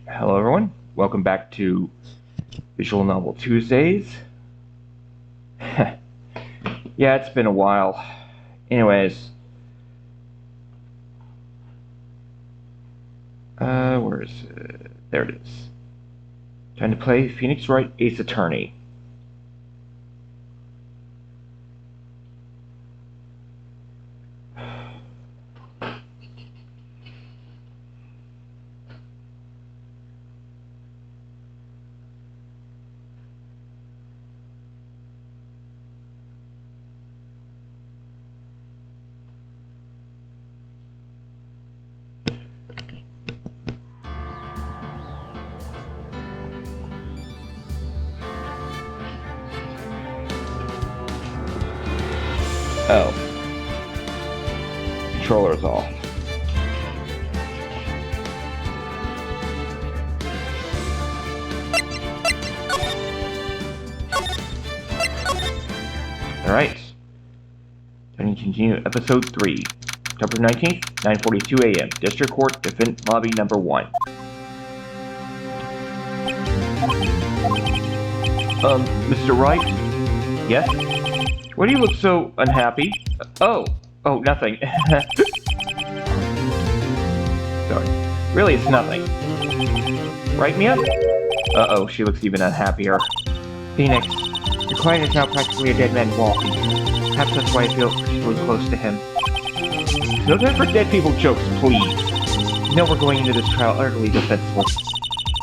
Hello, everyone. Welcome back to Visual Novel Tuesdays. Yeah, it's been a while. Anyways, where is it? There it is. Time to play Phoenix Wright Ace Attorney. Oh. Controller's off. Alright. Time to continue episode 3. October 19th, 9:42 a.m. District Court, Defendant Lobby number 1. Mr. Wright? Yes? Why do you look so unhappy? Oh, nothing. Sorry. Really, it's nothing. Right, Mia? Uh-oh, she looks even unhappier. Phoenix, your client is now practically a dead man walking. Perhaps that's why I feel particularly close to him. No time for dead people jokes, please. You know we're going into this trial utterly defenseless.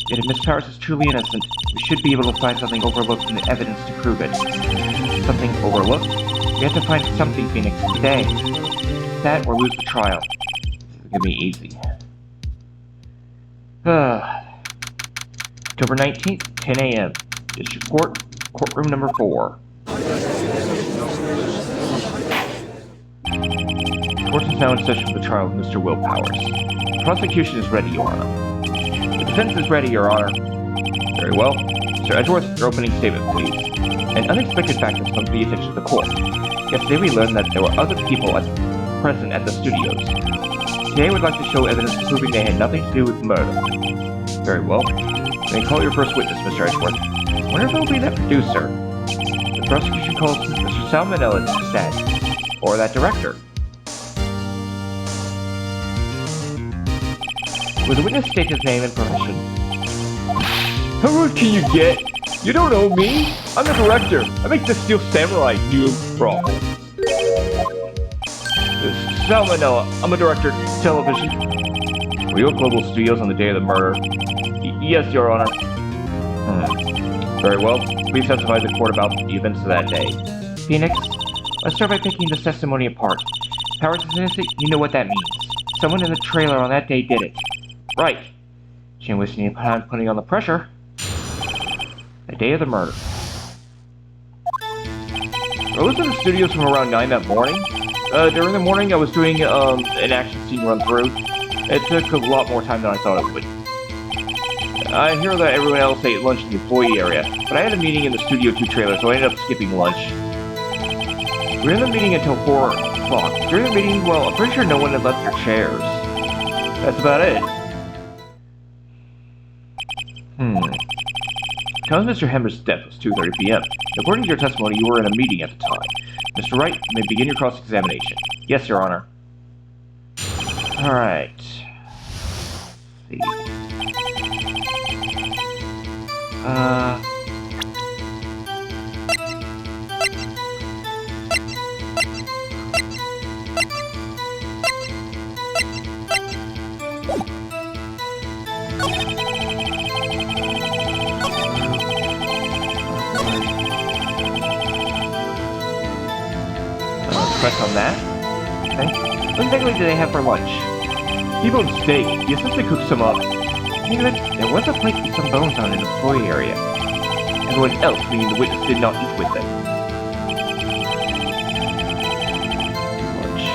Yet if Miss Powers is truly innocent, we should be able to find something overlooked in the evidence to prove it. Something overlooked? We have to find something, Phoenix, today. That or lose the trial. This is gonna be easy. October 19th, 10 a.m. District Court, courtroom number 4. The court is now in session for the trial of Mr. Will Powers. The prosecution is ready, Your Honor. The defense is ready, Your Honor. Very well. Mr. Edgeworth, your opening statement, please. An unexpected fact has come to the attention of the court. Yesterday we learned that there were other people present at the studios. Today I would like to show evidence proving they had nothing to do with the murder. Very well. May I call your first witness, Mr. Edgeworth? I wonder if it will be that producer. The prosecution calls Mr. Salmonella to stand. Or that director. Will the witness state his name and profession? How rude can you get? You don't know me! I'm the director! I make the Steel Samurai new brothel. Salmonella, I'm a director, television. Were you at Global Studios on the day of the murder? Yes, Your Honor. Very well. Please testify to the court about the events of that day. Phoenix, let's start by picking this testimony apart. Powers is innocent, you know what that means. Someone in the trailer on that day did it. Right. She ain't wasting any time putting on the pressure. The day of the murder. I was in the studios from around 9 that morning. During the morning I was doing an action scene run through. It took a lot more time than I thought it would. I hear that everyone else ate lunch in the employee area, but I had a meeting in the Studio 2 trailer, so I ended up skipping lunch. We were in the meeting until 4 o'clock. During the meeting, well, I'm pretty sure no one had left their chairs. That's about it. Time of Mr. Hemmer's death was 2:30 p.m. According to your testimony, you were in a meeting at the time. Mr. Wright, you may begin your cross-examination. Yes, Your Honor. Alright. Let's see. Press on that. Okay. What exactly do they have for lunch? T-bone steak. The assistant cooked some up. There was a plate with some bones on an employee area. Everyone else, meaning the witness, did not eat with them. Lunch.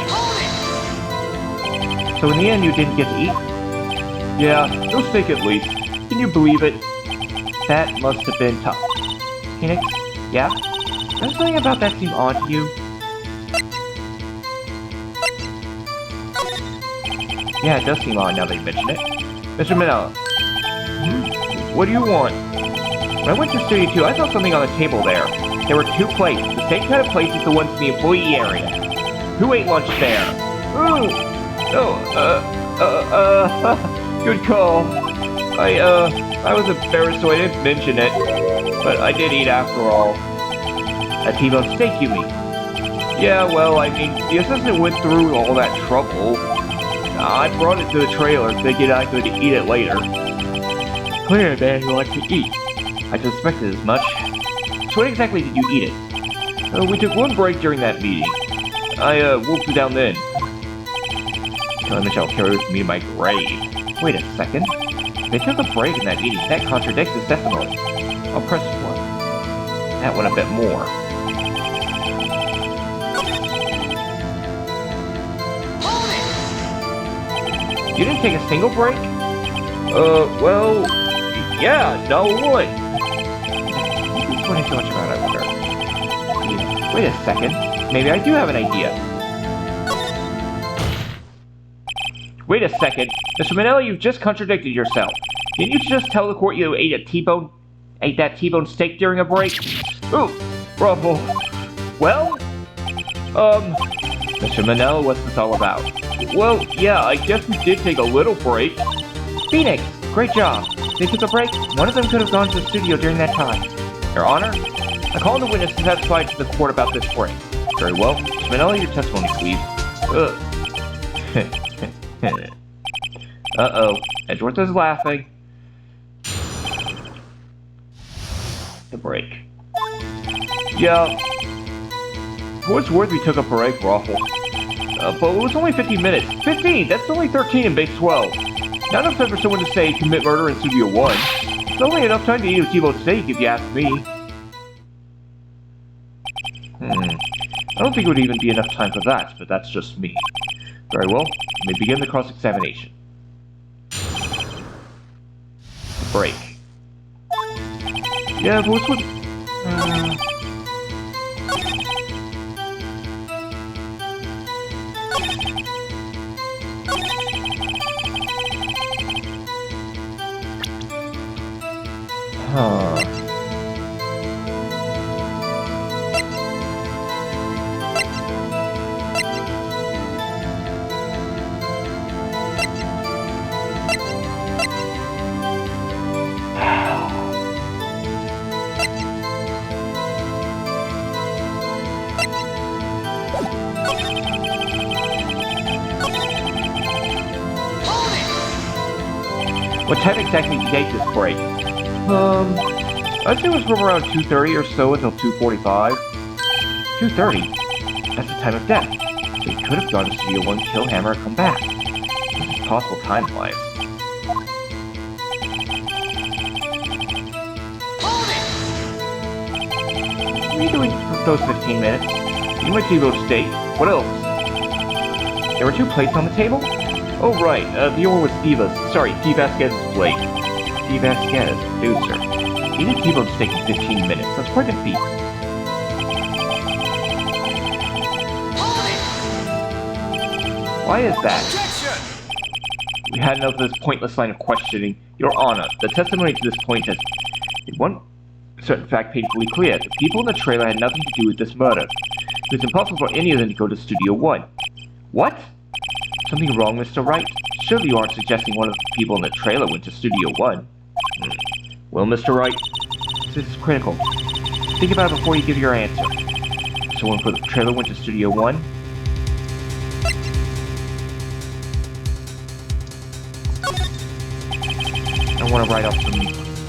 So in the end, you didn't get to eat? Yeah, no steak at least. Can you believe it? That must have been tough. Phoenix? Yeah? Does something about that seem odd to you? Yeah, it does seem odd now that you mention it. Mr. Minella. What do you want? When I went to Studio 2, I saw something on the table there. There were 2 plates, the same kind of plates as the ones in the employee area. Who ate lunch there? Ooh! Good call. I was embarrassed, so I didn't mention it. But I did eat after all. A T-bone steak, you mean? Yeah, well, I mean, the assistant went through all that trouble. I brought it to the trailer thinking I could eat it later. Clear, man, you like to eat. I suspected as much. So when exactly did you eat it? We took 1 break during that meeting. I wolfed it down then. I shall carry with me to my grave. Wait a second. They took a break in that meeting. That contradicts his testimony. I'll press 1. That one a bit more. You didn't take a single break? Well, yeah, no one. He's putting so much about it, I wonder. Wait a second. Maybe I do have an idea. Wait a second. Mr. Manelli, you've just contradicted yourself. Didn't you just tell the court you ate that T-bone steak during a break? Ooh, Ruffle. Well, Mr. Manelli, what's this all about? Well, yeah, I guess we did take a little break. Phoenix, great job. They took a break. One of them could have gone to the studio during that time. Your Honor, I call the witness to testify to the court about this break. Very well. Mr. Manelli, your testimony, please. Uh-oh. Edgeworth is laughing. The break. Yeah. For what's worth, we took a break, Ruffle. But it was only 15 minutes. 15! That's only 13 in base 12. Not enough time for someone to say commit murder in Studio 1. It's only enough time to eat a T-bone steak, if you ask me. I don't think it would even be enough time for that, but that's just me. Very well. We may begin the cross-examination. Break. Yeah, but what's with... What time exactly did you take this break? I'd say it was from around 2:30 or so until 2:45. 2:30? That's the time of death. They could have gone to Studio 1, kill Hammer, and come back. This is possible time-wise. What are you doing for those 15 minutes? You might do those steak. What else? There were 2 plates on the table? Oh, right. The order was Diva's. Sorry, Steve Vasquez's plate. Steve Vasquez, producer. He did T-bone steak in 15 minutes. That's quite a feat. Why is that? We had enough of this pointless line of questioning. Your Honor, the testimony to this point has been one certain fact painfully clear. The people in the trailer had nothing to do with this murder. It was impossible for any of them to go to Studio 1. What? Something wrong, Mr. Wright? Surely you aren't suggesting one of the people in the trailer went to Studio 1. Well, Mr. Wright, this is critical. Think about it before you give your answer. Someone from the trailer went to Studio 1? I want to write off some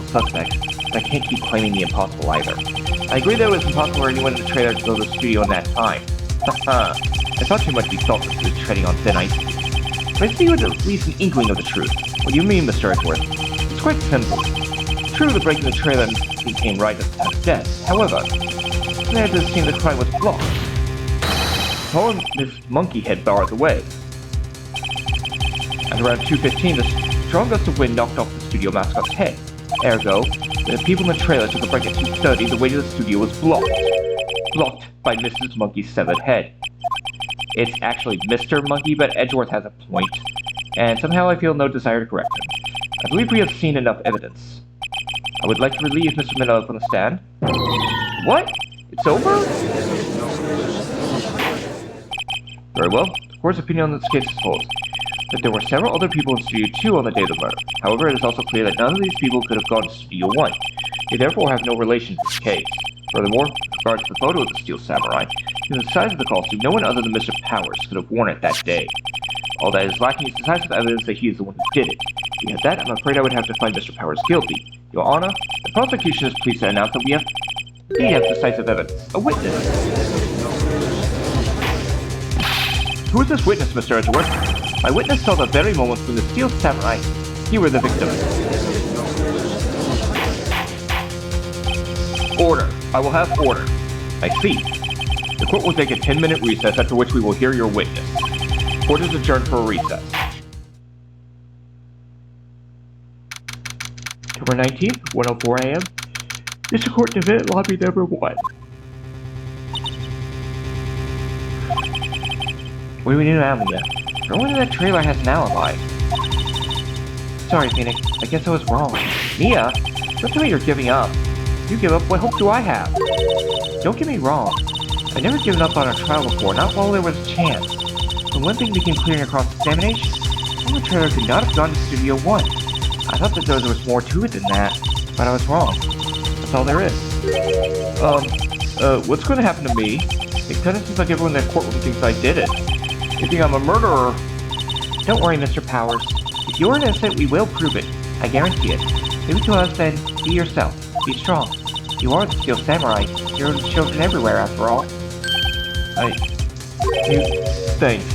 suspects, but I can't keep claiming the impossible either. I agree that it was impossible for anyone in the trailer to go to the studio in that time. Haha. It's not too much to be salted to treading on thin ice. But I see you with at least an inkling of the truth. What do you mean, Mr. Edgeworth? It's quite simple. True, the break in the trailer became right at the time of death. However, there does seem the crime was blocked. Paul and Miss Monkeyhead barred the way. At around 2:15, the strong gust of wind knocked off the studio mascot's head. Ergo, the people in the trailer took a break at 2:30, the way to the studio was blocked. Blocked by Mrs. Monkey's severed head. It's actually Mr. Monkey, but Edgeworth has a point, and somehow I feel no desire to correct him. I believe we have seen enough evidence. I would like to relieve Mr. Minnow from the stand. What? It's over? Very well. The court's opinion on this case is false. That there were several other people in Studio 2 on the day of the murder. However, it is also clear that none of these people could have gone to Studio 1. They therefore have no relation to this case. Furthermore, with regard to the photo of the Steel Samurai, given the size of the costume, no one other than Mr. Powers could have worn it that day. All that is lacking is decisive evidence that he is the one who did it. If we had that, I'm afraid I would have to find Mr. Powers guilty. Your Honor, the prosecution is pleased to announce that we have decisive evidence. A witness. Who is this witness, Mr. Edgeworth? My witness saw the very moment when the Steel Samurai, you were the victim. Order. I will have order. I see. The court will take a 10-minute recess, after which we will hear your witness. Court is adjourned for a recess. October 19th, 1:04 a.m. District Court Defendant Lobby Number 1. What do we need an alibi? No one in that trailer has an alibi. Sorry, Phoenix. I guess I was wrong. Mia? Don't tell me you're giving up. If you give up, what hope do I have? Don't get me wrong. I've never given up on a trial before, not while there was a chance. But one thing became clear across examination. The trailer could not have gone to Studio 1. I thought that there was more to it than that, but I was wrong. That's all there is. What's going to happen to me? It kind of seems like everyone in the courtroom thinks I did it. They think I'm a murderer. Don't worry, Mr. Powers. If you're innocent, we will prove it. I guarantee it. Leave it to us, then. Be yourself. Be strong. You are the Steel Samurai. You're the children everywhere, after all. Thanks.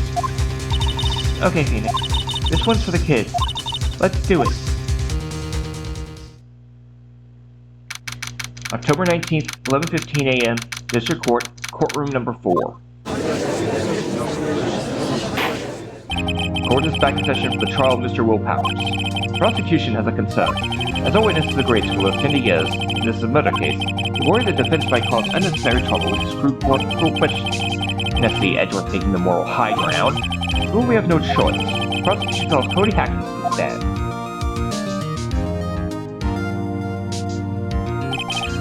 Okay, Phoenix. This one's for the kids. Let's do it. October 19th, 11:15 a.m. District Court, Courtroom Number 4. Court is back in session for the trial of Mr. Will Powers. The prosecution has a concern. As a witness to the grade school of 10 years, this is a murder case, we worry the defense might cause unnecessary trouble with his cruel questions. Nessie Edgeworth taking the moral high ground. Well, we have no choice. The prosecution calls Cody Hackins to the stand.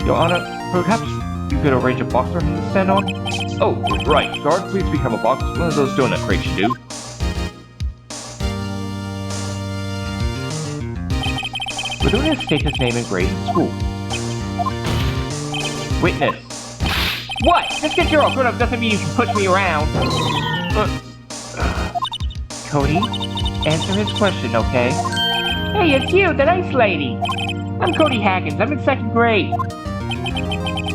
Your Honor, perhaps you could arrange a box for him to stand on? Oh, right. Guard, please become a box. One of those donut crates should do. We're going to state his name and grade in school. Witness. What? Just because you're all grown up doesn't mean you can push me around. Cody, answer his question, okay? Hey, it's you, the nice lady. I'm Cody Hackins. I'm in 2nd grade.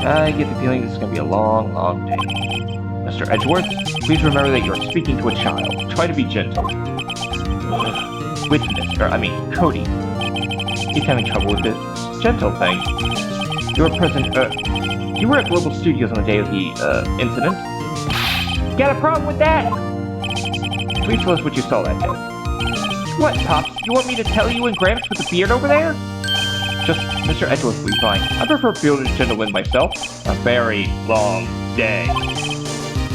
I get the feeling this is going to be a long, long day. Mr. Edgeworth, please remember that you're speaking to a child. Try to be gentle. Witness, Cody. He's having trouble with this gentle thing. You were present, you were at Global Studios on the day of the, incident. Got a problem with that? Please tell us what you saw that day. What, Pops? You want me to tell you and Gramps with the beard over there? Just Mr. Edgeworth will be fine. I prefer bearded gentlemen myself. A very long day.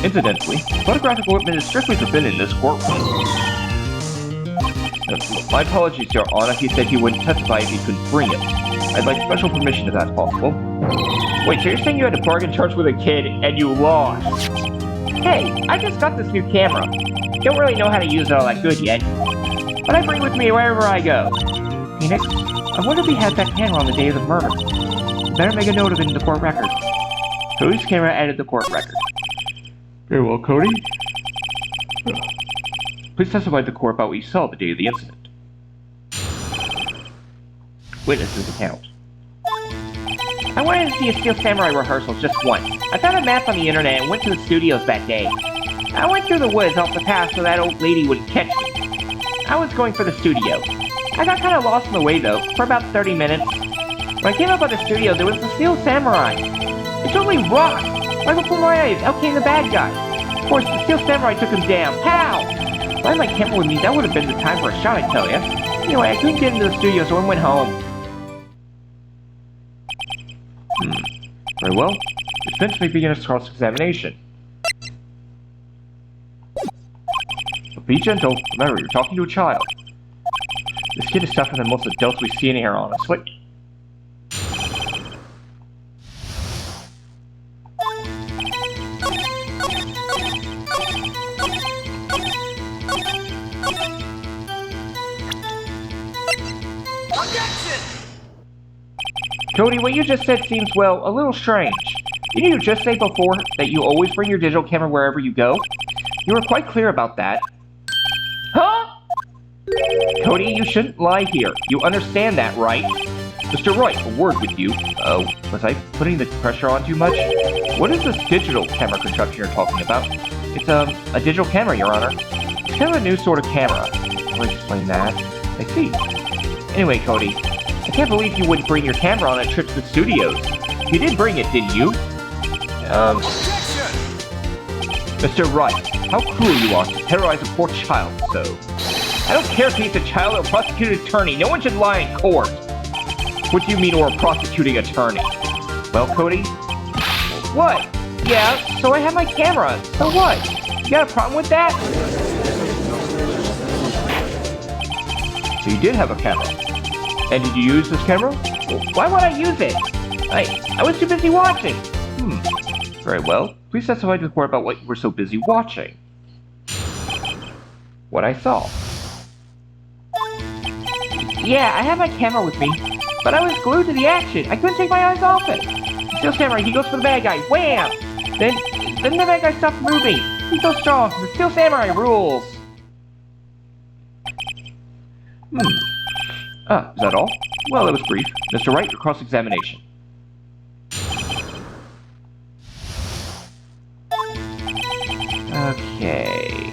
Incidentally, photographic equipment is strictly forbidden in this courtroom. My apologies, Your Honor. He said he wouldn't testify if he couldn't bring it. I'd like special permission if that's possible. Wait, so you're saying you had a bargain charge with a kid and you lost? Hey, I just got this new camera. Don't really know how to use it all that good yet. But I bring it with me wherever I go. Phoenix, I wonder if he had that camera on the day of the murder. You better make a note of it in the court record. Cody's camera added the court record. Very well, Cody. Please testify to the court about what you saw the day of the incident. Witness's account. I wanted to see a Steel Samurai rehearsal just once. I found a map on the internet and went to the studios that day. I went through the woods off the path so that old lady wouldn't catch me. I was going for the studio. I got kind of lost on the way though, for about 30 minutes. When I came up by the studio, there was the Steel Samurai. It totally rocked! Right before my eyes, out came the bad guy. Of course, the Steel Samurai took him down. Pow! If I had my camera with me, that would have been the time for a shot, I tell ya. Anyway, I couldn't get into the studio, so I went home. Very well. The defense may begin its cross-examination. But be gentle. Remember, you're talking to a child. This kid is tougher than most adults we see in here, honestly. Cody, what you just said seems, well, a little strange. Didn't you just say before that you always bring your digital camera wherever you go? You were quite clear about that. Huh? Cody, you shouldn't lie here. You understand that, right? Mr. Wright, a word with you. Oh, was I putting the pressure on too much? What is this digital camera construction you're talking about? It's, a digital camera, Your Honor. It's kind of a new sort of camera. I'll explain that. I see. Anyway, Cody, I can't believe you wouldn't bring your camera on a trip to the studios. You did bring it, didn't you? Mr. Wright, how cruel you are to terrorize a poor child so. I don't care if he's a child or a prosecuting attorney. No one should lie in court. What do you mean, or a prosecuting attorney? Well, Cody? What? Yeah, so I have my camera. So what? You got a problem with that? So you did have a camera. And did you use this camera? Well, why would I use it? I was too busy watching. Very well. Please testify to the court about what you were so busy watching. What I saw. Yeah, I have my camera with me, but I was glued to the action. I couldn't take my eyes off it. Steel Samurai, he goes for the bad guy. Wham! Then the bad guy stops moving. He's so strong. The Steel Samurai rules. Is that all? Well, it was brief. Mr. Wright, your cross-examination. Okay.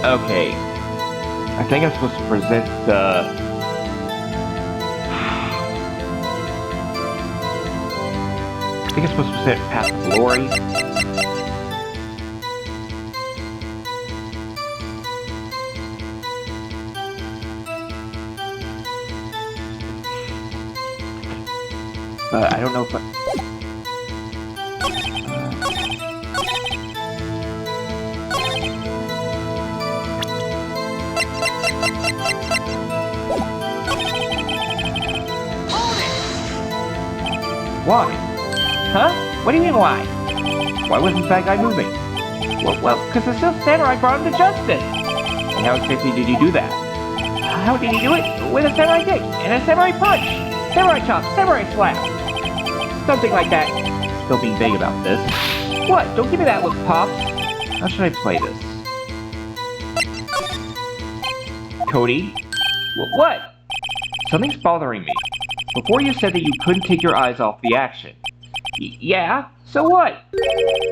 Okay, I think I'm supposed to present the... I think I'm supposed to present Path to Glory. I don't know if I... Why? Huh? What do you mean, why? Why wasn't the bad guy moving? Well, because the Steel Samurai brought him to justice! And how exactly did he do that? How did he do it? With a samurai kick, and a samurai punch! Samurai chop, samurai slap! Something like that. Still being vague about this. What? Don't give me that look, Pops! How should I play this? Cody? What? Something's bothering me. Before you said that you couldn't take your eyes off the action. Yeah? So what?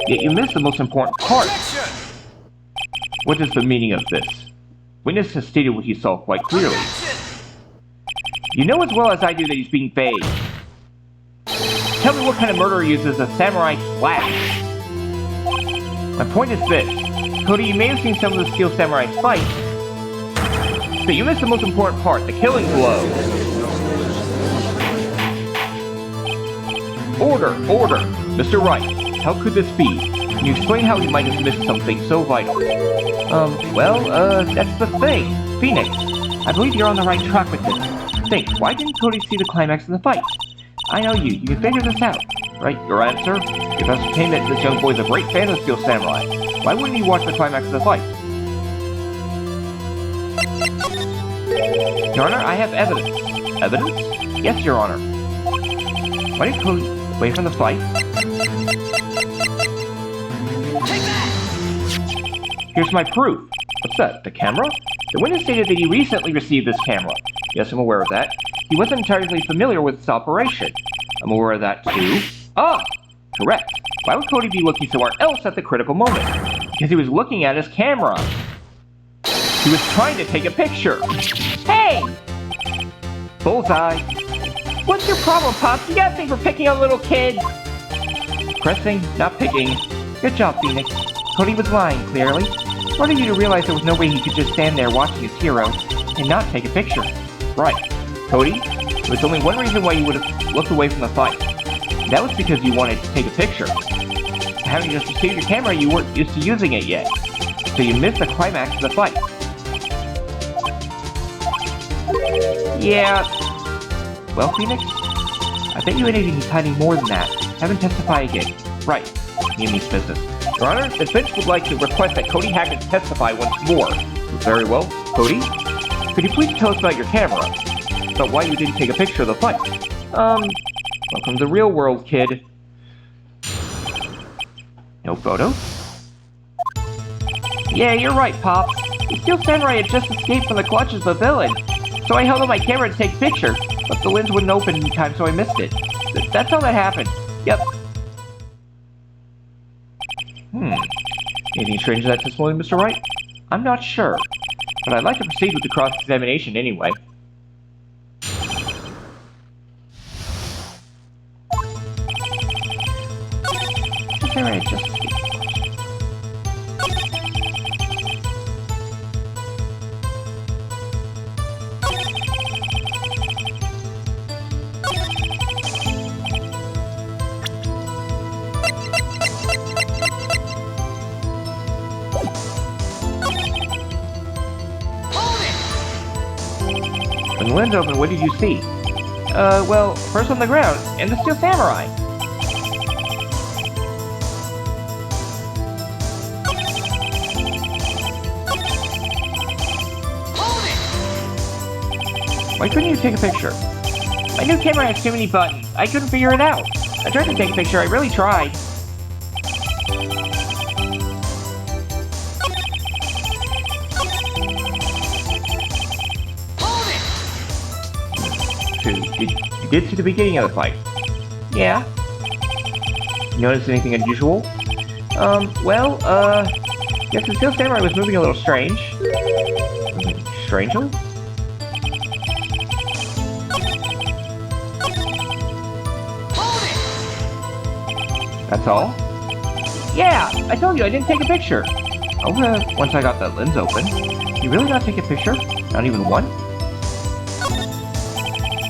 Yet you missed the most important part. What is the meaning of this? Witness has stated what he saw quite clearly. You know as well as I do that he's being vague. Tell me what kind of murderer uses a samurai slash? My point is this. Cody, you may have seen some of the Steel Samurai's fight, but you missed the most important part, the killing blow. Order! Mr. Wright, how could this be? Can you explain how he might have missed something so vital? That's the thing. Phoenix, I believe you're on the right track with this. Think, why didn't Cody see the climax of the fight? I know you can figure this out. Right, your answer? You've ascertained that this young boy's a great fan of Steel Samurai. Why wouldn't he watch the climax of the fight? Your Honor, I have evidence. Evidence? Yes, Your Honor. Why did Cody away from the fight? Take that! Here's my proof. What's that, the camera? The witness stated that he recently received this camera. Yes, I'm aware of that. He wasn't entirely familiar with its operation. I'm aware of that too. Ah! Correct. Why would Cody be looking somewhere else at the critical moment? Because he was looking at his camera. He was trying to take a picture. Hey! Bullseye. What's your problem, Pops? You got a thing for picking on little kids? Pressing, not picking. Good job, Phoenix. Cody was lying, clearly. Wanted you to realize there was no way he could just stand there watching his hero and not take a picture. Right. Cody, there was only one reason why you would have looked away from the fight. That was because you wanted to take a picture. Having just received your camera, you weren't used to using it yet. So you missed the climax of the fight. Yeah. Well, Phoenix, I bet you anything he's hiding more than that. Have him testify again. Right. Amy's business. Your Honor, the bench would like to request that Cody Hackett testify once more. Very well. Cody, could you please tell us about your camera? About why you didn't take a picture of the fight? Welcome to the real world, kid. No photo? Yeah, you're right, Pops. The Steel Samurai had just escaped from the clutches of the villain. So I held up my camera to take a picture, but the lens wouldn't open in time, so I missed it. That's how that happened. Yep. Anything strange to that testimony, Mr. Wright? I'm not sure, but I'd like to proceed with the cross-examination anyway. Samurai just escaped. When the lens opened, what did you see? Well, first on the ground, and the Steel Samurai. Why couldn't you take a picture? My new camera has too many buttons. I couldn't figure it out. I tried to take a picture, I really tried. You did see the beginning of the fight? Yeah. You notice anything unusual? Yes, the Steel Samurai was moving a little strange. Strangely? That's all? Yeah, I told you I didn't take a picture. Once I got that lens open. You really not take a picture? Not even one?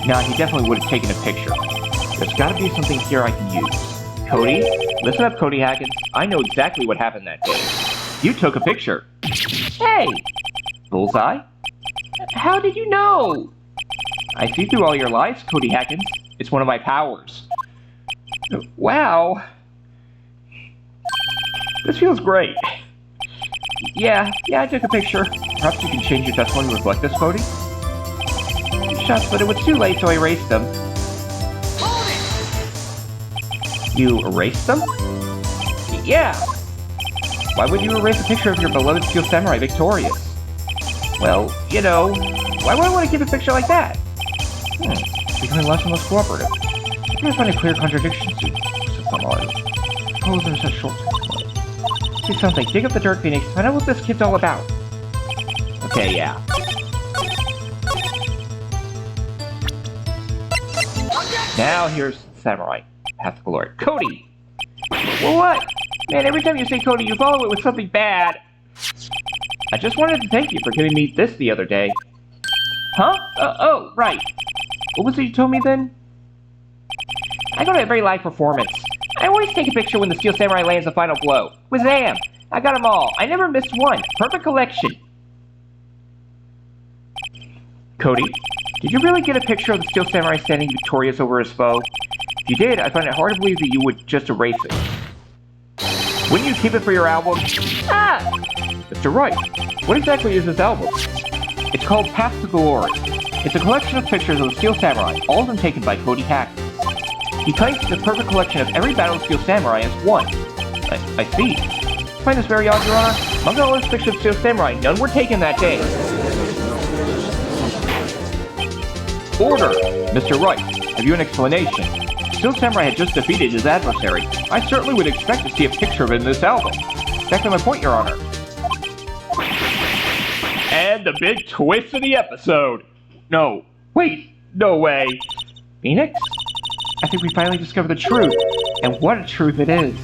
Nah, he definitely would have taken a picture. There's gotta be something here I can use. Cody? Listen up, Cody Hackett. I know exactly what happened that day. You took a picture. Hey! Bullseye? How did you know? I see through all your lies, Cody Hackett. It's one of my powers. Wow. This feels great. Yeah, I took a picture. Perhaps you can change your testimony to reflect this, Cody? Shots, but it was too late, so I erased them. You erased them? Yeah. Why would you erase a picture of your beloved Steel Samurai victorious? Well, you know, why would I want to keep a picture like that? Becoming less and less cooperative. I'm gonna find a clear contradiction soon. Suppose in such short time. Do something. Dig up the dirt, Phoenix. Find out what this kid's all about. Okay, yeah. Now here's Samurai. Path to Glory. Cody! Well, what? Man, every time you say Cody, you follow it with something bad. I just wanted to thank you for giving me this the other day. Huh? Oh, right. What was it you told me then? I got a very live performance. I always take a picture when the Steel Samurai lands the final blow. Wazam! I got them all. I never missed one. Perfect collection. Cody, did you really get a picture of the Steel Samurai standing victorious over his foe? If you did, I find it hard to believe that you would just erase it. Wouldn't you keep it for your album? Ah! Mr. Wright, what exactly is this album? It's called Path to Glory. It's a collection of pictures of the Steel Samurai, all of them taken by Cody Hackett. He claims it's a perfect collection of every battle of Steel Samurai has won. I see. I find this very odd, Your Honor. Among all those pictures of Steel Samurai, none were taken that day. Order! Mr. Wright, have you an explanation? Steel Samurai had just defeated his adversary. I certainly would expect to see a picture of it in this album. Back to my point, Your Honor. And the big twist of the episode. No, wait, no way. Phoenix? I think we finally discovered the truth. And what a truth it is.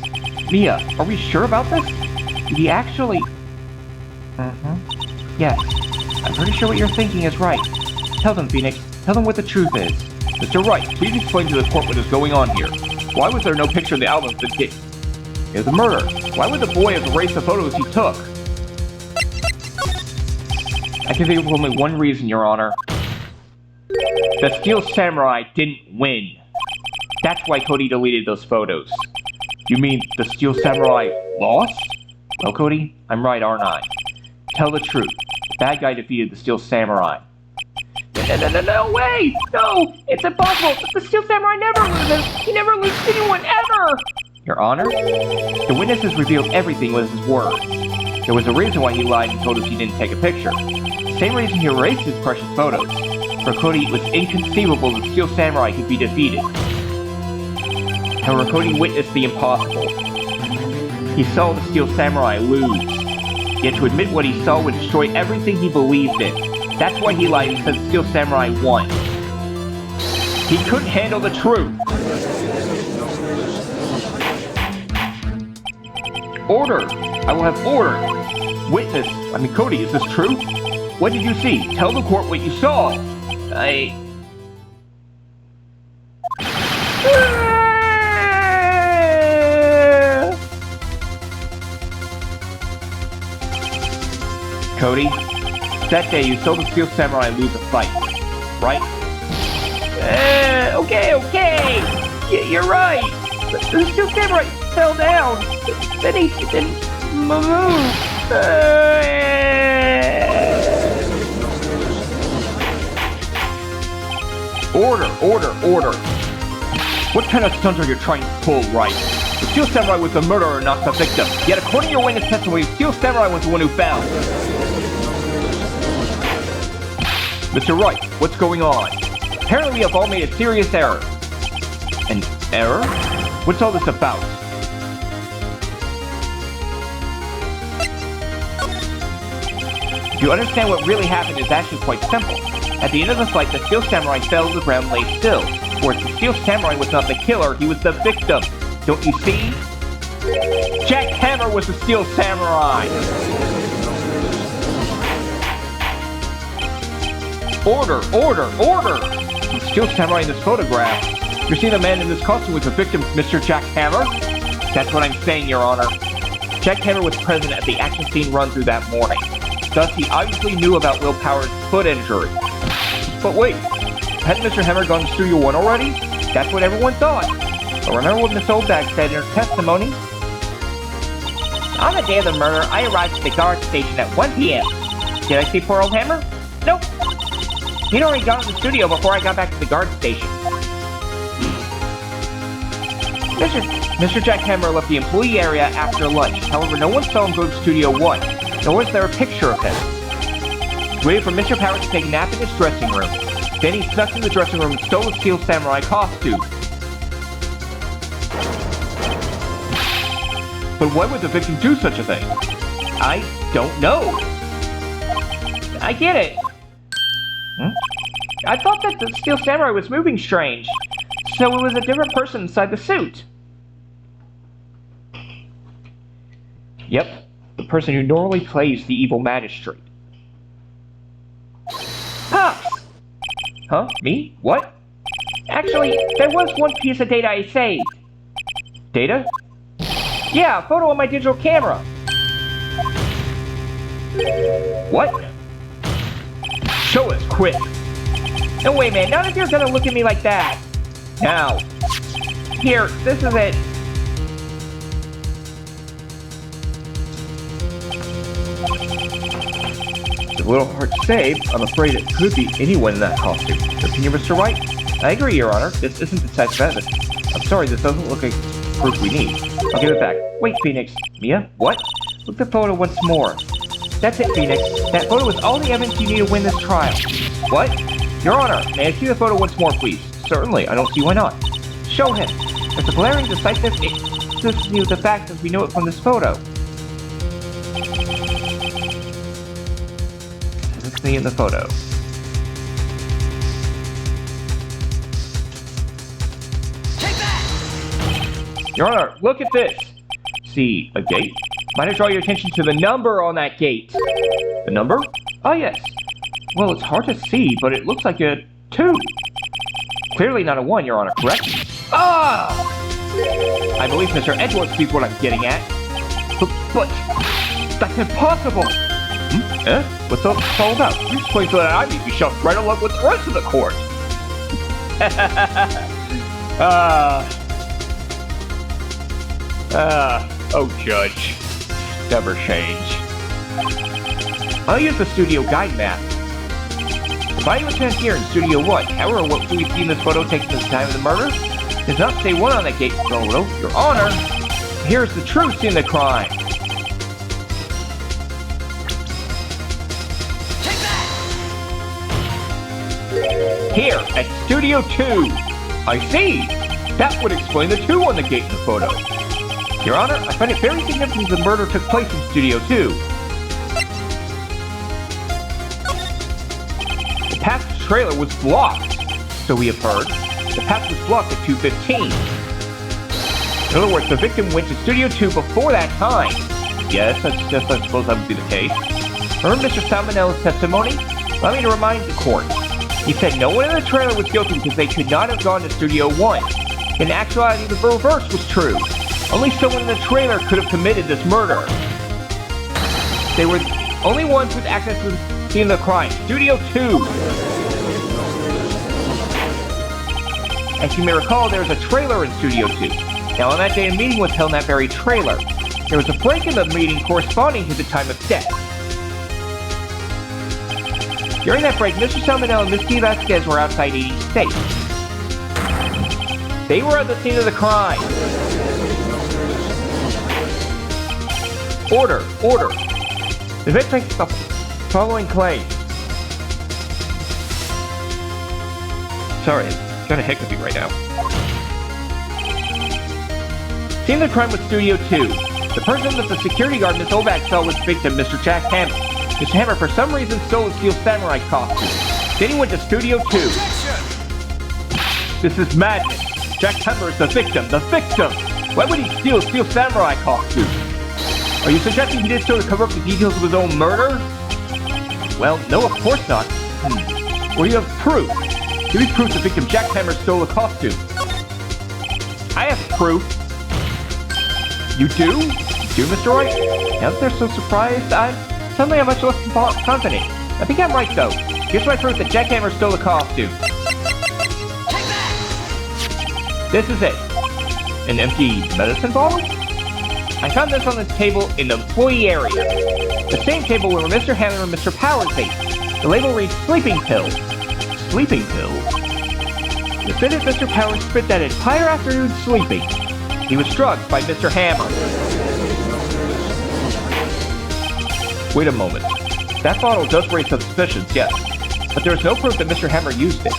Mia, are we sure about this? Did he actually... Yes. I'm pretty sure what you're thinking is right. Tell them, Phoenix. Tell them what the truth is. Mr. Wright, please explain to the court what is going on here. Why was there no picture in the album of the kid? It was a murder. Why would the boy have erased the photos he took? I can think of only one reason, Your Honor. The Steel Samurai didn't win. That's why Cody deleted those photos. You mean the Steel Samurai lost? Well, Cody, I'm right, aren't I? Tell the truth. The bad guy defeated the Steel Samurai. No way! No! It's impossible! The Steel Samurai never loses! He never loses anyone, ever! Your Honor? The witnesses revealed everything with his words. There was a reason why he lied and told us he didn't take a picture. The same reason he erased his precious photos. For Cody, it was inconceivable the Steel Samurai could be defeated. However, Cody witnessed the impossible. He saw the Steel Samurai lose. Yet to admit what he saw would destroy everything he believed in. That's why he lied and said the Steel Samurai won. He couldn't handle the truth. Order! I will have order! Witness! Cody, is this true? What did you see? Tell the court what you saw! Cody, that day you saw the Steel Samurai lose a fight, right? Okay! You're right! The Steel Samurai fell down! Then he didn't move! Order! What kind of stunts are you trying to pull, Wright? The Steel Samurai was the murderer, not the victim. Yet according to your witness testimony, the Steel Samurai was the one who fell. Mr. Wright, what's going on? Apparently we have all made a serious error. An error? What's all this about? To understand what really happened is actually quite simple. At the end of the fight, the Steel Samurai fell to the ground and lay still. Whereas the Steel Samurai was not the killer, he was the victim. Don't you see? Jack Hammer was the Steel Samurai! Order! The Steel Samurai in this photograph. You're seeing the man in this costume was the victim, Mr. Jack Hammer? That's what I'm saying, Your Honor. Jack Hammer was present at the action scene run-through that morning. Thus, he obviously knew about Will Power's foot injury. But wait, hadn't Mr. Hammer gone to Studio One already? That's what everyone thought. But remember what Miss Oldbag said in her testimony? On the day of the murder, I arrived at the guard station at 1 p.m. Did I see poor old Hammer? Nope. He'd already gone to the studio before I got back to the guard station. Mr. Jack Hammer left the employee area after lunch. However, no one saw him go to Studio 1, nor was there a picture of him. He waited for Mr. Power to take a nap in his dressing room. Then he snuck into the dressing room and stole the Steel Samurai costume. But why would the victim do such a thing? I don't know. I get it. I thought that the Steel Samurai was moving strange, so it was a different person inside the suit. Yep, the person who normally plays the evil magistrate. Pops! Huh? Me? What? Actually, there was one piece of data I saved. Data? Yeah, a photo on my digital camera. What? Show us, quick! No way, man, not if you're gonna look at me like that! Now! Here, this is it! It's a little hard to say. I'm afraid it could be anyone in that costume. Opinion, Mr. Wright? I agree, Your Honor. This isn't decisive evidence. I'm sorry, this doesn't look like proof we need. I'll give it back. Wait, Phoenix. Mia? What? Look at the photo once more. That's it, Phoenix. That photo is all the evidence you need to win this trial. What? Your Honor, may I see the photo once more, please? Certainly, I don't see why not. Show him. There's a glaring decisive consistency with the facts as we know it from this photo. me in the photo. Take that! Your Honor, look at this. See a gate? Might I draw your attention to the number on that gate? The number? Oh, yes. Well, it's hard to see, but it looks like a 2. Clearly not a 1, Your Honor, correct? Ah! I believe Mr. Edgeworth sees what I'm getting at. But that's impossible! What's all about? You explain so that I may be shoved right along with the rest of the court. Oh, Judge. Never change. I'll use the studio guide map. If I was here in Studio 1, however, what do we see in this photo taken at the time of the murder? Does not say 1 on that gate photo, Your Honor. Here's the truth in the crime. Take that! Here, at Studio 2. I see. That would explain the 2 on the gate in the photo. Your Honor, I find it very significant the murder took place in Studio 2. The path to the trailer was blocked, so we have heard. The path was blocked at 2:15. In other words, the victim went to Studio 2 before that time. Yes, I suppose that would be the case. Remember Mr. Salmonella's testimony? Allow me to remind the court. He said no one in the trailer was guilty because they could not have gone to Studio 1. In actuality, the reverse was true. Only someone in the trailer could have committed this murder. They were the only ones with access to the scene of the crime. Studio 2. As you may recall, there was a trailer in Studio 2. Now, on that day, a meeting was held in that very trailer. There was a break in the meeting corresponding to the time of death. During that break, Mr. Salmonella and Miss D. Vasquez were outside eating steak. They were at the scene of the crime. Order! The victim makes the following claim. Sorry, I've got a hiccupy right now. Scene of the crime was Studio 2. The person that the security guard Miss Olbach saw was the victim, Mr. Jack Hammer. Mr. Hammer, for some reason, stole a Steel Samurai costume. Then he went to Studio 2. This is madness. Jack Hammer is the victim. The victim! Why would he steal a Steel Samurai costume? Are you suggesting he did so to cover up the details of his own murder? Well, no, of course not. Well, you have proof. Give me proof the victim Jack Hammer stole a costume. I have proof. You do? You do, Mr. Wright? Now that they're so surprised, I'm much less confident. I think I'm right, though. Here's my proof that Jack Hammer stole a costume. Take that! This is it. An empty medicine bottle? I found this on the table in the employee area. The same table where Mr. Hammer and Mr. Powers ate. The label reads sleeping pills. Sleeping pills? The minute Mr. Powers spent that entire afternoon sleeping, he was drugged by Mr. Hammer. Wait a moment. That bottle does raise some suspicions, yes. But there is no proof that Mr. Hammer used it.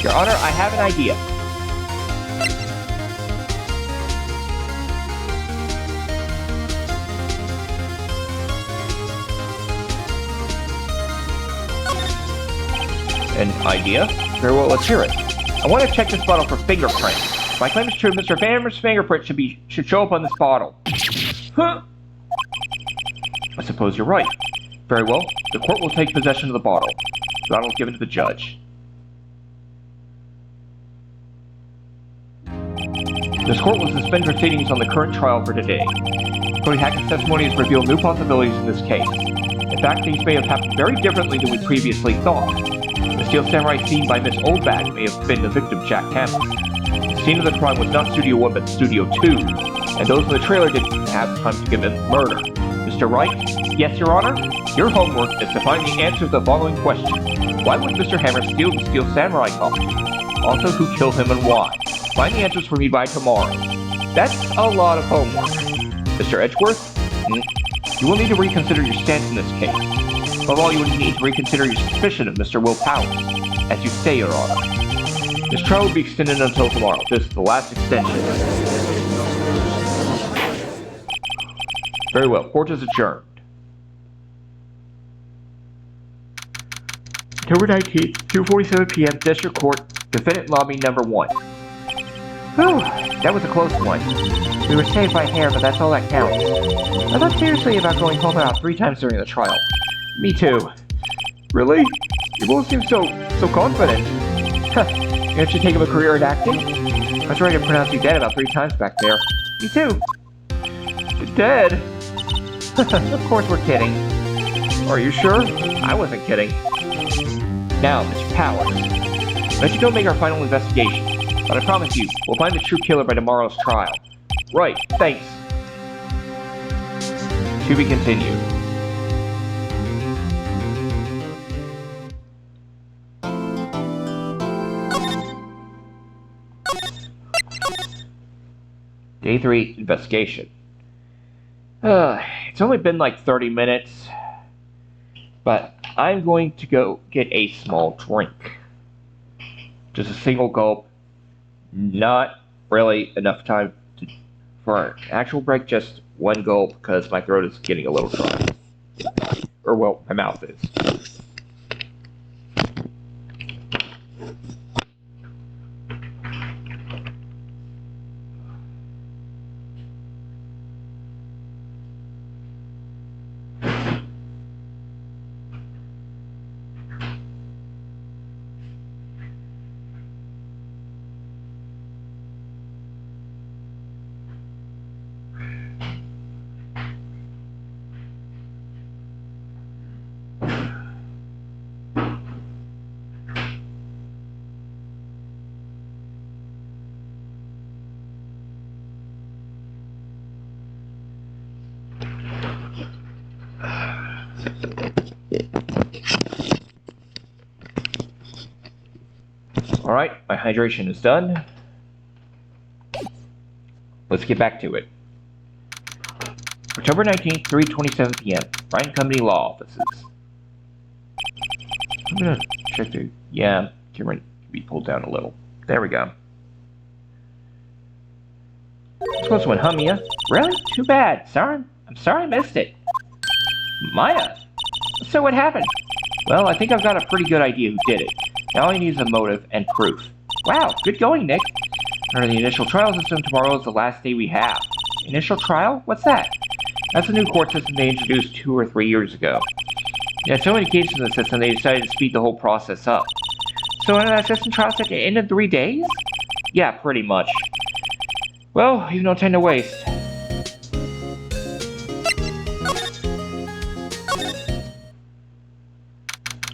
Your Honor, I have an idea. An idea? Very well, let's hear it. I want to check this bottle for fingerprints. If my claim is true, Mr. Hammer's fingerprint should show up on this bottle. Huh? I suppose you're right. Very well, the court will take possession of the bottle. The bottle is given to the judge. This court will suspend proceedings on the current trial for today. Cody Hackett's testimony has revealed new possibilities in this case. In fact, things may have happened very differently than we previously thought. The Steel Samurai seen by Miss Oldbag may have been the victim, Jack Hammer. The scene of the crime was not Studio 1 but Studio 2, and those in the trailer didn't have time to commit murder. Mr. Wright? Yes, Your Honor? Your homework is to find the answer to the following question. Why would Mr. Hammer steal the Steel Samurai costume? Also, who killed him and why? Find the answers for me by tomorrow. That's a lot of homework. Mr. Edgeworth? You will need to reconsider your stance in this case. Above all, you will need to reconsider your suspicion of Mr. Will Powers. As you say, Your Honor. This trial will be extended until tomorrow. This is the last extension. Very well. Court is adjourned. October 19th, 2:47 p.m., District Court, Defendant Lobby Number 1. Whew, that was a close one. We were saved by hair, but that's all that counts. I thought seriously about going home about 3 times during the trial. Me too. Really? You both seem so confident. Huh, you should take up a career in acting? I was ready to pronounce you dead about 3 times back there. Me too. Dead? Of course we're kidding. Are you sure? I wasn't kidding. Now, Mr. Powers. Let you go make our final investigation. But I promise you, we'll find the true killer by tomorrow's trial. Right, thanks. To be continued. Day 3, investigation. It's only been like 30 minutes, but I'm going to go get a small drink. Just a single gulp. Not really enough time for an actual break, just one gulp because my throat is getting a little dry. Or, well, my mouth is. Alright, my hydration is done. Let's get back to it. October 19th, 3:27 p.m. Wright & Company Law Offices. I'm gonna check the... Yeah, camera can be pulled down a little. There we go. Close one, huh, Mia? Really? Too bad. I'm sorry I missed it. Maya? So what happened? Well, I think I've got a pretty good idea who did it. Now all I need is a motive and proof. Wow, good going, Nick. Under the initial trial system, tomorrow is the last day we have. Initial trial? What's that? That's a new court system they introduced 2 or 3 years ago. They had so many cases in the system, they decided to speed the whole process up. So under that system, trial's at the end of 3 days? Yeah, pretty much. Well, you've no time to waste.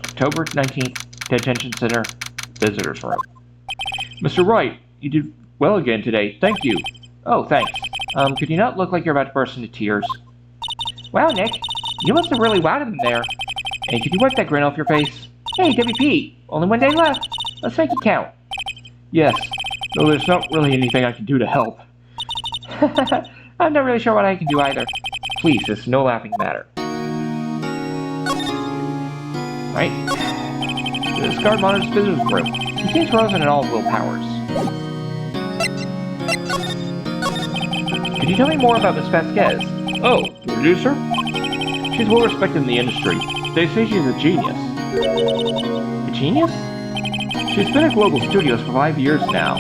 October 19th, Detention Center, Visitors Room. Mr. Wright, you did well again today. Thank you. Oh, thanks. Could you not look like you're about to burst into tears? Wow, Nick. You must have really wowed him in there. Hey, could you wipe that grin off your face? Hey, WP. Only 1 day left. Let's make it count. Yes. Though there's not really anything I can do to help. I'm not really sure what I can do either. Please, this is no laughing matter. Right? This guard monitors visitors room. He seems frozen in all willpowers. Could you tell me more about Miss Vasquez? Oh, the producer? She's well respected in the industry. They say she's a genius. A genius? She's been at Global Studios for 5 years now.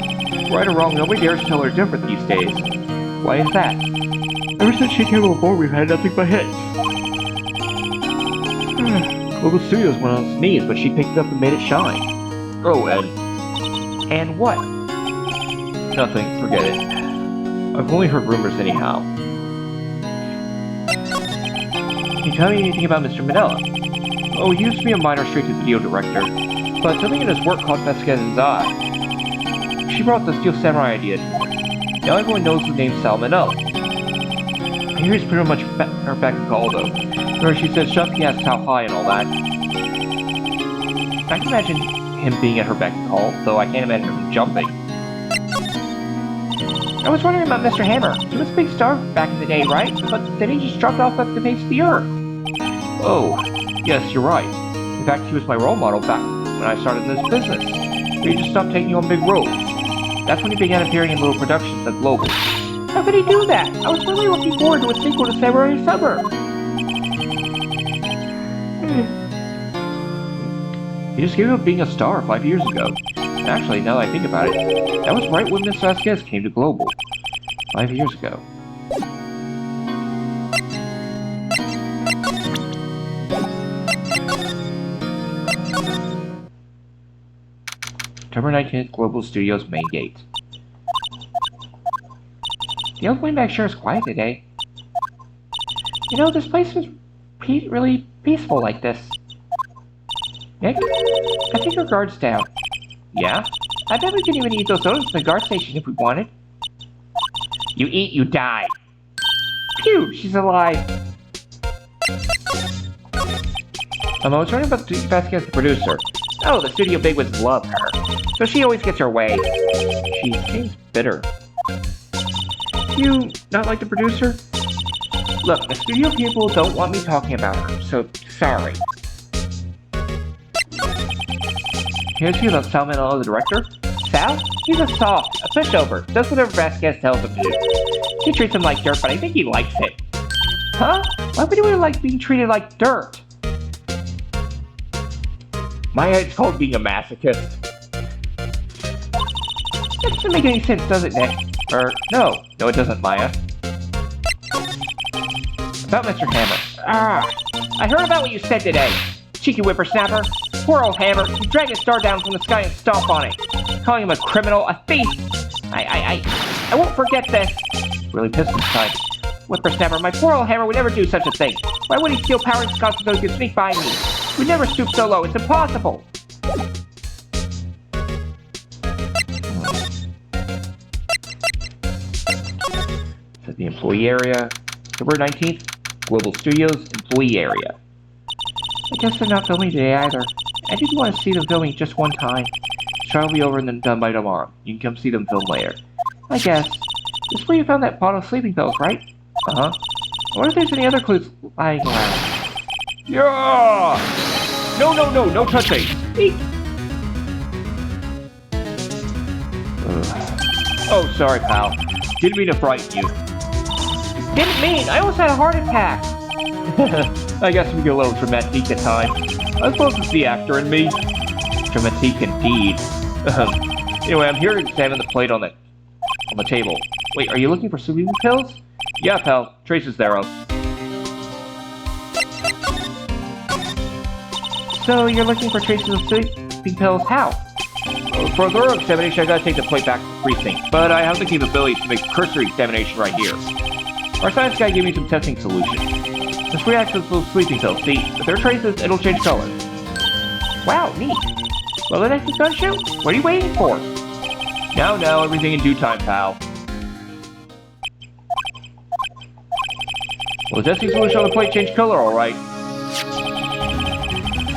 Right or wrong, nobody dares tell her different these days. Why is that? Ever since she came aboard, we've had nothing but hits. Global Studios went on its knees, but she picked it up and made it shine. Oh, and what? Nothing, forget it. I've only heard rumors anyhow. Can you tell me anything about Mr. Manella? Oh, he used to be a minor straight-to-video director, but something in his work caught Vasquez's eye. She brought the Steel Samurai idea to him. Now everyone knows the name Sal Manella. I hear he's pretty much her beck and call, though. Where she says shut the ass how high and all that. I can imagine him being at her beck and call, though I can't imagine him jumping. I was wondering about Mr. Hammer. He was a big star back in the day, right? But then he just dropped off at the face of the earth. Oh, yes, you're right. In fact, he was my role model back when I started this business. But he just stopped taking on big roles. That's when he began appearing in little productions at Global. How could he do that? I was really looking forward to a sequel to Samurai Summer. He just gave up being a star 5 years ago. Actually, now that I think about it, that was right when Miss Vasquez came to Global. 5 years ago. September 19th, Global Studios main gate. The old wingback sure is quiet today. You know, this place was really peaceful like this. Nick, I think our guard's down. Yeah? I bet we could even eat those sodas in the guard station if we wanted. You eat, you die. Phew, she's alive. I was wondering about Vasquez, the producer. Oh, the studio bigwigs love her. So she always gets her way. She seems bitter. You not like the producer? Look, the studio people don't want me talking about her, so sorry. Here's you about Salmonella, the director. Sal? He's a soft, a pushover, does whatever Vasquez tells him to do. She treats him like dirt, but I think he likes it. Huh? Why would anyone like being treated like dirt? Maya, it's called being a masochist. That doesn't make any sense, does it, Nick? No, it doesn't, Maya. About Mr. Hammer. I heard about what you said today. Cheeky whippersnapper. Poor old Hammer. You dragged a star down from the sky and stomp on it. Calling him a criminal, a thief. I won't forget this. Really pissed this time. Whippersnapper, my poor old Hammer would never do such a thing. Why would he steal power and Scotch so he could sneak by me? We'd never stoop so low. It's impossible. At the employee area. October 19th, Global Studios employee area. I guess they're not filming today either. I did want to see them filming just one time. The trial will be over and then done by tomorrow. You can come see them film later. I guess. This is where you found that bottle of sleeping pills, right? Uh-huh. I wonder if there's any other clues lying around. Yeah! No touching! Eek! Oh, sorry, pal. Didn't mean to frighten you. Didn't mean! I almost had a heart attack! I guess we get a little dramatique at times. I suppose it's the actor in me. Dramatique indeed. Anyway, I'm here to examine the plate on the table. Wait, are you looking for sleeping pills? Yeah, pal. Traces thereof. So, you're looking for traces of sleeping pills? How? For a thorough examination, I gotta take the plate back to the precinct, but I have the capability to make a cursory examination right here. Our science guy gave me some testing solution. This reacts with those sleeping pills. See, if there are traces, it'll change color. Wow, neat. Well, the next is gonna shoot? What are you waiting for? No, everything in due time, pal. Well, the testing solution on the plate changed color, alright.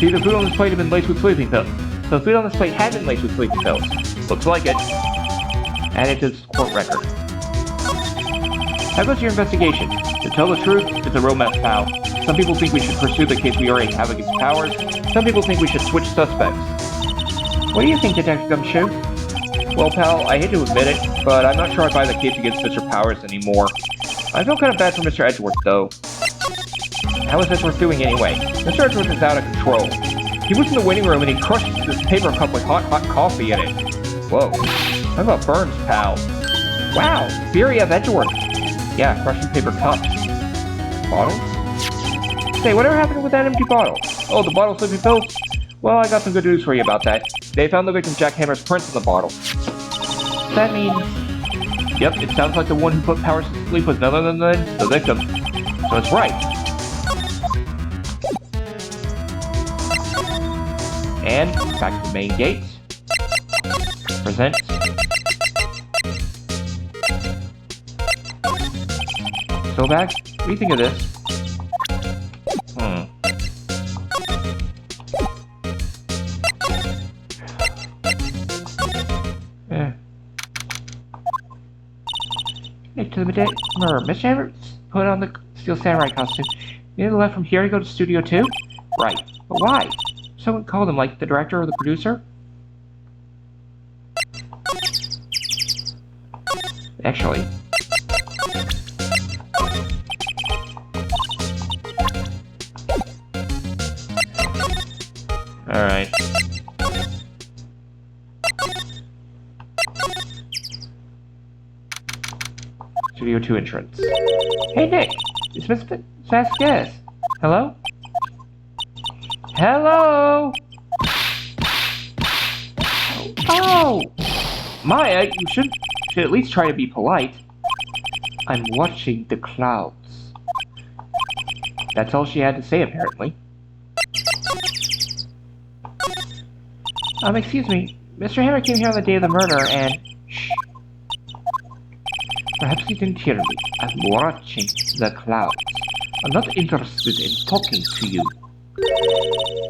See, the food on this plate had been laced with sleeping pills. So the food on this plate had been laced with sleeping pills. Looks like it. Add it to this court record. How goes your investigation? To tell the truth, it's a real mess, pal. Some people think we should pursue the case we already have against Powers. Some people think we should switch suspects. What do you think, Detective Gumshoe? Well, pal, I hate to admit it, but I'm not sure I buy the case against Mr. Powers anymore. I feel kind of bad for Mr. Edgeworth, though. How is Edgeworth doing anyway? Mr. Edgeworth is out of control. He was in the waiting room and he crushed this paper cup with hot coffee in it. Whoa. How about burns, pal? Wow, Fury of Edgeworth. Yeah, crushing paper cups. Bottles? Say, whatever happened with that empty bottle? Oh, the bottle of sleeping pills? Well, I got some good news for you about that. They found the victim Jack Hammer's prints in the bottle. That means... Yep, it sounds like the one who put Powers to sleep was none other than the victim. So it's right. And back to the main gate. Present. So back, what do you think of this? To the Mr. Hammer put on the Steel Samurai costume. You left from here to go to Studio 2? Right. But why? Someone called him, like the director or the producer? Actually. Alright. Studio 2 entrance. Hey Nick, it's Mr. Vasquez. Hello? Hello? Oh! Maya, you should at least try to be polite. I'm watching the clouds. That's all she had to say, apparently. Excuse me. Mr. Hammer came here on the day of the murder and... Shh. Perhaps you didn't hear me. I'm watching the clouds. I'm not interested in talking to you.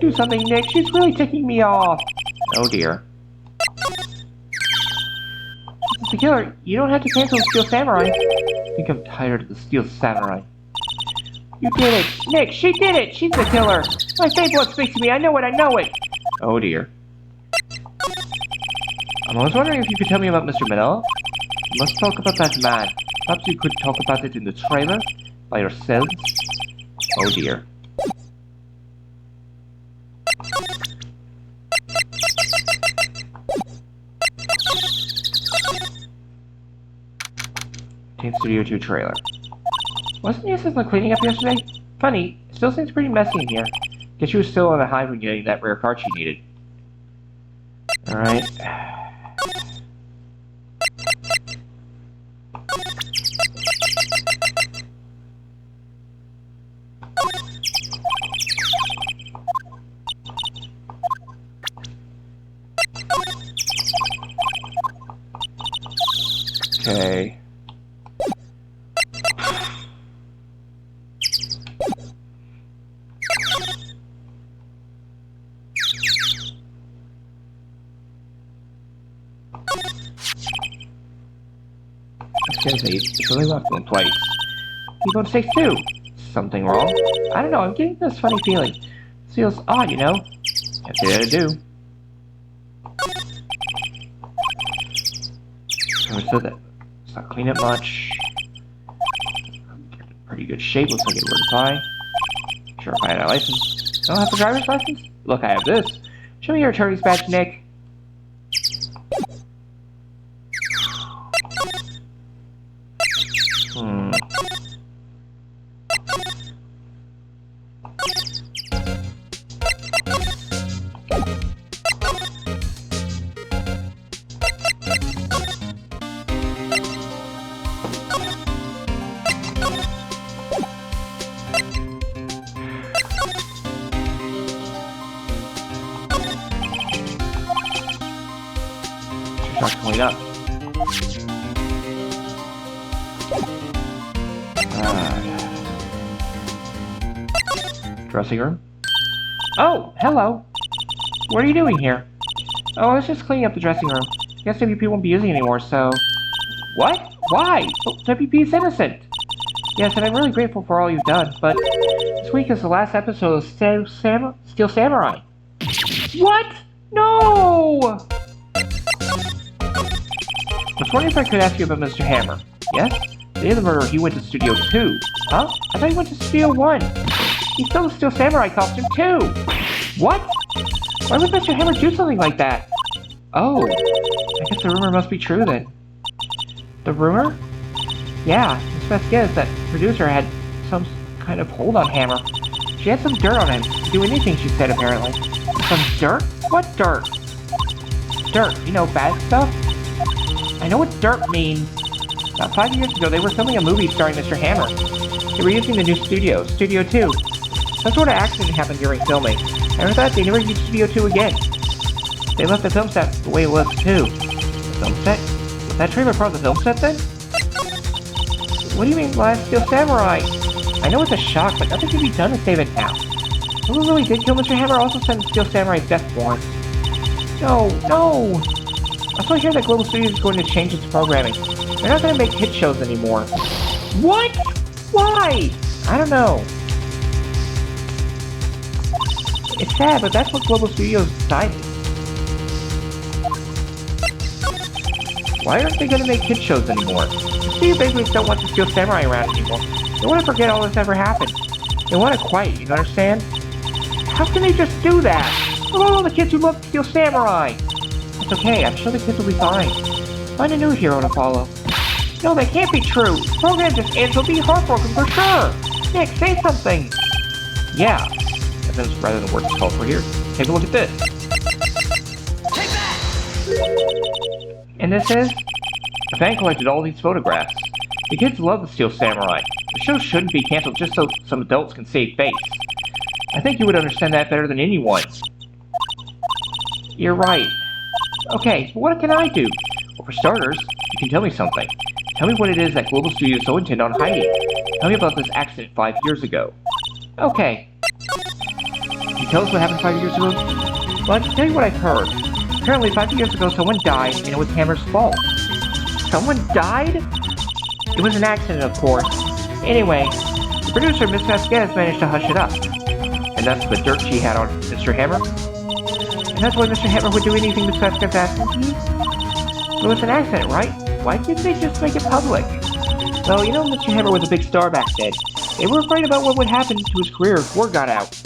Do something, Nick. She's really ticking me off. Oh dear. Mr. Killer, you don't have to cancel the Steel Samurai. I think I'm tired of the Steel Samurai. You did it! Nick, she did it! She's the killer! My faith blood speaks to me, I know it, I know it! Oh dear. I was wondering if you could tell me about Mr. Manila? Let's talk about that man. Perhaps you could talk about it in the trailer? By yourselves? Oh dear. Team Studio 2 trailer. Wasn't your assistant cleaning up yesterday? Funny, it still seems pretty messy in here. Guess she was still on the hive when getting that rare card she needed. Alright. Okay. It's only left one place. Keyboard 6-2. Something wrong? I don't know, I'm getting this funny feeling. This feels odd, you know? Can't say that I do. So that it's not clean up much. Pretty good shape, looks like it would apply. Sure, if I had a license. I don't have a driver's license? Look, I have this. Show me your attorney's badge, Nick. Start clean up. Dressing room? Oh, hello. What are you doing here? Oh, I was just cleaning up the dressing room. Guess WP won't be using it anymore, so... What? Why? Oh, WP is innocent. Yes, and I'm really grateful for all you've done, but this week is the last episode of Steel Samurai. What? No! I was wondering if I could ask you about Mr. Hammer. Yes? The day of the murder, he went to Studio 2. Huh? I thought he went to Studio 1. He stole the Steel Samurai costume too! What? Why would Mr. Hammer do something like that? Oh, I guess the rumor must be true then. The rumor? Yeah, Miss Vasquez, that producer, had some kind of hold on Hammer. She had some dirt on him. He'd do anything, she said, apparently. Some dirt? What dirt? Dirt, you know, bad stuff? I know what dirt means. About 5 years ago, they were filming a movie starring Mr. Hammer. They were using the new studio, Studio 2. Some sort of accident happened during filming. After that, they never used Studio 2 again. They left the film set the way it was, too. The film set? Was that trailer part of the film set, then? What do you mean, Last Steel Samurai? I know it's a shock, but nothing can be done to save it now. Whoever really did kill Mr. Hammer also sent Steel Samurai's death warrant. No, no! I also hear that Global Studios is going to change its programming. They're not going to make hit shows anymore. What? Why? I don't know. It's sad, but that's what Global Studios decided. Why aren't they going to make hit shows anymore? The studio basically don't want the Steel Samurai around anymore. They want to forget all this ever happened. They want to quiet, you understand? How can they just do that? What about all the kids who love Steel Samurai? It's okay, I'm sure the kids will be fine. Find a new hero to follow. No, that can't be true. The program just ends. He'll be heartbroken for sure. Nick, say something. Yeah. And then rather than words called for here, take a look at this. Take that! And this is? A fan collected all these photographs. The kids love the Steel Samurai. The show shouldn't be canceled just so some adults can save face. I think you would understand that better than anyone. You're right. Okay, but what can I do? Well, for starters, you can tell me something. Tell me what it is that Global Studios so intent on hiding. Tell me about this accident 5 years ago. Okay. Can you tell us what happened 5 years ago? Well, I can tell you what I've heard. Apparently 5 years ago someone died and it was Hammer's fault. Someone died? It was an accident, of course. Anyway, the producer, Miss Vasquez, managed to hush it up. And that's the dirt she had on Mr. Hammer. And that's why Mr. Hammer would do anything Miss Vasquez asked him to. It was an accident, right? Why didn't they just make it public? Well, you know Mr. Hammer was a big star back then. They were afraid about what would happen to his career if word got out.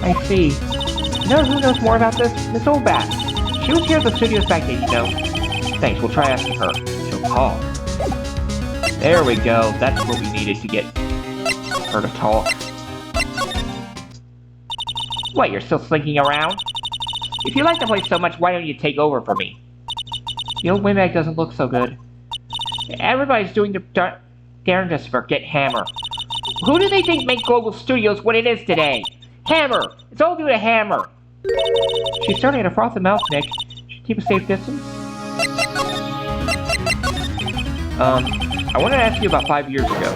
I see. You know who knows more about this? Miss Oldbat. She was here at the studios back then, you know. Thanks, we'll try asking her. She'll call. There we go. That's what we needed to get her to talk. What, you're still slinking around? If you like the place so much, why don't you take over for me? The old Windbag doesn't look so good. Everybody's doing the darndest to forget Hammer. Who do they think made Global Studios what it is today? Hammer! It's all due to Hammer! She's starting to froth the mouth, Nick. Should keep a safe distance? I wanted to ask you about 5 years ago.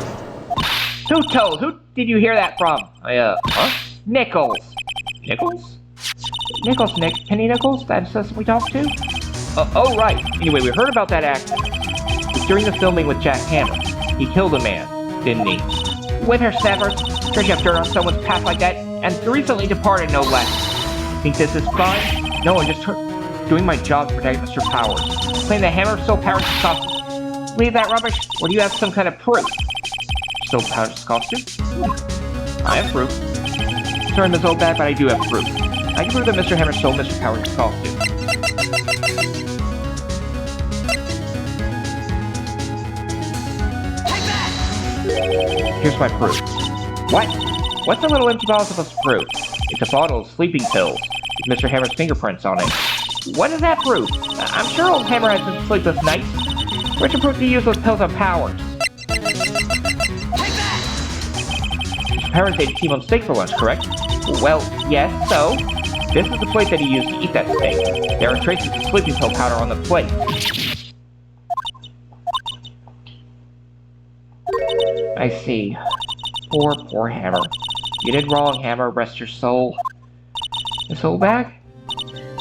Who told? Who did you hear that from? Huh? Nichols. Nichols? Nichols, Nick. Penny Nichols? That's us we talked to? Oh, right. Anyway, we heard about that accident. It was during the filming with Jack Hammer. He killed a man, didn't he? With her severed. Sure you have dirt on someone's past like that, and recently departed, no less. Think this is fun? No, I'm just doing my job to protect Mr. Powers. Claim that Hammer stole Powers' costume. Leave that rubbish, or do you have some kind of proof? Stole Powers' costume? I have proof. Sorry, Ms. Oldbat, but I do have proof. I can prove that Mr. Hammer stole Mr. Powers' costume. Here's my proof. What? What's a little empty bottle supposed to prove? It's a bottle of sleeping pills with Mr. Hammer's fingerprints on it. What does that prove? I'm sure old Hammer has some sleepless nights. Where's your proof to use those pills on Powers? Mr. Powers ate a T-bone steak for lunch, correct? Well, yes, so? This is the plate that he used to eat that steak. There are traces of sleeping pill powder on the plate. I see. Poor Hammer. You did wrong, Hammer. Rest your soul. Miss Oldbat?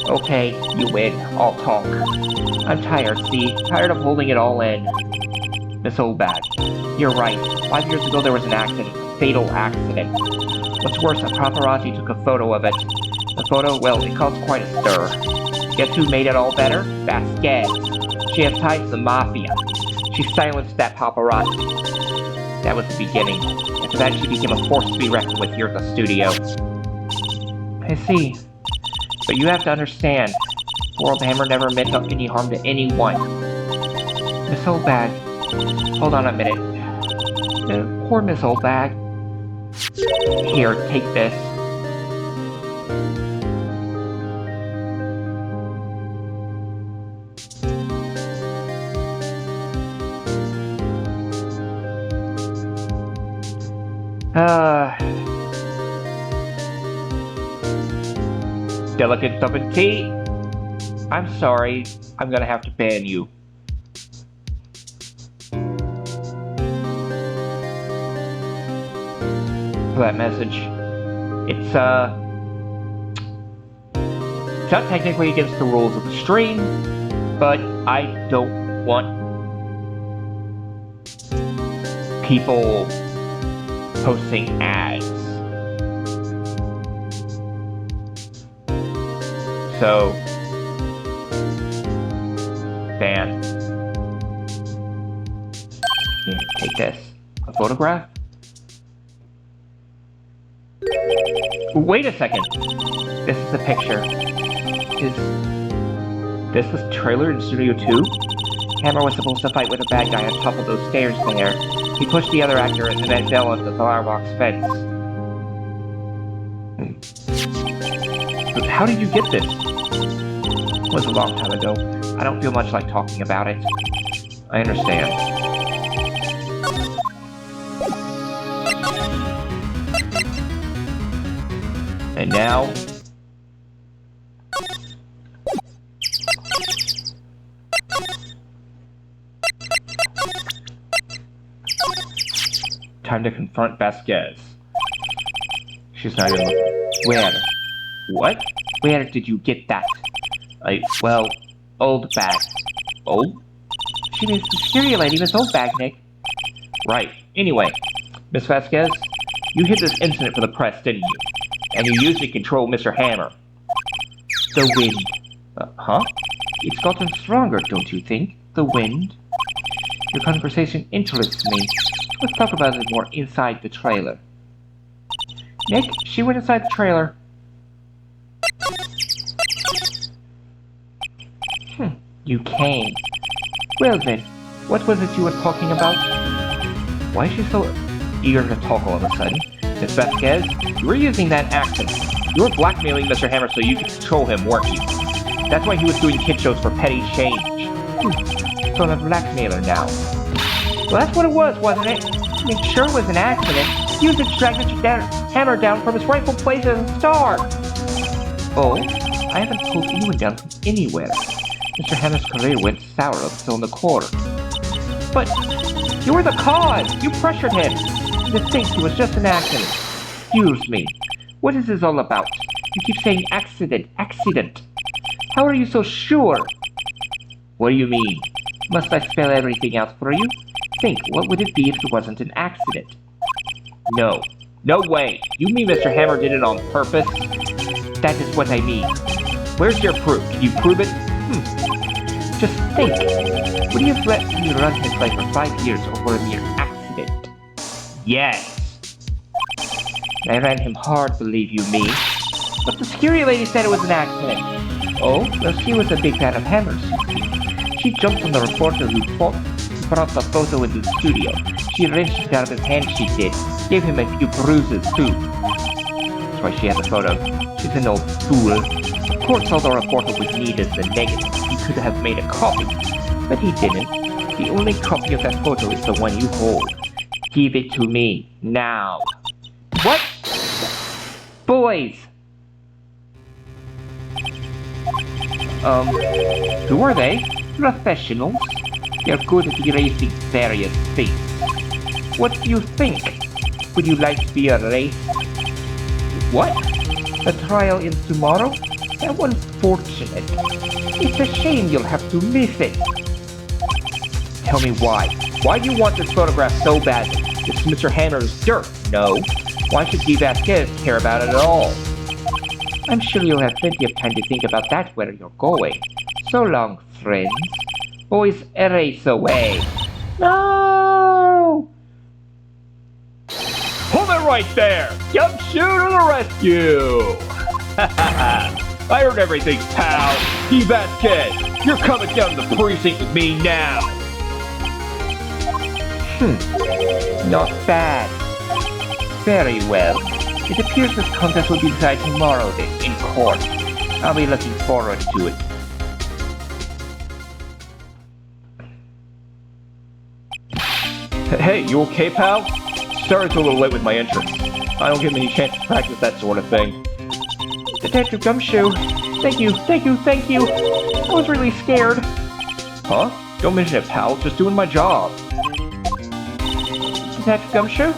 Okay, you win. I'll talk. I'm tired, see? Tired of holding it all in. Miss Oldbat, you're right. 5 years ago there was an accident. A fatal accident. What's worse, a paparazzi took a photo of it. The photo, well, it caused quite a stir. Guess who made it all better? Vasquez. She has ties to the Mafia. She silenced that paparazzi. That was the beginning. After that, she became a force to be reckoned with here at the studio. I see. But you have to understand, poor old Hammer never meant any harm to anyone. Miss Oldbat. Hold on a minute. Poor Miss Oldbat. Here, take this. Delicate cup of tea? I'm sorry. I'm gonna have to ban you. For that message. It's not technically against the rules of the stream, but I don't want people posting ads. So, ban. Here, take this. A photograph? Wait a second. This is a picture. Is this the trailer in Studio 2? Hammer was supposed to fight with a bad guy on top of those stairs there. He pushed the other actor and then fell onto the firebox fence. But how did you get this? It was a long time ago. I don't feel much like talking about it. I understand. And now... time to confront Vasquez. She's not even looking. Where? What? Where did you get that? Well, old bag. Old? She means the security lady, Miss Old Bag, Nick. Right. Anyway, Miss Vasquez, you hid this incident for the press, didn't you? And you used it to control Mr. Hammer. The wind. Huh? It's gotten stronger, don't you think? The wind? Your conversation interests me. Let's talk about it more inside the trailer. Nick, she went inside the trailer. You came. Well then, what was it you were talking about? Why is she so eager to talk all of a sudden? Miss Vasquez, you were using that accent. You were blackmailing Mr. Hammer so you could control him, weren't you? That's why he was doing kid shows for petty change. So I'm a blackmailer now. Well, that's what it was, wasn't it? I mean, sure it was an accident. You used it to drag Mr. Hammer down from his rightful place as a star. Oh, I haven't pulled anyone down from anywhere. Mr. Hammer's career went sour up till in the corner. But you were the cause! You pressured him! To think he was just an accident. Excuse me. What is this all about? You keep saying accident, accident. How are you so sure? What do you mean? Must I spell everything out for you? Think, what would it be if it wasn't an accident? No. No way! You mean Mr. Hammer did it on purpose? That is what I mean. Where's your proof? Can you prove it? Just think. Would you have let me run his life for 5 years over a mere accident? Yes! I ran him hard, believe you me. But the security lady said it was an accident. Oh, well she was a big fan of Hammer's, you see. She jumped on the reporter who brought the photo into the studio. She wrenched it out of his hand, she did. Gave him a few bruises, too. That's why she had the photo. She's an old fool. Of course all the reporter would need is the negative. He could have made a copy. But he didn't. The only copy of that photo is the one you hold. Give it to me, now. What? Boys! Who are they? Professionals. They're good at erasing various things. What do you think? Would you like to be erased? What? The trial is tomorrow? How unfortunate. It's a shame you'll have to miss it. Tell me why. Why do you want this photograph so badly? It's Mr. Hammer's dirt, no? Why should D. Vasquez care about it at all? I'm sure you'll have plenty of time to think about that where you're going. So long, friends. Boys, erase away. No! Hold it right there! Jump shoot to the rescue! I heard everything, pal. D. Vasquez, you're coming down to the precinct with me now. Not bad. Very well. It appears this contest will be decided tomorrow then, in court. I'll be looking forward to it. Hey, you okay, pal? Sorry it's a little late with my entrance. I don't get many chances to practice that sort of thing. Detective Gumshoe, thank you. I was really scared. Huh? Don't mention it, pal. Just doing my job. Detective Gumshoe?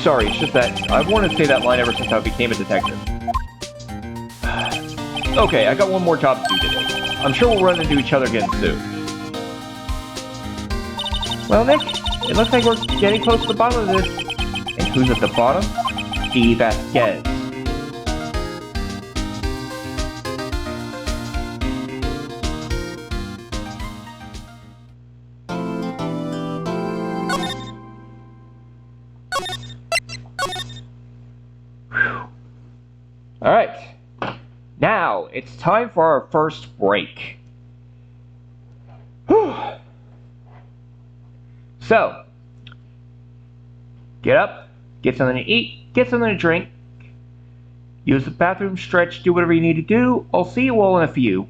Sorry, it's just that I've wanted to say that line ever since I became a detective. Okay, I got one more job to do today. I'm sure we'll run into each other again soon. Well, Nick, it looks like we're getting close to the bottom of this. And who's at the bottom? D. Vasquez. Alright, now it's time for our first break. So, get up, get something to eat, get something to drink, use the bathroom, stretch, do whatever you need to do. I'll see you all in a few.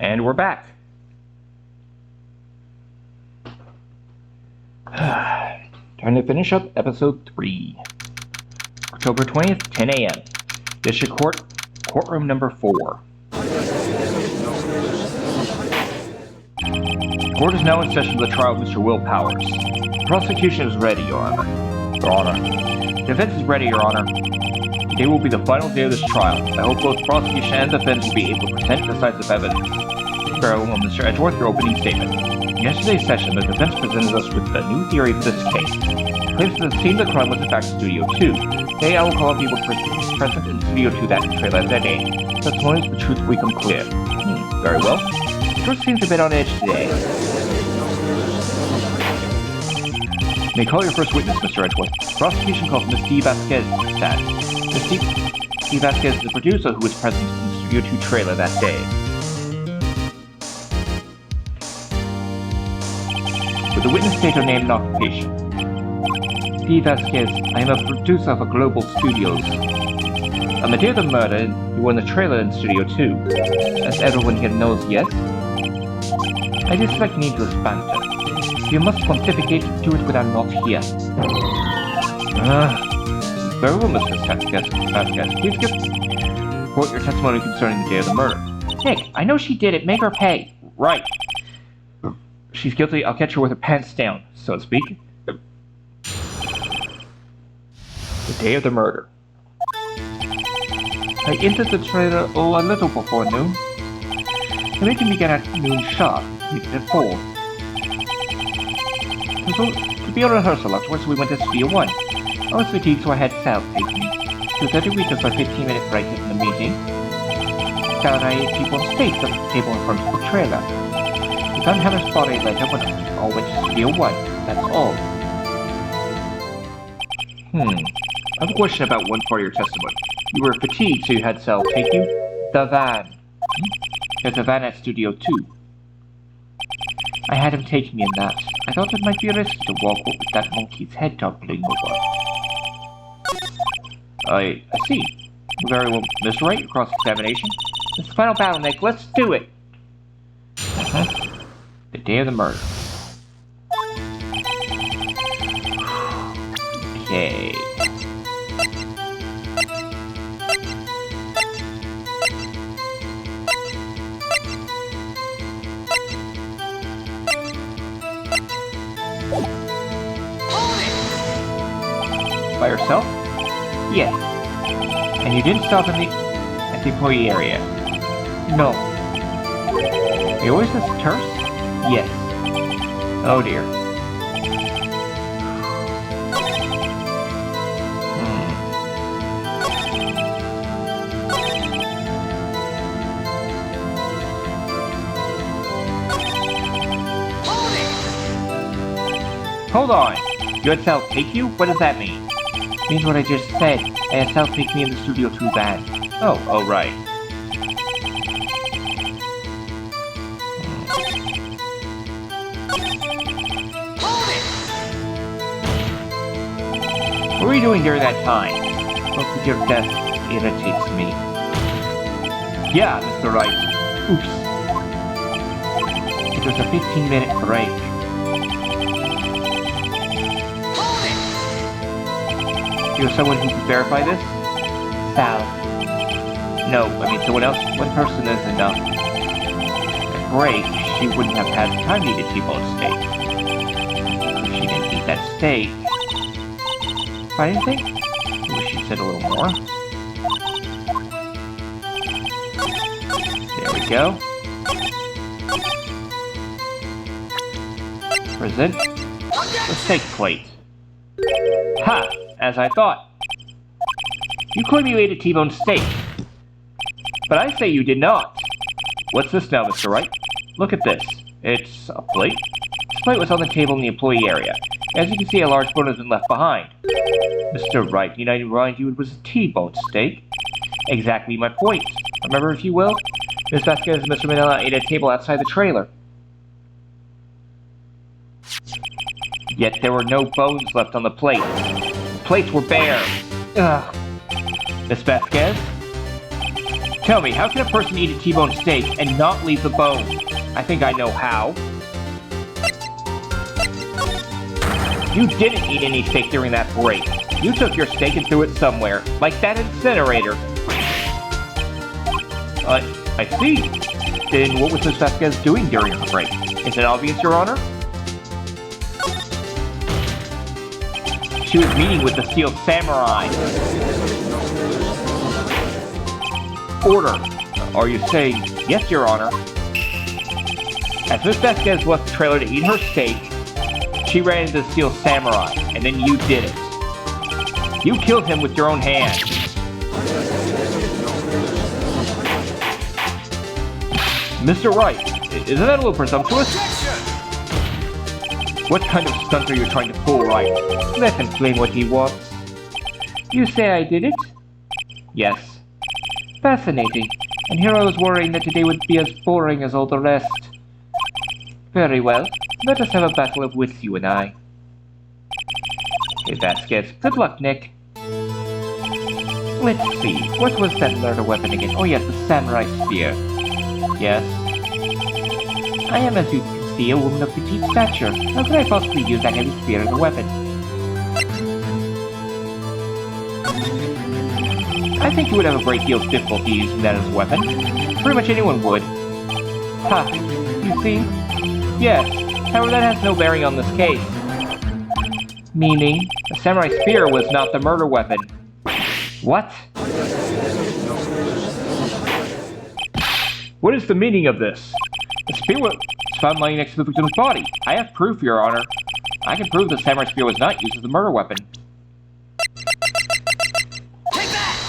And we're back. Time to finish up episode 3. October 20th, 10 a.m. District Court, courtroom number 4. The court is now in session for the trial of Mr. Will Powers. The prosecution is ready, Your Honor. Your Honor. The defense is ready, Your Honor. Today will be the final day of this trial. I hope both prosecution and defense will be able to present decisive evidence. Very well, Mr. Edgeworth, your opening statement. In yesterday's session, the defense presented us with a new theory for this case. It claims that the scene of the crime was in fact Studio 2. Today, I will call on people present in Studio 2 that trailer that day. Testimonies the truth will become clear. Very well. Truth seems a bit on edge today. You may call your first witness, Mr. Edgeworth. Prosecution calls Miss D. Vasquez to stand. Miss D. Vasquez is the producer who was present in the Studio 2 trailer that day. With the witness state her name and occupation. D. Vasquez, I am a producer for Global Studios. On the day of the murder, you were in the trailer in Studio 2. As everyone here knows, yes? I dislike need to expand it. You must pontificate to it when I'm not here. Very well, Mr. Vasquez. Please report your testimony concerning the day of the murder. Nick, I know she did it. Make her pay. Right. She's guilty. I'll catch her with her pants down, so to speak. The day of the murder. I entered the trailer a little before noon. The meeting began at noon sharp, leaving at 4. So, to be a rehearsal afterwards, we went to Studio 1. I was fatigued, so I had Sal take me. She was at the weakest for a 15-minute break in the meeting. Sal and I ate people on stage at the table in front of the trailer. We found Hannah's body later when we all went to Studio 1. That's all. I have a question about one part of your testimony. You were fatigued, so you had Sal take you? The van. There's a van at Studio 2. I had him take me in that. I thought it might be risky to walk with that monkey's head toppling over. I see. Very well, Mr. Wright, cross-examination. It's the final battle, Nick. Let's do it! The day of the murder. Okay. By yourself? Yes. And you didn't stop at the employee area? No. You always this terse? Yes. Oh dear. Hold on! You had Sal take you? What does that mean? Means what I just said. I had Sal take me in the Studio 2 van. Oh, right. What were you doing during that time? Look at your desk irritates me. Yeah, Mr. Wright. Oops. It was a 15-minute break. You have someone who can verify this? Sal. No, I mean someone else. One person is enough. At break, she wouldn't have had time to eat a T-bone steak. If she didn't eat that steak. Find anything? I wish she said a little more. There we go. Present the steak plate. Ha! As I thought. You claim you ate a T-bone steak. But I say you did not. What's this now, Mr. Wright? Look at this. It's a plate. This plate was on the table in the employee area. As you can see, a large bone has been left behind. Mr. Wright, need I remind you it was a T-bone steak? Exactly my point. Remember, if you will? Miss Vasquez and Mr. Manila ate at a table outside the trailer. Yet there were no bones left on the plate. The plates were bare. Ugh. Miss Vasquez? Tell me, how can a person eat a T-bone steak and not leave the bone? I think I know how. You didn't eat any steak during that break. You took your steak and threw it somewhere, like that incinerator. I see. Then what was Miss Vasquez doing during her break? Is it obvious, Your Honor? She was meeting with the Steel Samurai. Order. Are you saying, yes, Your Honor? As Miss Vasquez left the trailer to eat her steak, she ran into the Steel Samurai, and then you did it. You killed him with your own hands. Mr. Wright, isn't that a little presumptuous? What kind of stunt are you trying to pull, Wright? Let him claim what he wants. You say I did it? Yes. Fascinating. And here I was worrying that today would be as boring as all the rest. Very well. Let us have a battle of wits, you and I. Hey, Vasquez. Good luck, Nick. Let's see. What was that murder weapon again? Oh yes, the samurai spear. Yes. I am, as you can see, a woman of petite stature. How could I possibly use that heavy spear as a weapon? I think you would have a great deal of difficulty using that as a weapon. Pretty much anyone would. Ha! You see? Yes. However, that has no bearing on this case. Meaning, the samurai spear was not the murder weapon. What? What is the meaning of this? The spear was found lying next to the victim's body. I have proof, Your Honor. I can prove the samurai spear was not used as the murder weapon. Take that!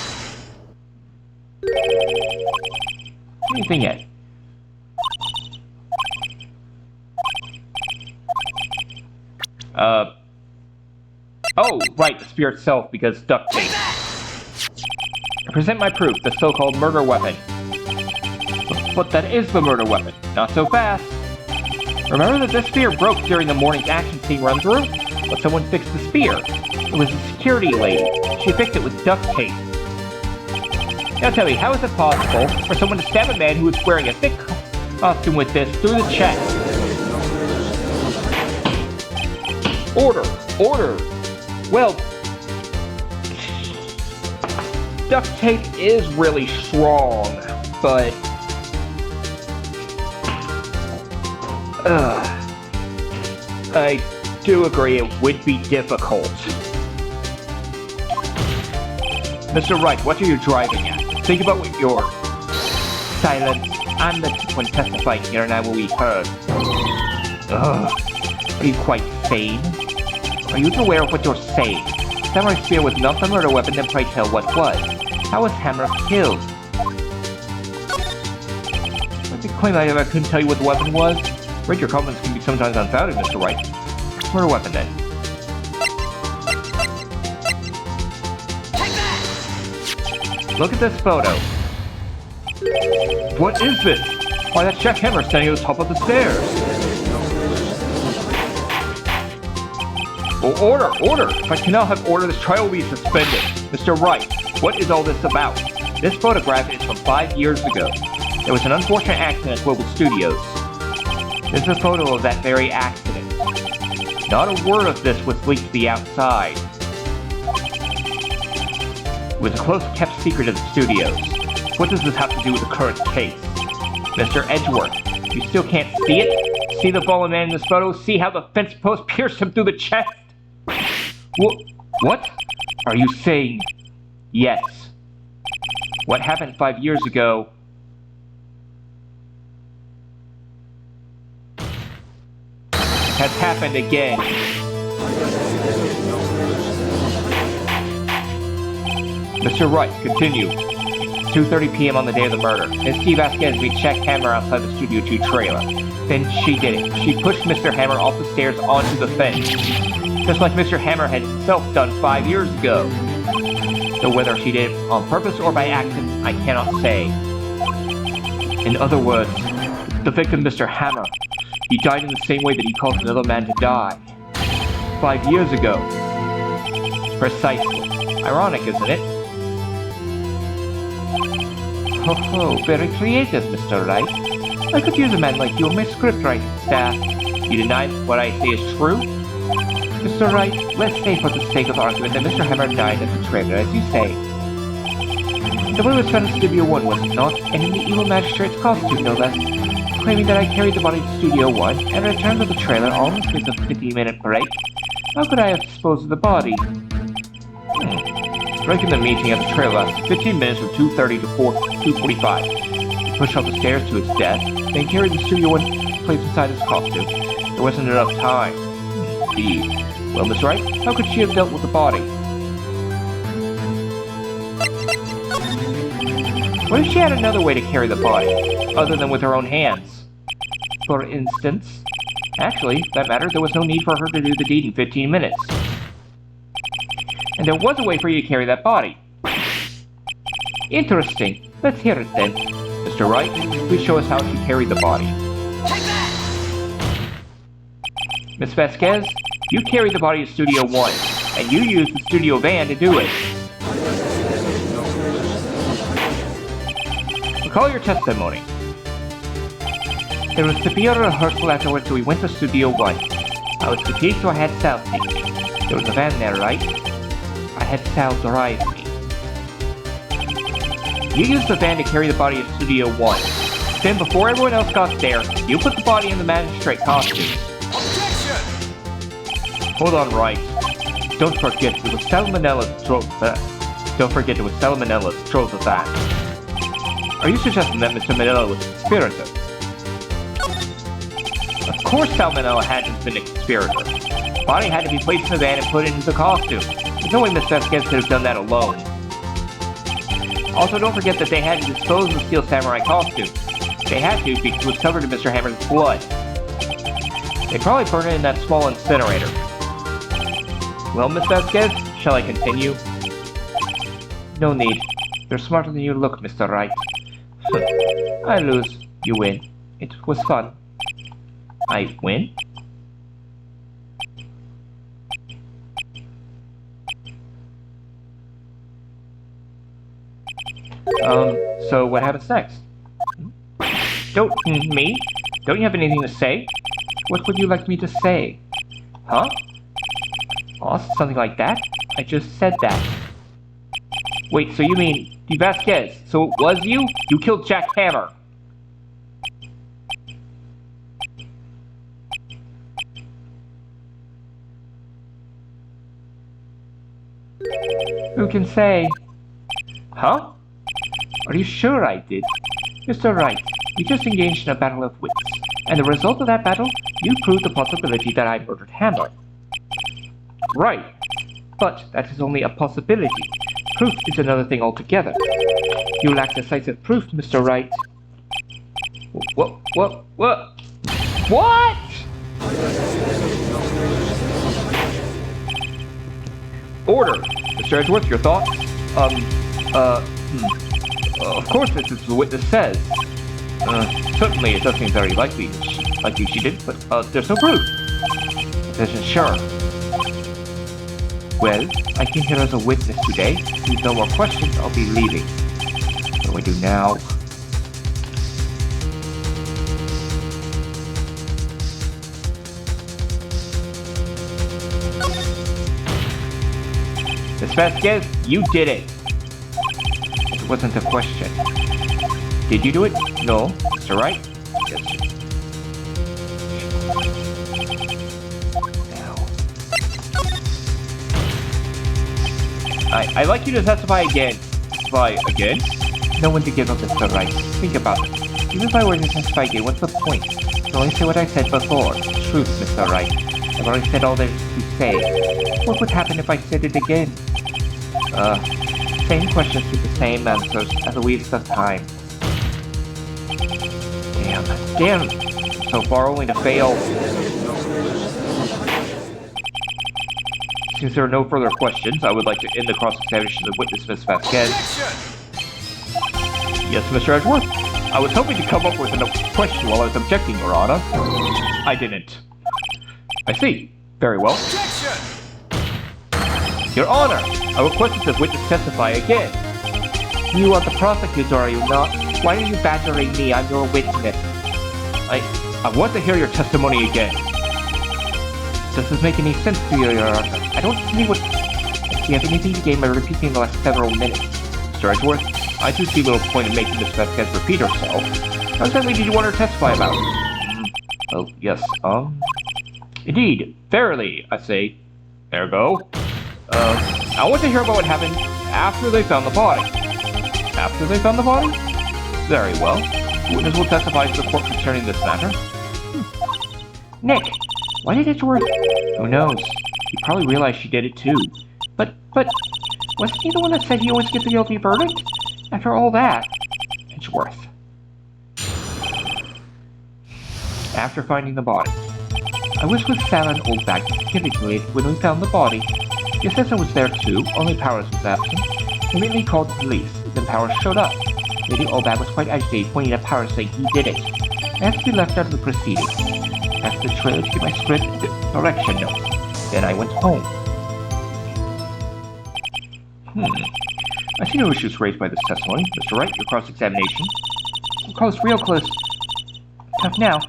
Anything yet? Oh, right, the spear itself, because duct tape. I present my proof, the so-called murder weapon. But that is the murder weapon. Not so fast. Remember that this spear broke during the morning's action scene run-through? But someone fixed the spear. It was a security lady. She fixed it with duct tape. Now tell me, how is it possible for someone to stab a man who was wearing a thick costume with this through the chest? Order! Order! Well, duct tape is really strong, but... I do agree it would be difficult. Mr. Wright, what are you driving at? Think about what you're... Silence. I'm the one testifying here and I will be heard. Are you quite sane? Are you aware of what you're saying? Samurai spear was not the murder weapon, then pray tell what was. How was Hammer killed? I think claim I couldn't tell you what the weapon was. Rate your comments can be sometimes unfounded, Mr. Wright. Murder weapon then. Take that! Look at this photo. What is this? Why, that's Jack Hammer standing at the top of the stairs. Oh, order! Order! If I cannot have order, this trial will be suspended. Mr. Wright, what is all this about? This photograph is from 5 years ago. There was an unfortunate accident at Global Studios. This is a photo of that very accident. Not a word of this was leaked to the outside. It was a close-kept secret of the studios. What does this have to do with the current case? Mr. Edgeworth, you still can't see it? See the fallen man in this photo? See how the fence post pierced him through the chest? What? Are you saying... Yes. What happened 5 years ago... has happened again. Mr. Wright, continue. 2:30 p.m. on the day of the murder. Miss T. Vasquez meets Jack Hammer outside the Studio 2 trailer. Then she did it. She pushed Mr. Hammer off the stairs onto the fence. Just like Mr. Hammer had himself done 5 years ago. Though whether she did it on purpose or by accident, I cannot say. In other words, the victim, Mr. Hammer, he died in the same way that he caused another man to die. 5 years ago. Precisely. Ironic, isn't it? Ho ho, very creative, Mr. Wright. I could use a man like you on my script writing staff. You deny what I say is true? Mr. Wright, let's say for the sake of argument that Mr. Hammer died at the trailer, as you say. The boy was found in Studio 1, was it not? And in the evil magistrate's costume, no less. Claiming that I carried the body to Studio 1 and returned to the trailer all in the space of a 15-minute break. How could I have disposed of the body? Break in the meeting at the trailer lasted 15 minutes from 2:30 to 2:45. He pushed up the stairs to his death, then carried the Studio 1 place inside his costume. There wasn't enough time. Indeed. Well, Miss Wright, how could she have dealt with the body? What if she had another way to carry the body, other than with her own hands? For instance... Actually, that matter, there was no need for her to do the deed in 15 minutes. And there was a way for you to carry that body. Interesting. Let's hear it then. Mr. Wright, please show us how she carried the body. Take that! Miss Vasquez, you carried the body to Studio 1, and you used the studio van to do it. Recall your testimony. There was to be a rehearsal afterwards, so we went to Studio 1. I was fatigued, so I had Sal take me. There was a van there, right? I had Sal drive me. You used the van to carry the body to Studio 1. Then, before everyone else got there, you put the body in the magistrate costume. Objection! Hold on, Wright. Don't forget, it was Salmonella that drove that. Don't forget, it was Salmonella that drove the van. Are you suggesting that Mr. Manila was a conspirator? Of course Salmonella hadn't been a conspirator. The body had to be placed in the van and put into the costume. There's no way Miss Vasquez could have done that alone. Also, don't forget that they had to dispose of the Steel Samurai costume. They had to because it was covered in Mr. Hammer's blood. They probably burned it in that small incinerator. Well, Miss Vasquez, shall I continue? No need. You're smarter than you look, Mr. Wright. I lose. You win. It was fun. I win? So what happens next? Me? Don't you have anything to say? What would you like me to say? Huh? Oh, something like that? I just said that. Wait, so you mean... Vasquez, so it was you? You killed Jack Hammer! Who can say? Huh? Are you sure I did? Mr. Wright, we just engaged in a battle of wits, and the result of that battle, you proved the possibility that I murdered Hammer. Right, but that is only a possibility. Proof is another thing altogether. You lack decisive proof, Mr. Wright. What? What? Order! Mr. Edgeworth, your thoughts? Of course this is what the witness says. Certainly it does seem very likely she did, but, there's no proof. Isn't sure. Well, I came here as a witness today. If no more questions, I'll be leaving. What do we do now? Miss Vasquez, you did it! It wasn't a question. Did you do it? No. Mr. Wright? Yes. I'd like you to testify again. Testify again? No one to give up, Mr. Wright. Think about it. Even if I were to testify again, what's the point? I'll only say what I said before. Truth, Mr. Wright. I've already said all there is to say. What would happen if I said it again? Same questions with the same answers as a waste of time. Damn. So far only to fail. Since there are no further questions, I would like to end the cross-examination of witness Miss Vasquez. Yes, Mr. Edgeworth? I was hoping to come up with a question while I was objecting, Your Honor. I didn't. I see. Very well. Your Honor, I request that the witness testify again. You are the prosecutor, are you not? Why are you badgering me? I'm your witness. I want to hear your testimony again. Does this make any sense to you, Your Honor? I don't see what... Do you have anything to gain by repeating the last several minutes? Mr. Edgeworth, I do see little point in making Miss Vasquez repeat herself. How exactly did you want her to testify about? Oh, yes, Indeed, verily, I say. There go. I want to hear about what happened after they found the body. After they found the body? Very well. The witness will testify to the court concerning this matter. Nick, why did Edgeworth... Who knows? He probably realized she did it too. But, wasn't he the one that said he always gets a guilty verdict? After all that... Edgeworth. After finding the body. I was with Sal and Oldbag specifically when we found the body. The assessor was there too, only Powers was absent. He immediately called the police, then Powers showed up. Lady Oldbag was quite agitated, pointing at Powers saying he did it. I had to be left out of the proceedings. After the trailer to get my script and direction notes. Then I went home. I see no issues raised by this testimony. Mr. Wright, your cross-examination. Close, real close. Tough now.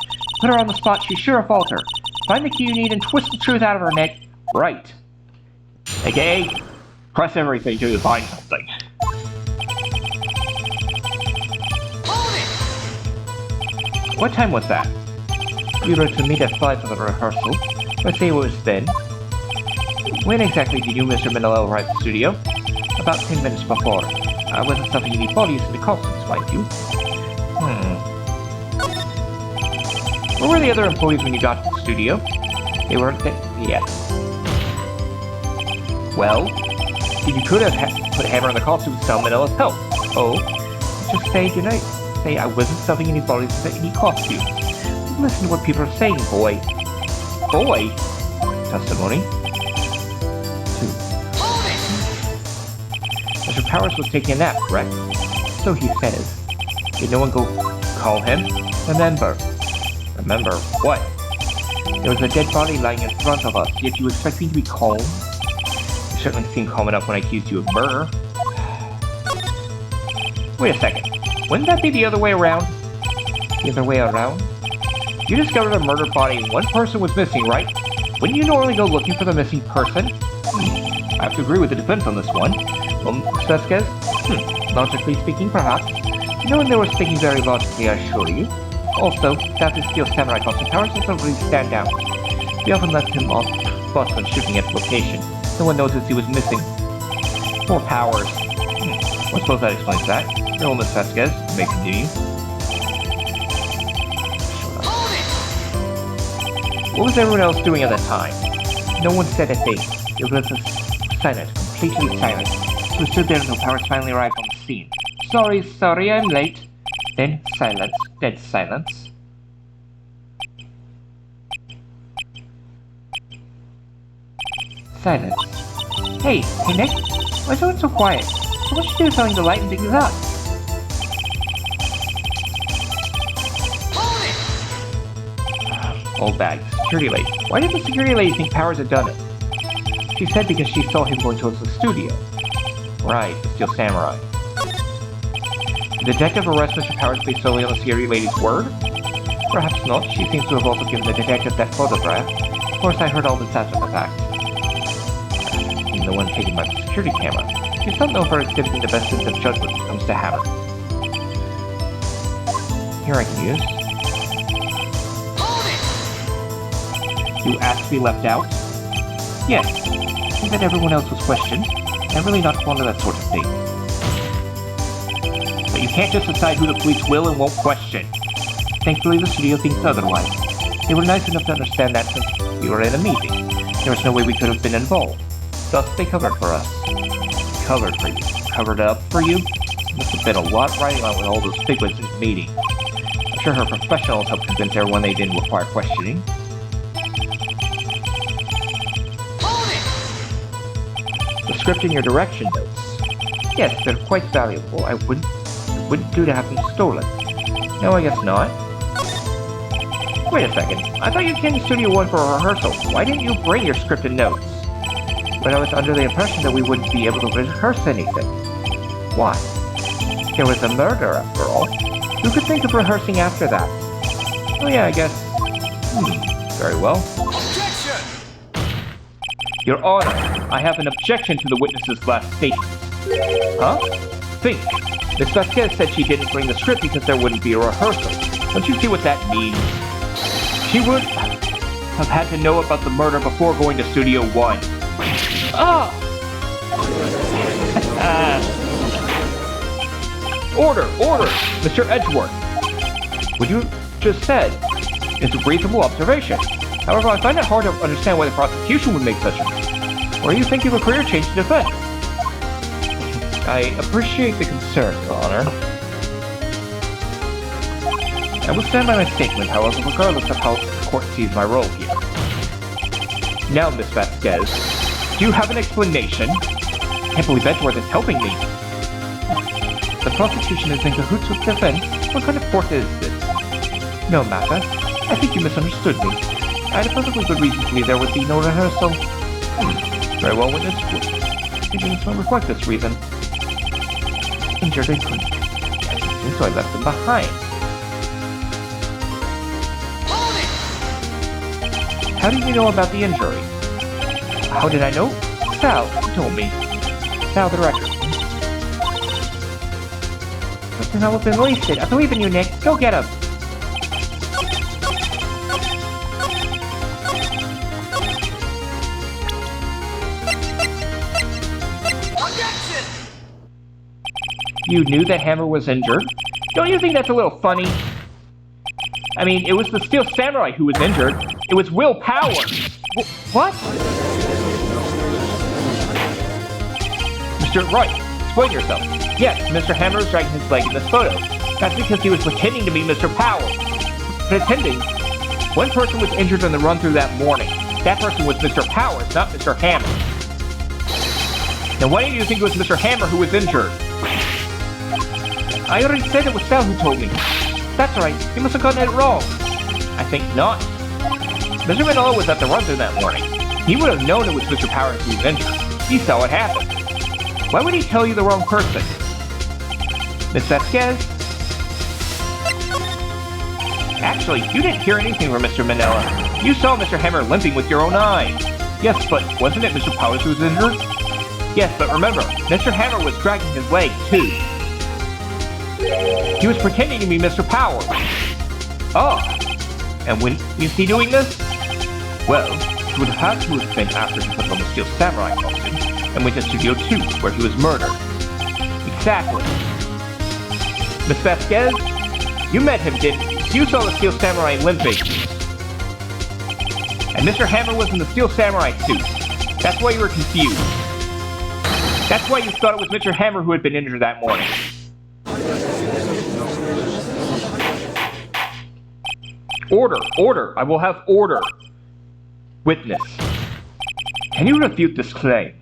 Put her on the spot, she's sure to falter. Find the key you need and twist the truth out of her, Nick. Right. Okay? Press everything till you find something. Hold it! What time was that? We were to meet at 5 for the rehearsal. Let's say it was then. When exactly did you, Mr. Manila, arrive at the studio? About 10 minutes before. I wasn't stuffing any bodies in the costumes, mind you. Where were the other employees when you got to the studio? They weren't there yet. Well, you could have put a hammer on the costume to tell Manila's help. Oh, just say goodnight. Say I wasn't stuffing any bodies into any costume. Listen to what people are saying, boy. Boy? Testimony. 2. Hold it! Mr. Powers was taking a nap, correct? So he says. Did no one go call him? Remember. Remember what? There was a dead body lying in front of us, yet you expect me to be calm? You certainly seemed calm enough when I accused you of murder. Wait a second. Wouldn't that be the other way around? The other way around? You discovered a murdered body and one person was missing, right? Wouldn't you normally go looking for the missing person? I have to agree with the defense on this one. Well, Ms. Vasquez? Logically speaking, perhaps. No one there was thinking very logically, I assure you. Also, that is Steel Samurai costume Powers doesn't really stand out. We often left him off bus when shooting at the location. No one noticed he was missing. Poor Powers. I suppose that explains that. No, Miss Vasquez, you may continue. What was everyone else doing at that time? No one said a thing. It was silent, completely silent. We stood there until Powers finally arrived on the scene. Sorry, I'm late. Then silence, dead silence. Silence. Hey, Nick? Why is everyone so quiet? So much to do telling the light and things up. Old bag. Security lady. Why did the security lady think Powers had done it? She said because she saw him going towards the studio. Right, the Steel Samurai. The detective arrests Mr. Powers based solely on the security lady's word? Perhaps not. She seems to have also given the detective that photograph. Of course, I heard all this after the fact. Even the one taken by the security camera. She's not known for exhibiting the best sense of judgment when it comes to Hammer. Here I can use. You asked to be left out? Yes. I think that everyone else was questioned. I'm really not fond of that sort of thing. But you can't just decide who the police will and won't question. Thankfully, the studio thinks otherwise. They were nice enough to understand that since we were in a meeting. There was no way we could have been involved. Thus, they covered for us. Covered for you. Covered up for you? Must have been a lot riding on with all those bigwigs in the meeting. I'm sure her professionals helped convince everyone they didn't require questioning. The script and your direction notes. Yes, they're quite valuable. It wouldn't do to have them stolen. No, I guess not. Wait a second. I thought you came to Studio 1 for a rehearsal. Why didn't you bring your script and notes? But I was under the impression that we wouldn't be able to rehearse anything. Why? There was a murder, after all. Who could think of rehearsing after that? Oh yeah, I guess. Very well. Objection! Your Honor, I have an objection to the witness's last statement. Huh? Think. Miss Vasquez said she didn't bring the script because there wouldn't be a rehearsal. Don't you see what that means? She would have had to know about the murder before going to Studio One. Ah! Order! Order! Mr. Edgeworth! What you just said is a reasonable observation. However, I find it hard to understand why the prosecution would make such a move. Or are you thinking of a career change in defense? I appreciate the concern, Your Honor. I will stand by my statement, however, regardless of how the court sees my role here. Now, Miss Vasquez, do you have an explanation? I can't believe Edgeworth is helping me. The prosecution is in cahoots with defense. What kind of court is this? No matter. I think you misunderstood me. I had a perfectly good reason to believe there would be no rehearsal. Very well, witness. Evidence will reflect this reason. Injured and couldn't. So I left them behind. Hold it! How did you know about the injury? How did I know? Sal told me. Sal the director. Must not have been wasted. I believe in you, Nick. Go get him. Objection! You knew that Hammer was injured? Don't you think that's a little funny? I mean, it was the Steel Samurai who was injured. It was Will Powers. What? Mr. Wright, explain yourself. Yes, Mr. Hammer is dragging his leg in this photo. That's because he was pretending to be Mr. Powers. Pretending? One person was injured on the run-through that morning. That person was Mr. Powers, not Mr. Hammer. Now why do you think it was Mr. Hammer who was injured? I already said it was Sal who told me. That's right, you must have gotten it wrong. I think not. Mr. Manola was at the run-through that morning. He would have known it was Mr. Powers who was injured. He saw what happened. Why would he tell you the wrong person? Miss Vasquez? Actually, you didn't hear anything from Mr. Manila. You saw Mr. Hammer limping with your own eyes. Yes, but wasn't it Mr. Powers who was injured? Yes, but remember, Mr. Hammer was dragging his leg, too. He was pretending to be Mr. Powers. Oh, and when is he doing this? Well, it would have to have been after he put on the Steel Samurai costume and went to Studio 2, where he was murdered. Exactly. Miss Vasquez, you met him, didn't you? You saw the Steel Samurai limping. And Mr. Hammer was in the Steel Samurai suit. That's why you were confused. That's why you thought it was Mr. Hammer who had been injured that morning. Order! Order! I will have order! Witness. Can you refute this claim?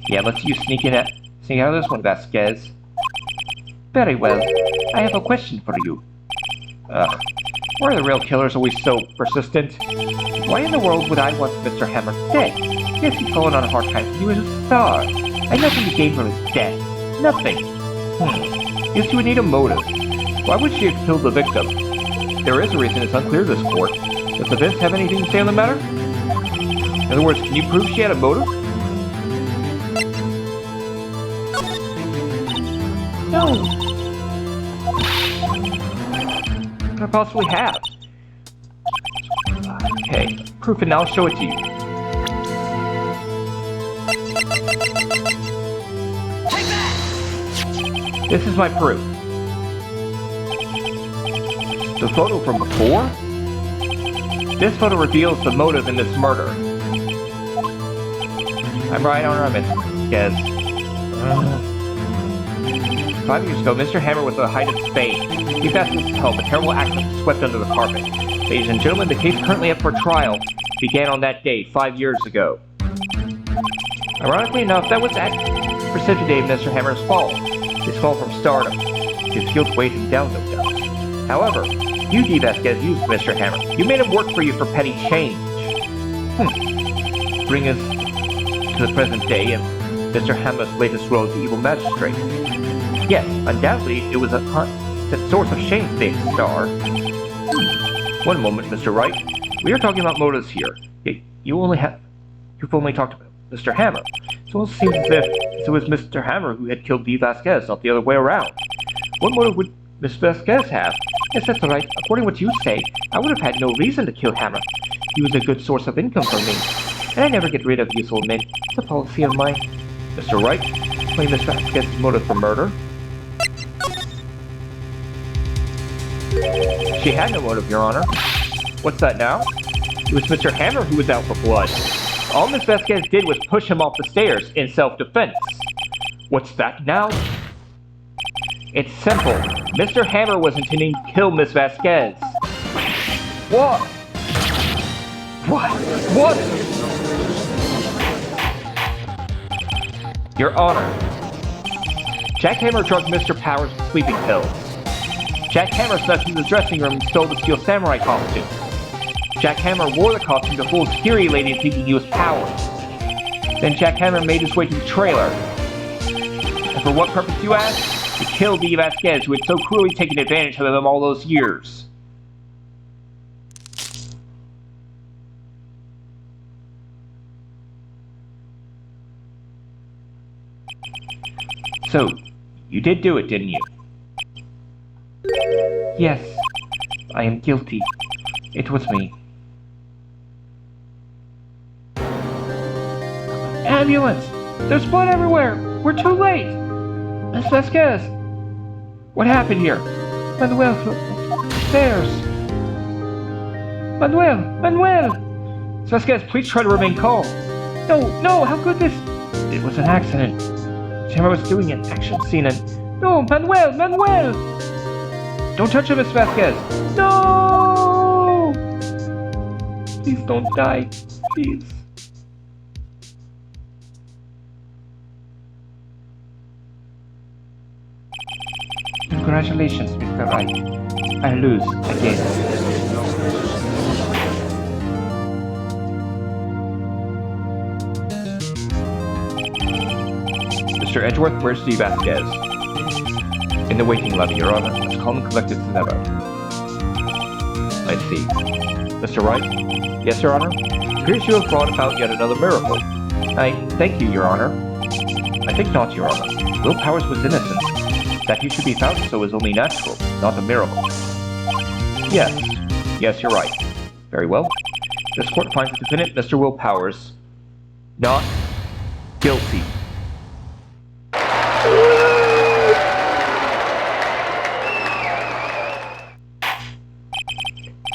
Yeah, let's use sneak out of this one, Vasquez. Very well. I have a question for you. Ugh. Why are the real killers always so persistent? Why in the world would I want Mr. Hammer dead? Yes, he's fallen on hard times. He was a star. And nothing he gained from his death. Nothing. Yes, she would need a motive. Why would she have killed the victim? There is a reason it's unclear to this court. Does the Vince have anything to say on the matter? In other words, can you prove she had a motive? No. What could I possibly have? Okay, proof, and I'll show it to you. Take that! This is my proof. The photo from before? This photo reveals the motive in this murder. I'm right on our Miss Guess. 5 years ago, Mr. Hammer was at the height of his fame. He asked us to help. A terrible accident swept under the carpet. Ladies and gentlemen, the case currently up for trial began on that day, 5 years ago. Ironically enough, that was that precipitated Mr. Hammer's fall. His fall from stardom. His guilt weighed him down, no doubt. However, you, D. Vasquez, used Mr. Hammer. You made him work for you for petty change. Bring us to the present day, and Mr. Hammer's latest role as the evil magistrate. Yes, undoubtedly it was a constant source of shame, big star. One moment, Mr. Wright. We are talking about motives here. You've only talked about Mr. Hammer. So it seems as if it was Mr. Hammer who had killed Dee Vasquez, not the other way around. What motive would Miss Vasquez have? Yes, that's all right. According to what you say, I would have had no reason to kill Hammer. He was a good source of income for me, and I never get rid of useful men. It's a policy of mine. Mr. Wright, explain Miss Vasquez's motive for murder. She had no motive, Your Honor. What's that now? It was Mr. Hammer who was out for blood. All Miss Vasquez did was push him off the stairs in self-defense. What's that now? It's simple. Mr. Hammer was intending to kill Miss Vasquez. What? What? Your Honor, Jack Hammer drugged Mr. Powers with sleeping pills. Jack Hammer snuck into the dressing room and stole the Steel Samurai costume. Jack Hammer wore the costume to fool Scary Lady into thinking he was Powers. Then Jack Hammer made his way to the trailer. And for what purpose, you ask? To kill Dee Vasquez, who had so cruelly taken advantage of him all those years. So, you did do it, didn't you? Yes, I am guilty. It was me. Ambulance! There's blood everywhere! We're too late! Miss Vasquez! What happened here? Manuel, stairs! Manuel! Miss Vasquez, please try to remain calm. No, how could this? It was an accident. Hammer was doing an action scene and... No, Manuel! Don't touch him, Miss Vasquez! No! Please don't die. Please. Congratulations, Mr. Wright. I lose again. Mr. Edgeworth, where's Dee Vasquez? In the waiting lobby, Your Honor. As calm and collected as ever. I see. Mr. Wright? Yes, Your Honor? It appears you have brought about yet another miracle. I thank you, Your Honor. I think not, Your Honor. Will Powers was innocent. That he should be found so is only natural, not a miracle. Yes, you're right. Very well. This court finds the defendant, Mr. Will Powers, not guilty.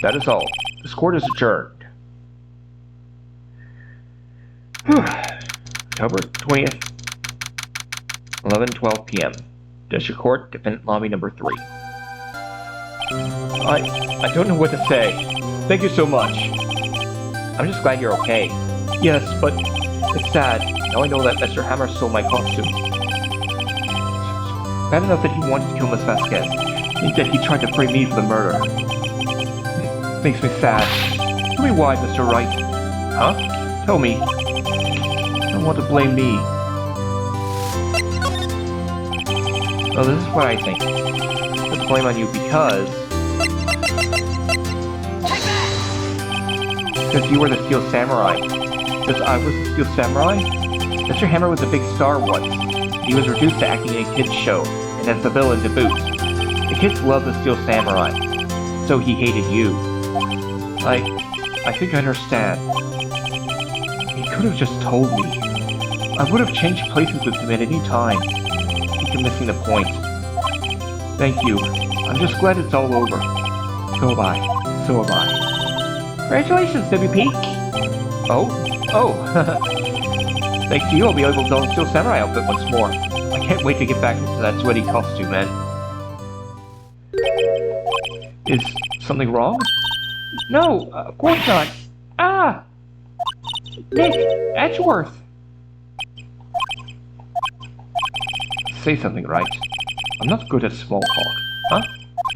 That is all. This court is adjourned. October 20th, 11:12 p.m. District Court, Defendant Lobby number 3. I don't know what to say. Thank you so much. I'm just glad you're okay. Yes, but it's sad. Now I know that Mr. Hammer stole my costume. Bad enough that he wanted to kill Miss Vasquez. And that he tried to frame me for the murder. It makes me sad. Tell me why, Mr. Wright. Huh? Tell me. I don't want to blame me. Well, this is what I think. Let's blame on you because you were the Steel Samurai. Because I was the Steel Samurai? Mr. Hammer was a big star once. He was reduced to acting in a kid's show, and as the villain to boot. The kids loved the Steel Samurai, so he hated you. I think I understand. He could have just told me. I would have changed places with him at any time. You're missing the point. Thank you. I'm just glad it's all over. So am I. So am I. Congratulations, WP! Oh? Thanks to you, I'll be able to don the Steel Samurai outfit once more. I can't wait to get back into that sweaty costume, man. Is something wrong? No, of course not. Ah! Nick, Edgeworth! Say something, Wright. I'm not good at small talk. Huh?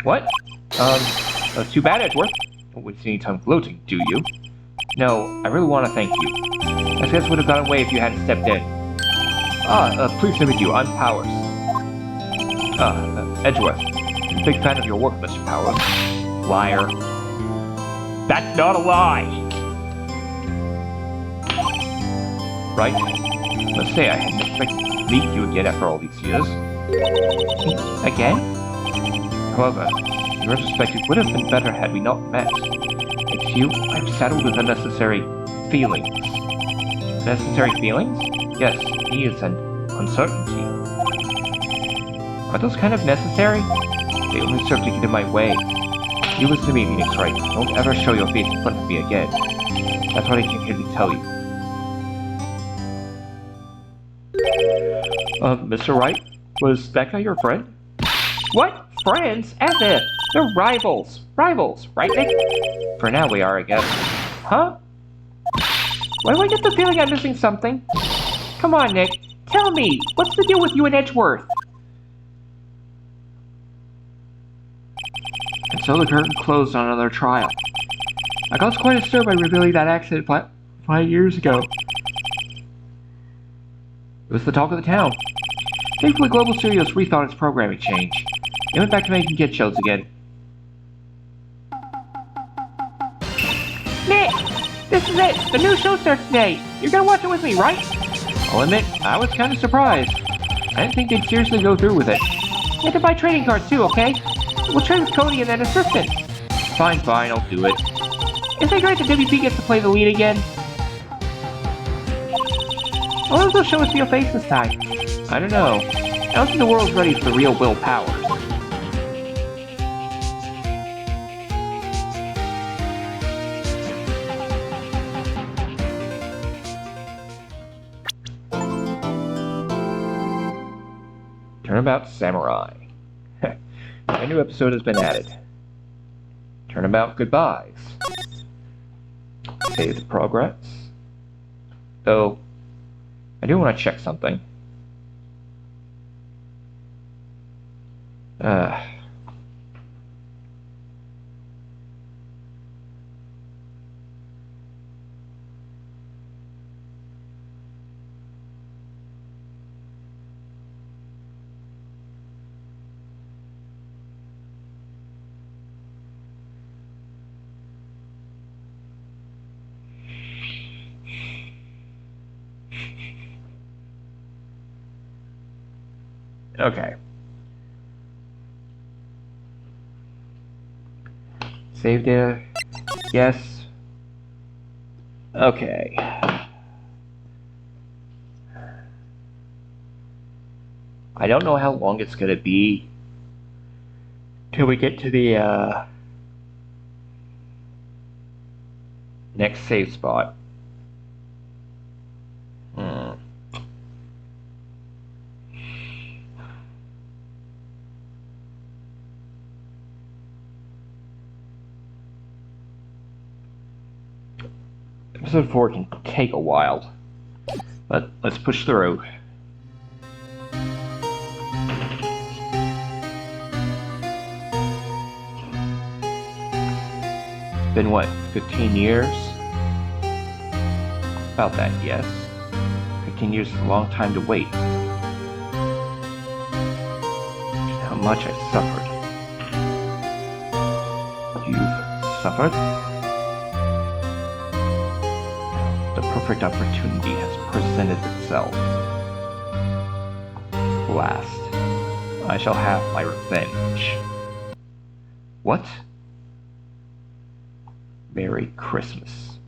What? That's too bad, Edgeworth. Don't waste any time gloating, do you? No, I really want to thank you. I guess would have gone away if you hadn't stepped in. Pleased to meet you. I'm Powers. Edgeworth. I'm a big fan of your work, Mr. Powers. Liar. That's not a lie! Right? Let's say I hadn't expected to meet you again after all these years. Again? However, in retrospect, it would have been better had we not met. It's you, I'm saddled with unnecessary feelings. Necessary feelings? Yes, ease and uncertainty. Are those kind of necessary? They only serve to get in my way. You listen to me, Phoenix Wright. Don't ever show your face in front of me again. That's what I came here to tell you. Mr. Wright? Was that guy your friend? What? Friends? As if! They're rivals! Rivals, right, Nick? For now we are, I guess. Huh? Why do I get the feeling I'm missing something? Come on, Nick. Tell me! What's the deal with you and Edgeworth? And so the curtain closed on another trial. I caused quite a stir by revealing that accident 5 years ago. It was the talk of the town. Thankfully, Global Studios rethought its programming change. They went back to making kid shows again. Nick! This is it! The new show starts today! You're gonna watch it with me, right? I'll admit, I was kind of surprised. I didn't think they'd seriously go through with it. You have to buy trading cards too, okay? We'll trade with Cody and that assistant. Fine, I'll do it. Isn't it great that WP gets to play the lead again? I wonder if they'll show us real face this time. I don't know. I don't think the world's ready for the real Will Powers. Turnabout Samurai. A new episode has been added. Turnabout Goodbyes. Save the progress. Though, I do want to check something. Okay. Save data. Yes. Okay. I don't know how long it's gonna be till we get to the next save spot. Episode 4 can take a while, but let's push through. It's been what, 15 years? About that, yes. 15 years is a long time to wait. How much I suffered. You've suffered? The perfect opportunity has presented itself. Last, I shall have my revenge. What? Merry Christmas.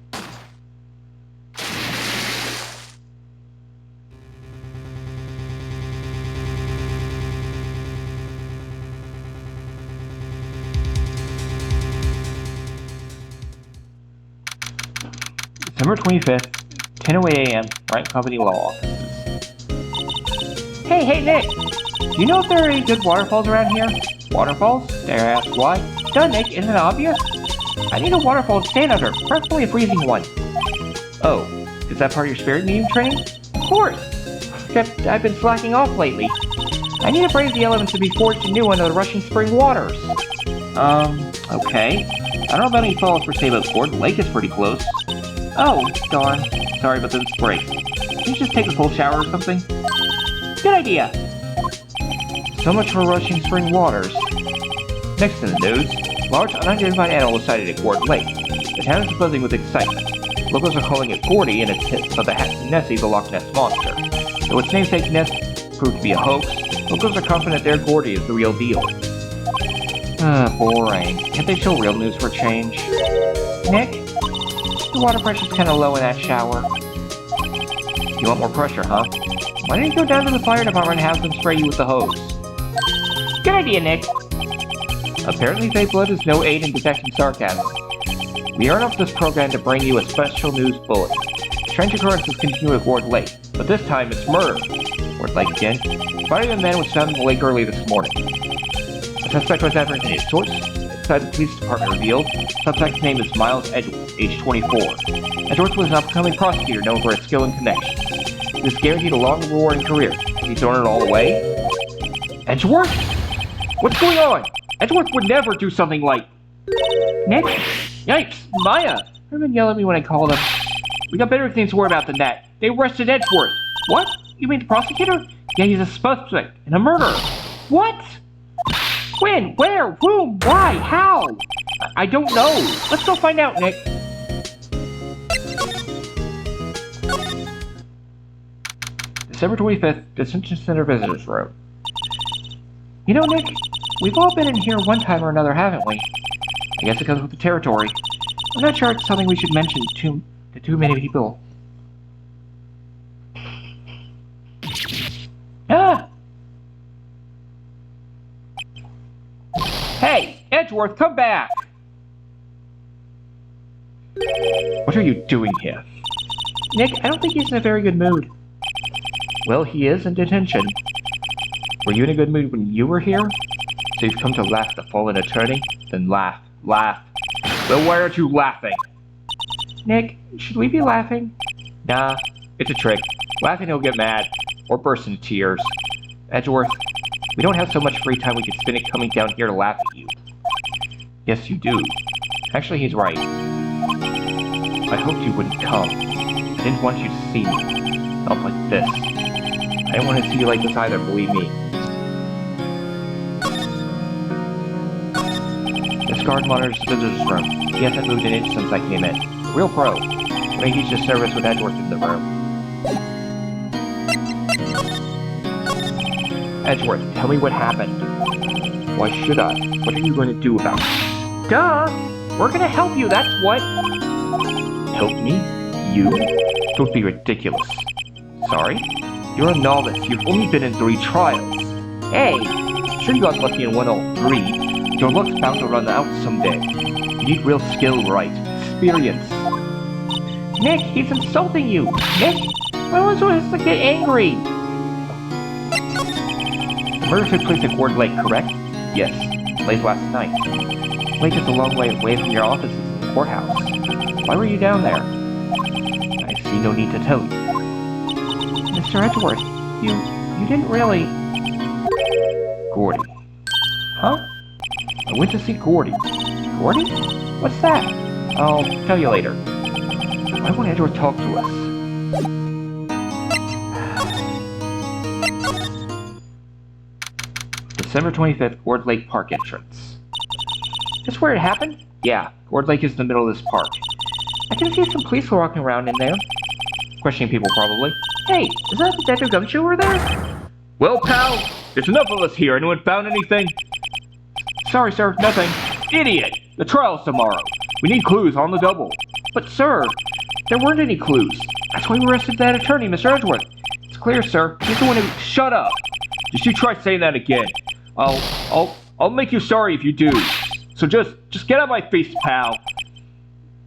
December 25th, 10:08 a.m., Wright Company Law Offices. Hey, Nick! Do you know if there are any good waterfalls around here? Waterfalls? Dare I ask why? Duh, Nick, isn't it obvious? I need a waterfall to stand under, preferably a freezing one. Oh, is that part of your spirit medium training? Of course! Except I've been slacking off lately. I need to brave the elements to be forged anew under the rushing spring waters. Okay. I don't know about any falls for Sabo Court. The lake is pretty close. Oh, darn. Sorry, but this breaks. Can you just take a cold shower or something? Good idea. So much for rushing spring waters. Next in the news, large unidentified animal was sighted at Ward Lake. The town is buzzing with excitement. Locals are calling it Gordy and its hit of the Nessie, the Loch Ness Monster. Though its namesake Ness proved to be a hoax, locals are confident their Gordy is the real deal. Boring. Can't they show real news for a change? Nick? The water pressure's kinda low in that shower. You want more pressure, huh? Why don't you go down to the fire department and have them spray you with the hose? Good idea, Nick. Apparently fake blood is no aid in detecting sarcasm. We aren't off this program to bring you a special news bulletin. Strange occurrences continue at Ward Lake, but this time it's murder. Ward Lake again. The body of a man was found in the lake early this morning. The suspect was apprehended. Source inside the police department revealed. Suspect's name is Miles Edgeworth, age 24. Edgeworth was an upcoming prosecutor known for his skill and connections. He was guaranteed a long, rewarding career. He thrown it all away? Edgeworth? What's going on? Edgeworth would never do something like... Nick? Yikes, Maya! Herman yelled at me when I called him. We got better things to worry about than that. They arrested Edgeworth. What? You mean the prosecutor? Yeah, he's a suspect in a murder. What? When? Where? Whom? Why? How? I don't know. Let's go find out, Nick. December 25th, Detention Center Visitors Room. You know, Nick, we've all been in here one time or another, haven't we? I guess it comes with the territory. I'm not sure it's something we should mention to too many people. Ah! Hey, Edgeworth, come back! What are you doing here? Nick, I don't think he's in a very good mood. Well, he is in detention. Were you in a good mood when you were here? So you've come to laugh at the fallen attorney? Then laugh. Laugh. Well, why aren't you laughing? Nick, should we be laughing? Nah, it's a trick. Laughing he'll get mad. Or burst into tears. Edgeworth, we don't have so much free time we could spend it coming down here to laugh at you. Yes, you do. Actually, he's right. I hoped you wouldn't come. I didn't want you to see me. Not like this. I didn't want to see you like this either, believe me. This guard monitors the visitor's room. He hasn't moved an inch since I came in. A real pro. Maybe he's just nervous with Edgeworth in the room. Edgeworth, tell me what happened. Why should I? What are you going to do about it? Duh! We're gonna help you, that's what! Help me? You? Don't be ridiculous. Sorry? You're a novice. You've only been in 3 trials. Hey! Sure you got lucky in 1 all 3. Your luck's bound to run out someday. You need real skill, Wright. Experience. Nick, he's insulting you! Nick! Why was he to get angry? The murder took place at Ward Lake, correct? Yes. Late last night. Lake is a long way away from your offices in the courthouse. Why were you down there? I see no need to tell you. Mr. Edgeworth, you didn't really... Gordy. Huh? I went to see Gordy. Gordy? What's that? I'll tell you later. Why won't Edgeworth talk to us? December 25th, Ward Lake Park entrance. This where it happened? Yeah, Ward Lake is in the middle of this park. I can see some police walking around in there. Questioning people, probably. Hey, is that Detective Gumshoe over there? Well, pal, there's enough of us here. Anyone found anything? Sorry, sir, nothing. Idiot! The trial's tomorrow. We need clues on the double. But, sir, there weren't any clues. That's why we arrested that attorney, Mr. Edgeworth. It's clear, sir. He's the one who... Shut up! Just you try saying that again. I'll make you sorry if you do. So just get out of my face, pal.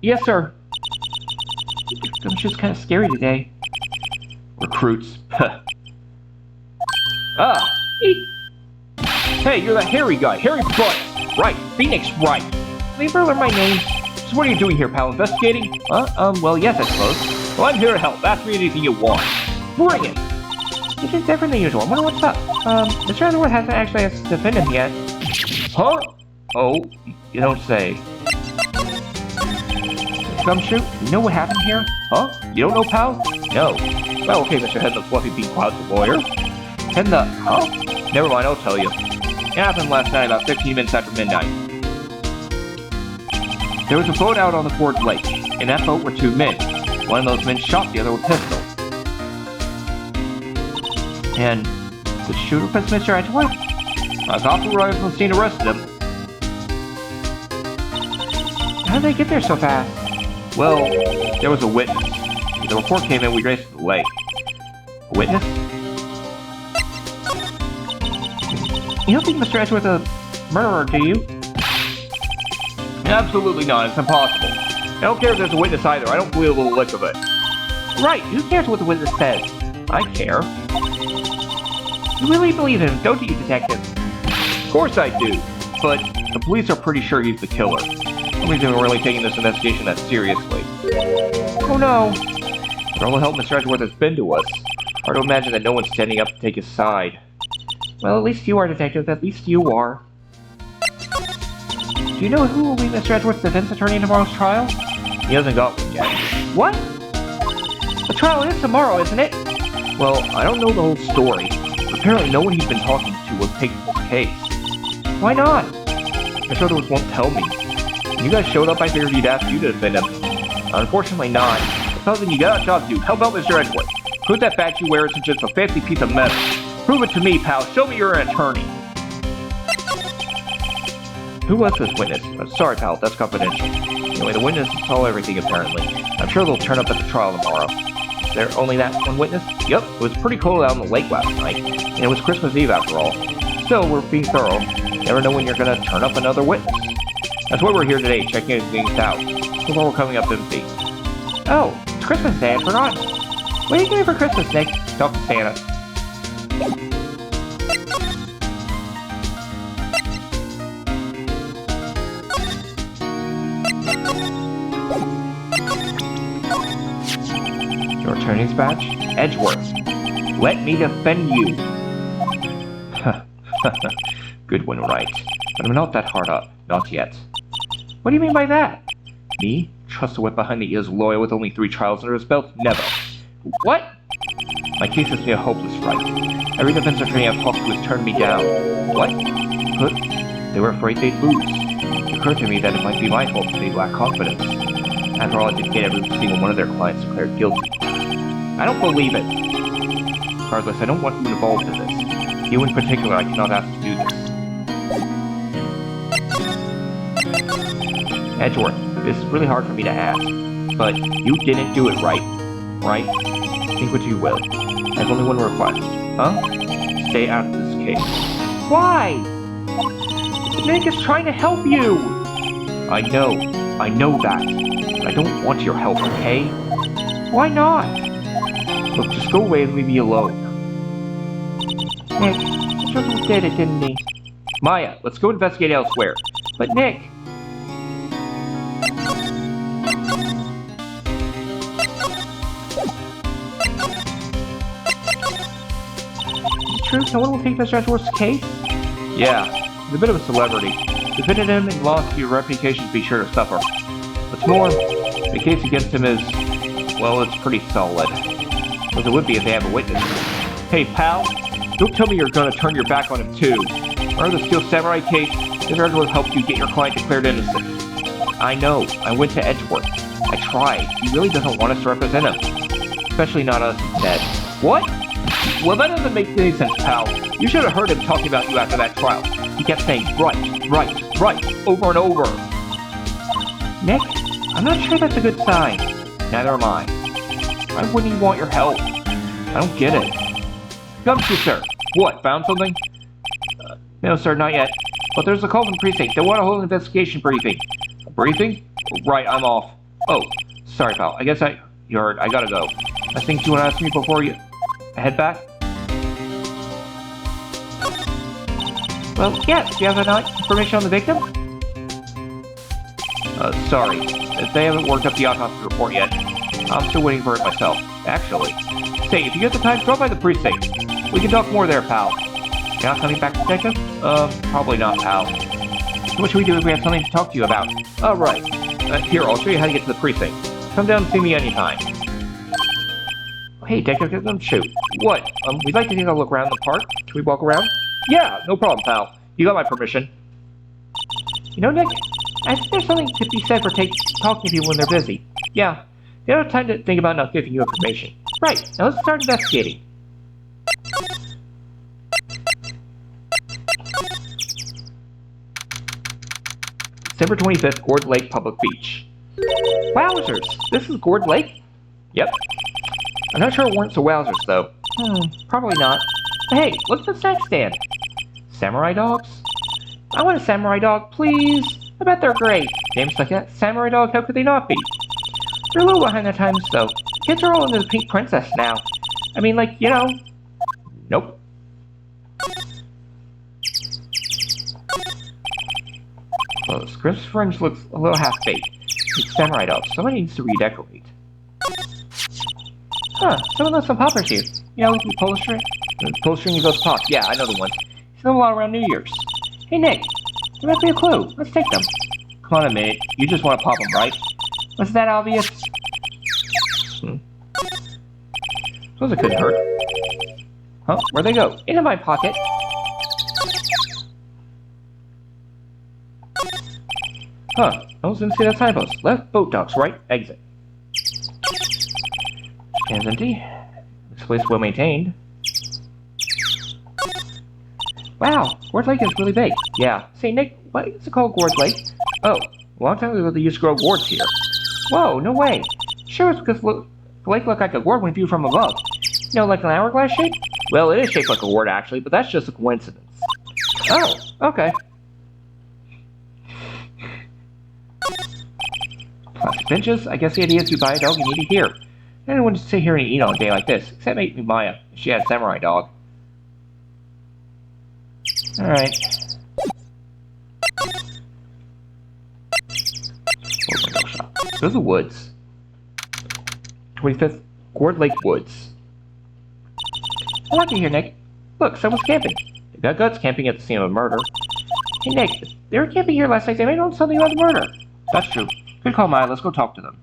Yes, sir. Gumshoe's kind of scary today. Recruits. Ah! Hey, you're the hairy guy. Hairy Butt. Right. Phoenix Wright. Leave her learn my name. So what are you doing here, pal? Investigating? Well, yes, I suppose. Well, I'm here to help. Ask me anything you want. Bring it! This is different than usual. I wonder what's up. Mr. Edgeworth hasn't actually asked to defend him yet. Huh? Oh, you don't say. Gumshoe, you know what happened here? Huh? You don't know, pal? No. Well, okay, Mr. Head the Fluffy Bean Cloud's a lawyer. In the... Huh? Never mind, I'll tell you. It happened last night about 15 minutes after midnight. There was a boat out on the Ford Lake. In that boat were 2 men. One of those men shot the other with a pistol. And the shooter was Mr. Edgeworth? I thought we arrived on the scene arrested him. How did they get there so fast? Well, there was a witness. When the report came in, we raced to the lake. A witness? You don't think Mr. Edgeworth a murderer, do you? Absolutely not. It's impossible. I don't care if there's a witness either. I don't believe a little lick of it. Right. Who cares what the witness says? I care. You really believe him, don't you, detective? Of course I do. But the police are pretty sure he's the killer. Nobody's even really taking this investigation that seriously. Oh no. For all the help Mr. Edgeworth has been to us, hard to imagine that no one's standing up to take his side. Well, at least you are, detective. At least you are. Do you know who will be Mr. Edgeworth's defense attorney in tomorrow's trial? He hasn't got one yet. What? The trial is tomorrow, isn't it? Well, I don't know the whole story. But apparently no one he's been talking to was taking this case. Why not? Mr. Edgeworth won't tell me. When you guys showed up, I figured he'd ask you to defend him. Unfortunately not. It's something you got a job to do. Help out Mr. Edgeworth. Prove that badge you wear isn't just a fancy piece of metal. Prove it to me, pal. Show me you're an attorney. Who was this witness? Sorry, pal. That's confidential. Anyway, the witness saw everything, apparently. I'm sure they'll turn up at the trial tomorrow. Is there only that one witness? Yep. It was pretty cold out on the lake last night. And it was Christmas Eve, after all. Still, we're being thorough. Never know when you're going to turn up another witness. That's why we're here today, checking things out. So far, we're coming up empty. Oh, it's Christmas Day. I forgot. What are you doing for Christmas, Nick? Talk to Santa. Your attorney's badge? Edgeworth. Let me defend you. Good one, Wright. But I'm not that hard up. Not yet. What do you mean by that? Me? Trust a whip behind the ears lawyer with only 3 trials under his belt? Never. What? My case is near hopeless, Wright. Every defense attorney I've talked to has turned me down. What? But they were afraid they'd lose. It occurred to me that it might be my fault if they lack confidence. After all, I did get every single one of their clients declared guilty. I don't believe it. Regardless, I don't want you involved in this. You in particular, I cannot ask to do this. Edgeworth, this is really hard for me to ask, but you didn't do it right. Right? Think what you will. I have only one request. Huh? Stay out of this case. Why? Nick is trying to help you! I know that. But I don't want your help, okay? Why not? Look, just go away and leave me alone. Nick, Joseph did it, didn't he? Maya, let's go investigate elsewhere. But Nick... True, no one will take Mr. Edgeworth's case? Yeah, he's a bit of a celebrity. Defended him and lost your reputation to be sure to suffer. What's more, the case against him is, well, it's pretty solid. As it would be if they have a witness. Hey, pal, don't tell me you're gonna turn your back on him too. Remember the Steel Samurai case? Mr. Edgeworth helped you get your client declared innocent. I know, I went to Edgeworth. I tried. He really doesn't want us to represent him. Especially not us instead. What? Well, that doesn't make any sense, pal. You should have heard him talking about you after that trial. He kept saying, right, over and over. Nick, I'm not sure that's a good sign. Neither am I. Why wouldn't he want your help? I don't get it. Gumshoe, sir. What, found something? No, sir, not yet. But there's a call from the precinct. They want to hold an investigation briefing. A briefing? Right, I'm off. Oh, sorry, pal. I guess you heard. I gotta go. I think you want to ask me before you head back? Well, yes. Do you have enough information on the victim? Sorry. They haven't worked up the autopsy report yet. I'm still waiting for it myself, actually. Say, if you get the time, drop by the precinct. We can talk more there, pal. You're not coming back, detective? Probably not, pal. So what should we do if we have something to talk to you about? Right. Here, I'll show you how to get to the precinct. Come down and see me anytime. Hey, Detective, shoot. What? We'd like to take a look around the park. Can we walk around? Yeah, no problem, pal. You got my permission. You know, Nick, I think there's something to be said for talking to people when they're busy. Yeah, they don't have time to think about not giving you information. Right, now let's start investigating. December 25th, Gourd Lake Public Beach. Wowzers! This is Gourd Lake? Yep. I'm not sure it warrants a wowzers, though. Probably not. But hey, look at the snack stand. Samurai dogs? I want a samurai dog, please. I bet they're great. Games like that, samurai dog, how could they not be? They're a little behind their times, though. Kids are all into the Pink Princess now. I mean, like, you know. Nope. Well, the script's fringe looks a little half-baked. It's samurai dog. Someone needs to redecorate. Huh, someone left some poppers here. You know, the pull string? The pull string goes pop. Yeah, I know the ones. See them a lot around New Year's. Hey, Nick. There might be a clue. Let's take them. Come on a minute. You just want to pop them, right? Was that obvious? Suppose it couldn't hurt. Huh? Where'd they go? Into my pocket. Huh. I was gonna see that signpost. Left boat docks, right? Exit. Can's empty. This place well maintained. Wow, Gourd Lake is really big. Yeah. Say, Nick, why is it called Gourd Lake? Oh, a long time ago they used to grow gourds here. Whoa, no way. Sure, it's because the lake looked like a gourd when viewed from above. You know, like an hourglass shape? Well, it is shaped like a gourd, actually, but that's just a coincidence. Oh, okay. Plastic benches? I guess the idea is you buy a dog, you need it here. Anyone to sit here and eat on a day like this, except maybe Maya, if she had a samurai dog. Alright. Go to the woods. 25th, Gourd Lake Woods. I like it here, Nick. Look, someone's camping. They got guts camping at the scene of a murder. Hey, Nick, they were camping here last night. They may know something about the murder. That's true. Good call, Maya. Let's go talk to them.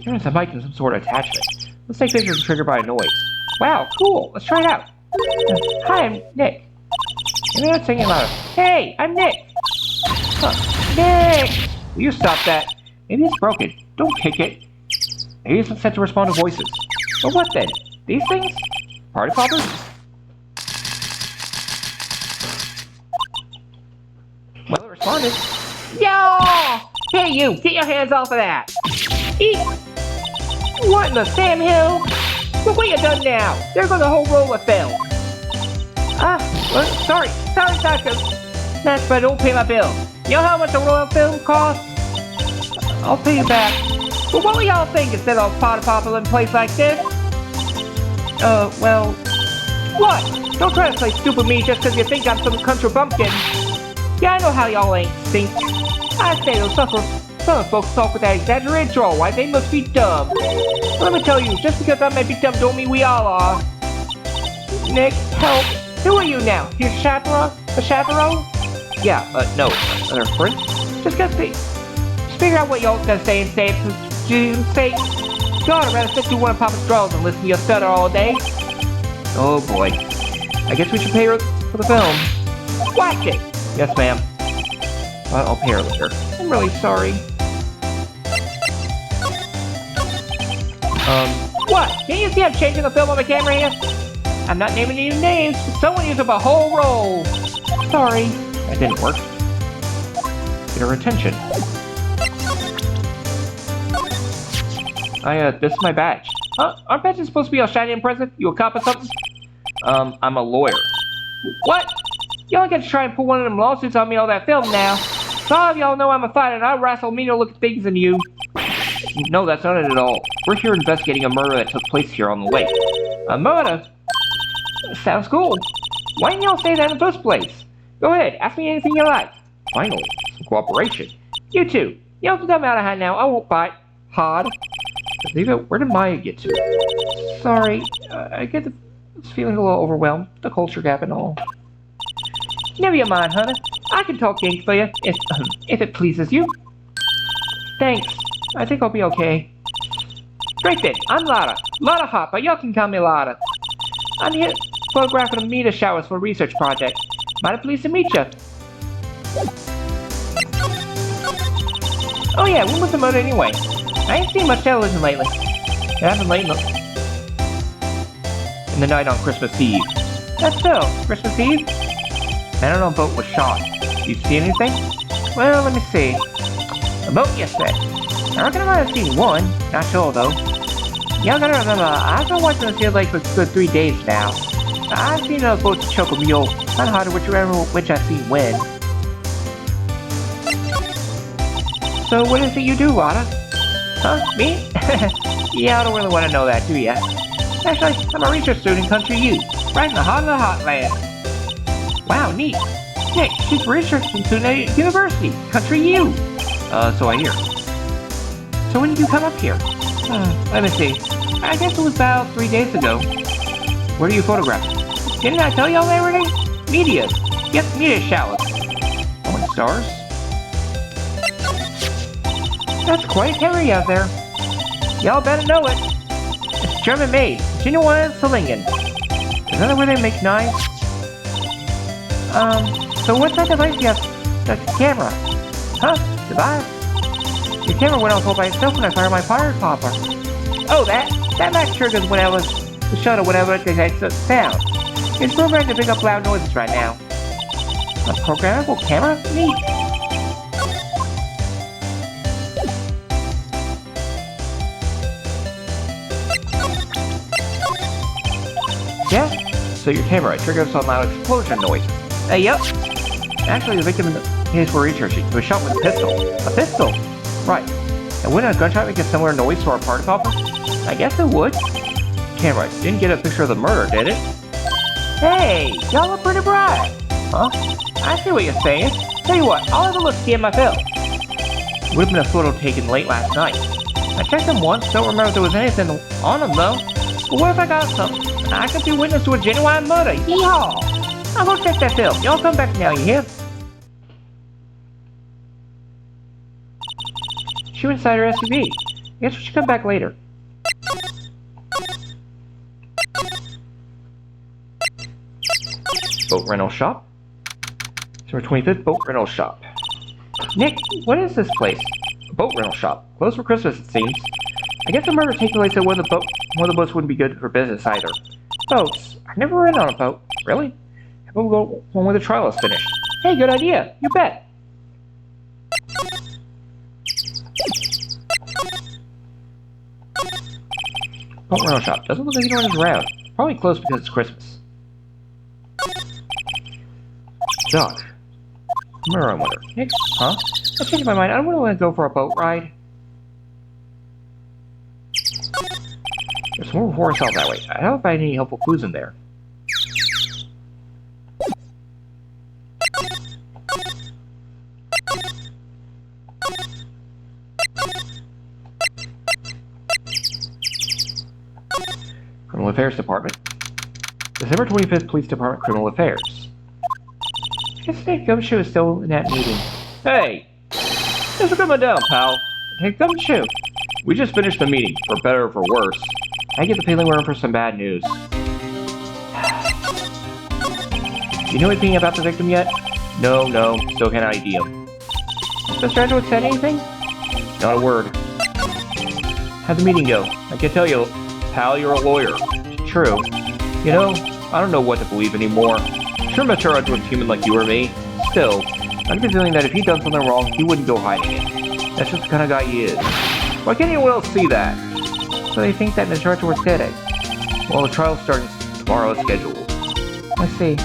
There's a mic and some sort of attachment. Let's take pictures triggered by a noise. Wow, cool. Let's try it out. Hi, I'm Nick. Maybe I'm singing louder. Hey, I'm Nick. Huh. Nick! Will you stop that? Maybe it's broken. Don't kick it. Maybe it's set to respond to voices. But what then? These things? Party poppers? Well, it responded. Yo! Hey, you! Get your hands off of that! Eat! What in the Sam Hill? Look what you done now! There goes a whole roll of film! Sorry, Doctor. That's but don't pay my bill. You know how much a roll of film costs? I'll pay you back. But what will y'all think instead of pot popper in a place like this? Well... What? Don't try to play stupid me just because you think I'm some country bumpkin. Yeah, I know how y'all ain't think. I say those some folks talk with that exaggerated drawl, why they must be dumb. But let me tell you, just because I might be dumb don't mean we all are. Nick, help. Who are you now? Your chaperone? A chaperone? Yeah, no. Another friend? Just figure out what y'all gonna say and say it to June's sake. God, I'd rather sit through one of Papa's draws and listen to you stutter all day. Oh boy. I guess we should pay her for the film. Watch it! Yes, ma'am. I'll pay her later. I'm really sorry. What? Can't you see I'm changing the film on the camera here? I'm not naming any names, but someone used up a whole roll. Sorry. That didn't work. Get her attention. This is my badge. Huh? Aren't badges supposed to be all shiny and impressive? You a cop or something? I'm a lawyer. What? Y'all get to try and pull one of them lawsuits on me all that film now. So all of y'all know I'm a fighter and I'll wrestle meaner looking things than you. No, that's not it at all. We're here investigating a murder that took place here on the lake. A murder? Sounds cool. Why didn't y'all say that in the first place? Go ahead, ask me anything you like. Finally, some cooperation. You too. Y'all can come out of hand now. I won't bite. Hard. Leave it. Where did Maya get to? Sorry, I get the feeling a little overwhelmed. The culture gap and all. Never you mind, honey. I can talk Yankee for you, if it pleases you. Thanks. I think I'll be okay. Great then, I'm Lotta. Lotta Hot, but y'all can call me Lotta. I'm here photographing the meteor showers for a research project. Mighty pleased to meet ya. Oh yeah, when was the murder anyway? I ain't seen much television lately. It happened late in the night on Christmas Eve. That's so, Christmas Eve? I don't know, a boat was shot. You see anything? Well, let me see. A boat, you said? I reckon I might have seen one. Not sure, though. Y'all gotta remember, I've been watching the field like for a good 3 days now. I've seen those boats choke a mule. Kinda hard to remember which I've seen when. So, what is it you do, Lotta? Huh? Me? Yeah, I don't really want to know that, do ya? Actually, I'm a research student in Country U, right in the heart of the heartland. Wow, neat. Nick, she's a research student at university, Country U. So I hear. So when did you come up here? Let me see. I guess it was about 3 days ago. Where do you photograph? Didn't I tell y'all everything? Meteors. Yes, meteor showers. Oh, and stars? That's quite hairy out there. Y'all better know it. It's German made. Genuine Solingen. Is that where they make knives? So what's that device you have? That's a camera. Huh? Device? Your camera went off all by itself when I fired my fire popper. Oh, that match triggers whenever the shuttle, whenever it detects a sound. It's programmed to pick up loud noises right now. A programmable camera? Neat. Yeah? So your camera triggers some loud explosion noise. Yup. Actually, the victim in the case we're researching was shot with a pistol. A pistol? Right. And wouldn't a gunshot make a similar noise to our party popper? I guess it would. Camera didn't get a picture of the murder, did it? Hey, y'all are pretty bright. Huh? I see what you're saying. Tell you what, I'll have a look see at my film. Would have been a photo taken late last night. I checked them once, don't remember if there was anything on them though. But what if I got some? I could be witness to a genuine murder. Yeehaw! I'll go check that film. Y'all come back now, you hear? She went inside her SUV. Guess we should come back later. Boat rental shop. December 25th, boat rental shop. Nick, what is this place? A boat rental shop. Closed for Christmas, it seems. I guess the murder taking place at one of the boats wouldn't be good for business either. Boats? I've never ridden on a boat. Really? How about we go one where the trial is finished? Hey, good idea. You bet. Boat rental shop. Doesn't look like anyone is around. Probably closed because it's Christmas. Doc. Murder, I wonder. Nick? Huh? I changed my mind. I don't really want to go for a boat ride. There's more forest out that way. I don't find any helpful clues in there. Criminal Affairs Department. December 25th, Police Department, Criminal Affairs. I guess Nick Gumshoe is still in that meeting. Hey! Just coming down, pal. Hey, Gumshoe. We just finished the meeting, for better or for worse. I get the feeling we're in for some bad news. You know anything about the victim yet? No, still can't ID him. Mr. Edward said anything? Not a word. How'd the meeting go? I can tell you, pal, you're a lawyer. It's true. You know, I don't know what to believe anymore. Sure, Mr. Edward's human like you or me. Still, I'm the feeling that if he'd done something wrong, he wouldn't go hiding it. That's just the kind of guy he is. Why can't anyone else see that? So they think that Mr. Edward did it. Well, the trial's starting tomorrow as scheduled. I see.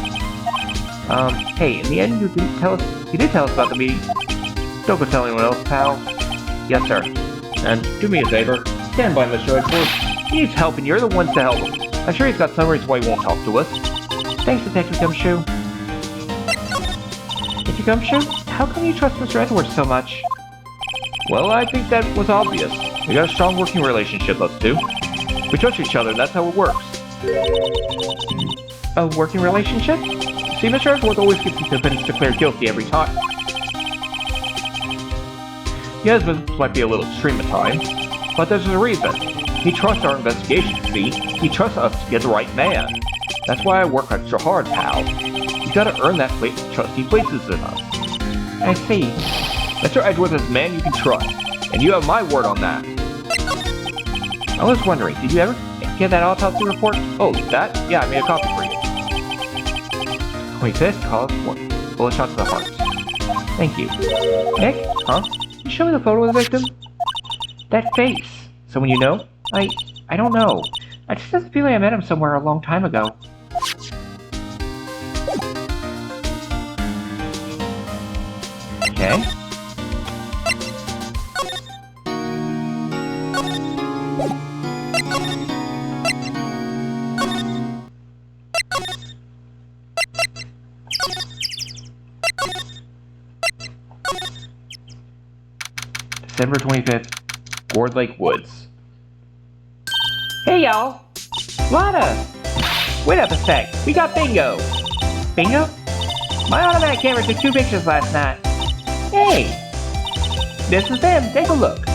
Hey, in the end, you did tell us about the meeting. Don't go tell anyone else, pal. Yes, sir. And do me a favor. Stand by Mr. Edward. He needs help, and you're the ones to help him. I'm sure he's got some reason why he won't talk to us. Thanks, Detective Gumshoe. Detective Gumshoe, how come you trust Mr. Edward so much? Well, I think that was obvious. We got a strong working relationship, us two. We trust each other, and that's how it works. A working relationship? See, Mr. Edward always gets his defendants declared guilty every time. He has been might be a little extreme at times, but there's a reason. He trusts our investigation, see? He trusts us to get the right man. That's why I work extra hard, pal. You gotta earn that trust he places in us. I see. Mr. Edgeworth is a man you can trust, and you have my word on that. I was wondering, did you ever get that autopsy report? Oh, that? Yeah, I made a copy for you. Wait, this cause what? Bullet shots to the heart. Thank you. Nick? Huh? You show me the photo of the victim? That face. Someone you know? I don't know. I just have the feeling I met him somewhere a long time ago. Okay. December 25th, Gourd Lake Woods. Hey y'all! Lana! Wait up a sec, we got bingo! Bingo? My automatic camera took 2 pictures last night. Hey! This is them, take a look.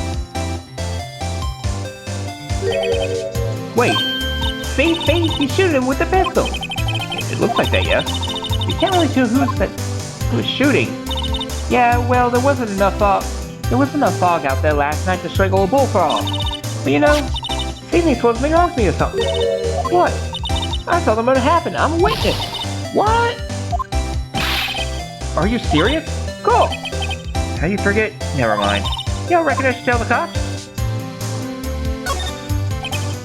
Wait, see, he's shooting him with the pistol. It looks like that, yes? You can't really tell who's shooting. Yeah, well, there wasn't enough fog out there last night to strangle a bullfrog. But you know, Sydney supposed to be on me or something. What? I saw the murder happen. I'm a witness. What? Are you serious? Cool. How do you forget? Never mind. You don't reckon I should tell the cops?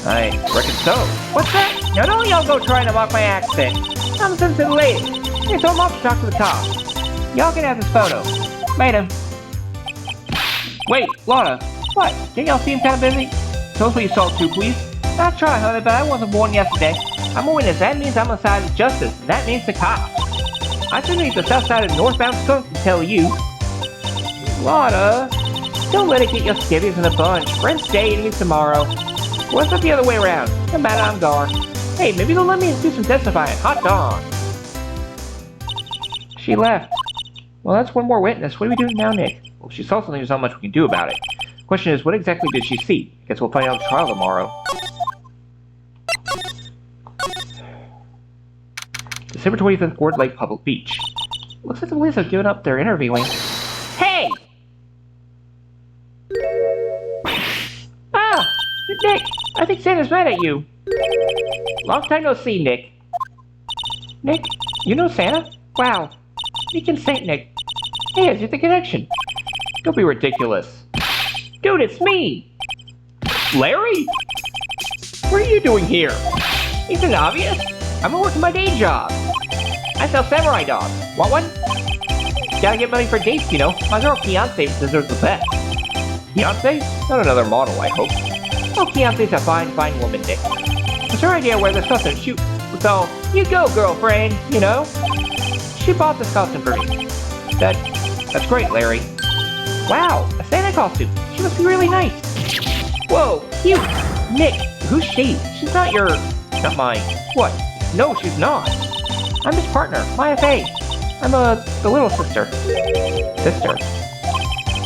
I reckon so. What's that? Now don't y'all go trying to mock my accent. I'm sensitive lady. Hey, so I'm off to talk to the cops. Y'all can have this photo. Later. Wait, Lana. What? Didn't y'all seem kind of busy? Tell us what you saw too, please. Not try, honey, but I wasn't born yesterday. I'm a witness. That means I'm on the side of justice. And that means the cops. I should leave the south side of northbound skunk to tell you. Lana, don't let it get your skivvies in a bunch. Friends stay and tomorrow. What's up the other way around? No matter, I'm gone. Hey, maybe they'll let me do some testifying. Hot darn. She left. Well, that's one more witness. What are we doing now, Nick? Well, if she saw something, there's not much we can do about it. Question is, what exactly did she see? Guess we'll find out at the trial tomorrow. December 25th, Gourd Lake Public Beach. Looks like the police have given up their interviewing. Hey! Ah! Nick! I think Santa's mad at you. Long time no see, Nick. Nick? You know Santa? Wow. Nick and Saint Nick. Hey, is it the connection? Don't be ridiculous. Dude, it's me! Larry? What are you doing here? Isn't it obvious? I'm working my day job. I sell samurai dogs. Want one? Gotta get money for dates, you know. My girl fiance deserves the best. Fiance? Not another model, I hope. Oh, fiance's a fine woman, Nick. It's her idea where the stuff and shoot. So, you go, girlfriend, you know? She bought this costume for me. That's great, Larry. Wow, a Santa costume. She must be really nice. Whoa, cute. Nick, who's she? She's not your... not mine. What? No, she's not. I'm his partner, Maya Faye. I'm the little sister. Sister.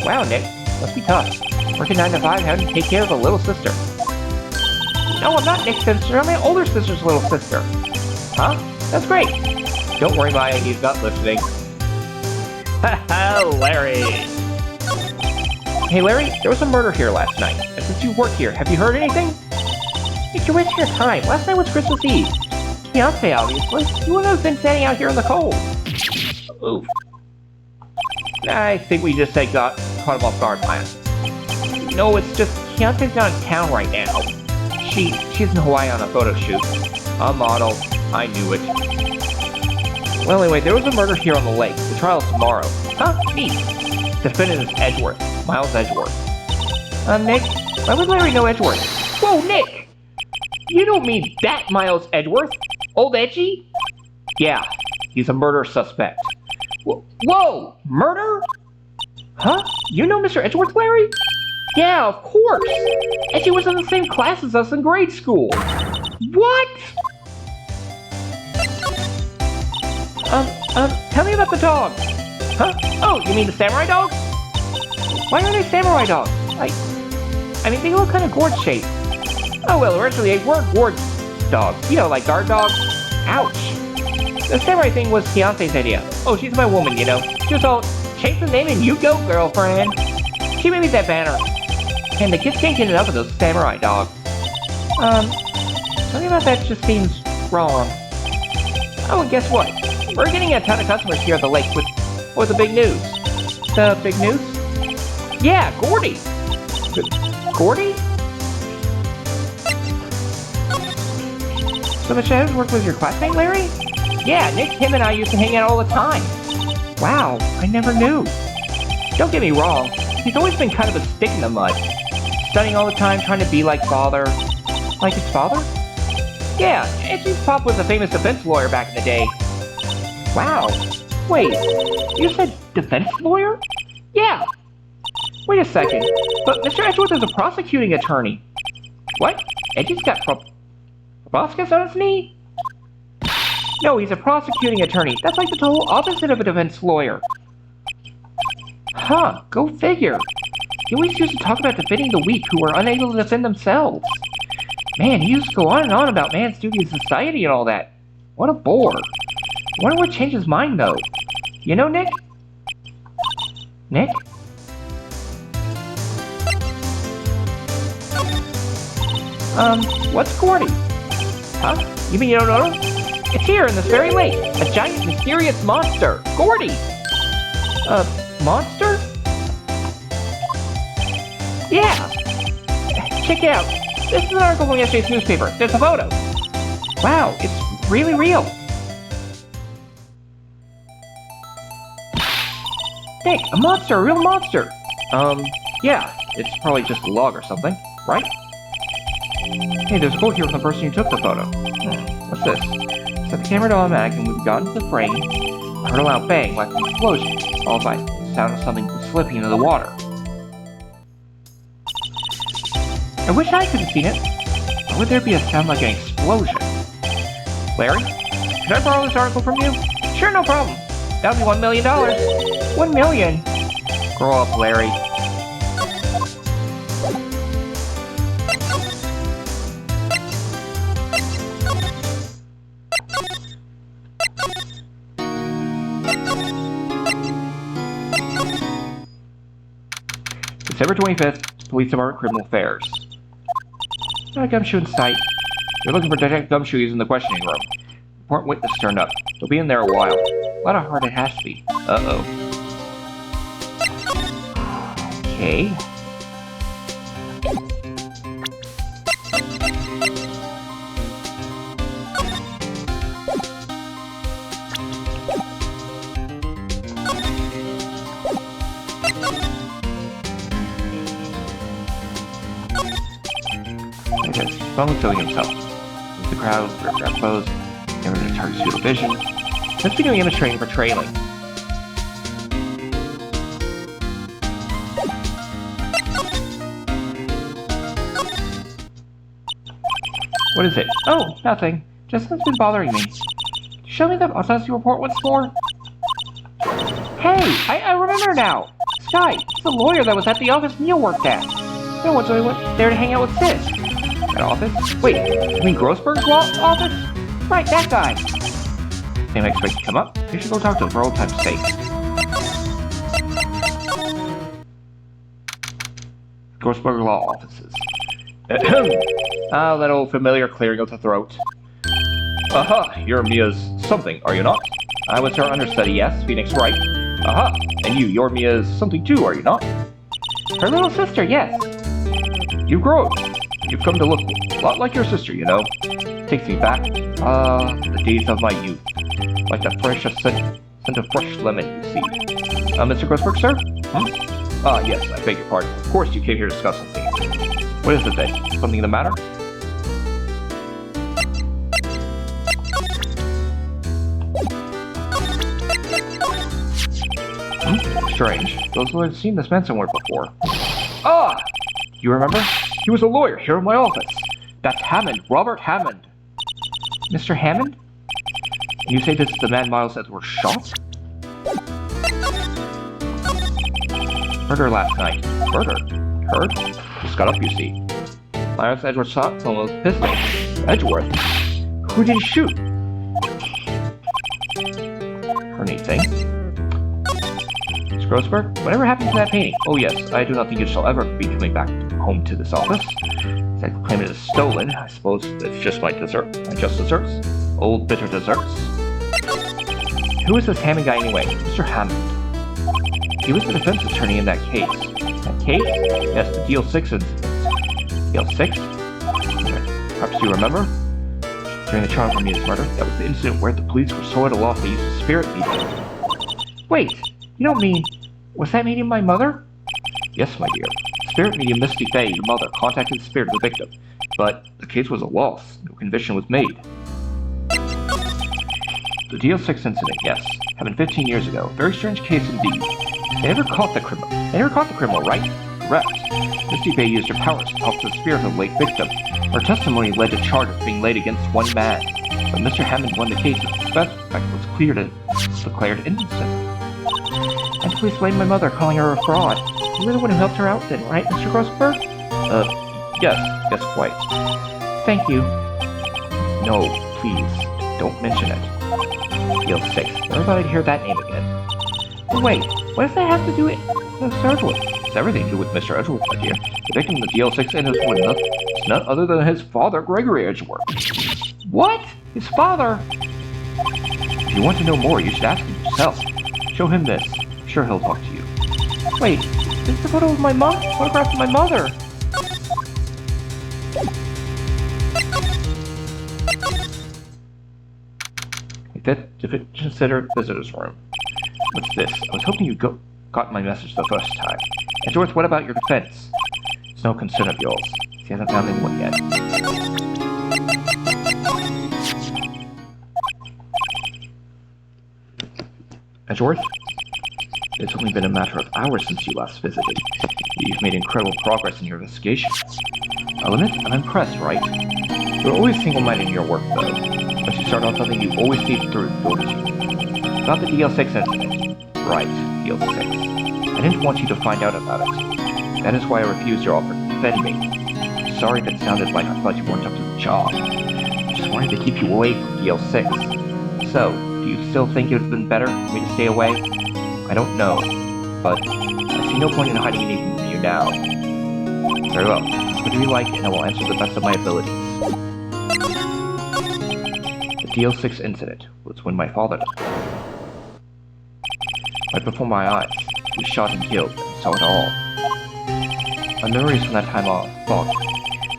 Wow, Nick, must be tough. Working 9 to 5, having to take care of a little sister. No, I'm not Nick's sister. I'm my older sister's little sister. Huh? That's great. Don't worry, Maya, he's not listening. Haha, Larry. Hey, Larry, there was a murder here last night. And since you work here, have you heard anything? Nick, you're wasting your time. Last night was Christmas Eve. Fiance, obviously. You wouldn't have been standing out here in the cold. Oof. I think we just got caught him off guard, Maya. No, it's just Keontae's not in town right now. She's in Hawaii on a photo shoot. A model. I knew it. Well, anyway, there was a murder here on the lake. The trial's tomorrow. Huh? Neat. Defendant is Edgeworth. Miles Edgeworth. Nick? Why would Larry know Edgeworth? Whoa, Nick! You don't mean that Miles Edgeworth? Old Edgy? Yeah, he's a murder suspect. Whoa! Murder? Huh? You know Mr. Edgeworth, Larry? Yeah, of course! Edgy was in the same class as us in grade school. What? Tell me about the dog. Huh? Oh, you mean the samurai dog? Why are they samurai dogs? I mean, they look kind of gourd-shaped. Oh, well, originally they were gourd dogs. You know, like guard dogs. Ouch. The samurai thing was Fiance's idea. Oh, she's my woman, you know. She was all, change the name and you go, girlfriend. She made me that banner. And the kids can't get enough of those samurai dogs. Something about that just seems wrong. Oh, and guess what? We're getting a ton of customers here at the lake with the big news. The big news? Yeah, Gordy! Gordy? So the Shadows work with your classmate, Larry? Yeah, Nick, him, and I used to hang out all the time. Wow, I never knew. Don't get me wrong, he's always been kind of a stick in the mud. Studying all the time, trying to be like father. Like his father? Yeah, Edgy's pop was a famous defense lawyer back in the day. Wow. Wait, you said defense lawyer? Yeah. Wait a second, but Mr. Edgeworth is a prosecuting attorney. What? Edgy's got proboscis on his knee? No, he's a prosecuting attorney. That's like the total opposite of a defense lawyer. Huh, go figure. He always used to talk about defending the weak who are unable to defend themselves. Man, he used to go on and on about man's duty to society and all that. What a bore. I wonder what changed his mind, though. You know, Nick? Nick? What's Gordy? Huh? You mean you don't know? It's here in this very lake. A giant, mysterious monster. Gordy! Monster? Yeah! Check it out. This is an article from yesterday's newspaper. There's a photo. Wow, it's really real. Nick, a monster, a real monster. Yeah, it's probably just a log or something, right? Hey, there's a quote here from the person who took the photo. What's this? Set the camera to automatic and we've gotten to the frame. I heard a loud bang, like an explosion, followed by the sound of something slipping into the water. I wish I could have seen it. Why would there be a sound like an explosion? Larry, can I borrow this article from you? Sure, no problem. That would be $1 million. $1 million? Grow up, Larry. December 25th, Police Department Criminal Affairs. Not a gumshoe in sight. You're looking for Detective Gumshoe using the questioning room. Important witness turned up. They'll be in there a while. A lot of heart it has to be. Uh-oh. Okay. Phone killing himself. The crowd, grab pose, never to target pseudo vision. Let's be doing image training for trailing. What is it? Oh, nothing. Just something's been bothering me. Show me the autopsy report once more. Hey, I remember now. Sky, it's the lawyer that was at the office Neil worked at. No one's really there to hang out with Sis. That office? Wait, you mean Grossberg's law office? Right, that guy. Same expect to come up. You should go talk to him for old time's sake. Grossberg law offices. That old familiar clearing of the throat. Aha, you're Mia's something, are you not? I was her understudy, yes, Phoenix Wright. Aha, and you're Mia's something too, are you not? Her little sister, yes. You've grown. You've come to look a lot like your sister, you know. Takes me back. The days of my youth. Like the fresh scent of fresh lemon, you see. Mr. Grossberg, sir? Yes, I beg your pardon. Of course you came here to discuss something. What is it then? Something the matter? Strange. Those who have seen this man somewhere before. Ah! You remember? He was a lawyer here in my office. That's Hammond, Robert Hammond. Mr. Hammond? You say this is the man Miles Edwards shot? Murder last night. Murder? Heard? Just got up, you see. Lawrence Edgeworth shot someone with a pistol. Edgeworth? Who did he shoot? Or anything? Miss Grossberg, whatever happened to that painting? Oh yes, I do not think you shall ever be coming back home to this office. As I claim it is stolen, I suppose it's just my dessert. My just desserts? Old bitter desserts? Who is this Hammond guy anyway? Mr. Hammond. He was the defense attorney in that case. That case? Yes, the Deal 6 incident. Deal 6? Perhaps you remember? During the trial for Mina's murder, that was the incident where the police were so at a loss they used a spirit medium. Wait, you don't mean... Was that medium my mother? Yes, my dear. Spirit medium Misty Fey, your mother, contacted the spirit of the victim. But the case was a loss. No conviction was made. The Deal 6 incident, yes. Happened 15 years ago. Very strange case indeed. They never caught the criminal. Right? Correct. Misty Fey used her powers to talk to the spirit of the late victim. Her testimony led to charges being laid against one man. But Mr. Hammond won the case and the suspect was declared innocent. And please blame my mother, calling her a fraud. You were the one who helped her out then, right, Mr. Grossberg? Yes, quite. Thank you. No, please, don't mention it. Deal 6. Never thought I'd hear that name again. But wait, what does that have to do with Mr. Edgeworth? It's everything to do with Mr. Edgeworth, my dear. The victim of the Deal 6 incident was none other than his father, Gregory Edgeworth. What? His father? If you want to know more, you should ask him yourself. Show him this. I'm sure he'll talk to you. Wait, this is the photo of my mom? Photograph of my mother. Consider visitor's room. What's this? I was hoping you got my message the first time. Edgeworth, what about your defense? It's no concern of yours. He hasn't found anyone yet. Edgeworth? It's only been a matter of hours since you last visited. You've made incredible progress in your investigation. I'll admit, I'm impressed, right? You're always single-minded in your work, though. Once you start on something, you always see it through, don't you? About the Deal 6 incident. Right, Deal 6. I didn't want you to find out about it. That is why I refused your offer to defend me. Sorry if it sounded like I thought you weren't up to the job. I just wanted to keep you away from Deal 6. So, do you still think it would have been better for me to stay away? I don't know, but I see no point in hiding anything from you now. Very well. What do you like, and I will answer the best of my abilities. The Deal 6 incident was when my father died. Right before my eyes, he was shot and killed, and saw it all. My memories from that time on thought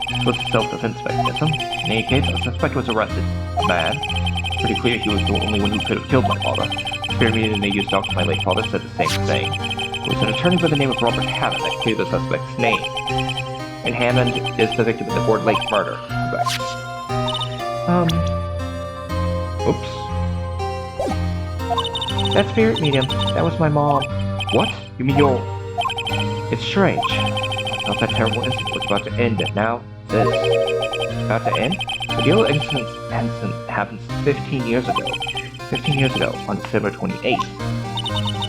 this was a self-defense mechanism. In any case, a suspect was arrested. A man. It's pretty clear he was the only one who could have killed my father. The spirit medium they used to talk to my late father said the same thing. It was an attorney by the name of Robert Hammond that cleared the suspect's name. And Hammond is the victim of the Ford Lake murder. Correct. Oops. That spirit medium, that was my mom. What? You mean your... It's strange. I thought that terrible incident was about to end, and now, this. About to end? The Deal incident happened 15 years ago. 15 years ago, on December 28th.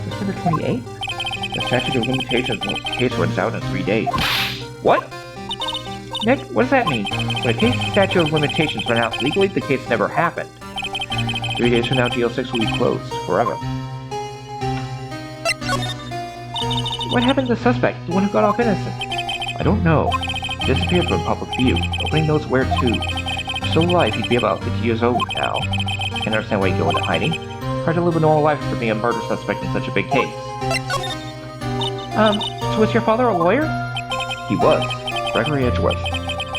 December 28th? The statute of limitations on the case runs out in 3 days. What? Nick, what does that mean? When a case statute of limitations run out legally, the case never happened. 3 days from now, Deal 6 will be closed, forever. What happened to the suspect, the one who got off innocent? I don't know. He disappeared from public view. Nobody knows where to. If still alive, he'd be about 50 years old now. I can't understand why he'd go into hiding. Hard to live a normal life after being a murder suspect in such a big case. So was your father a lawyer? He was. Gregory Edgeworth.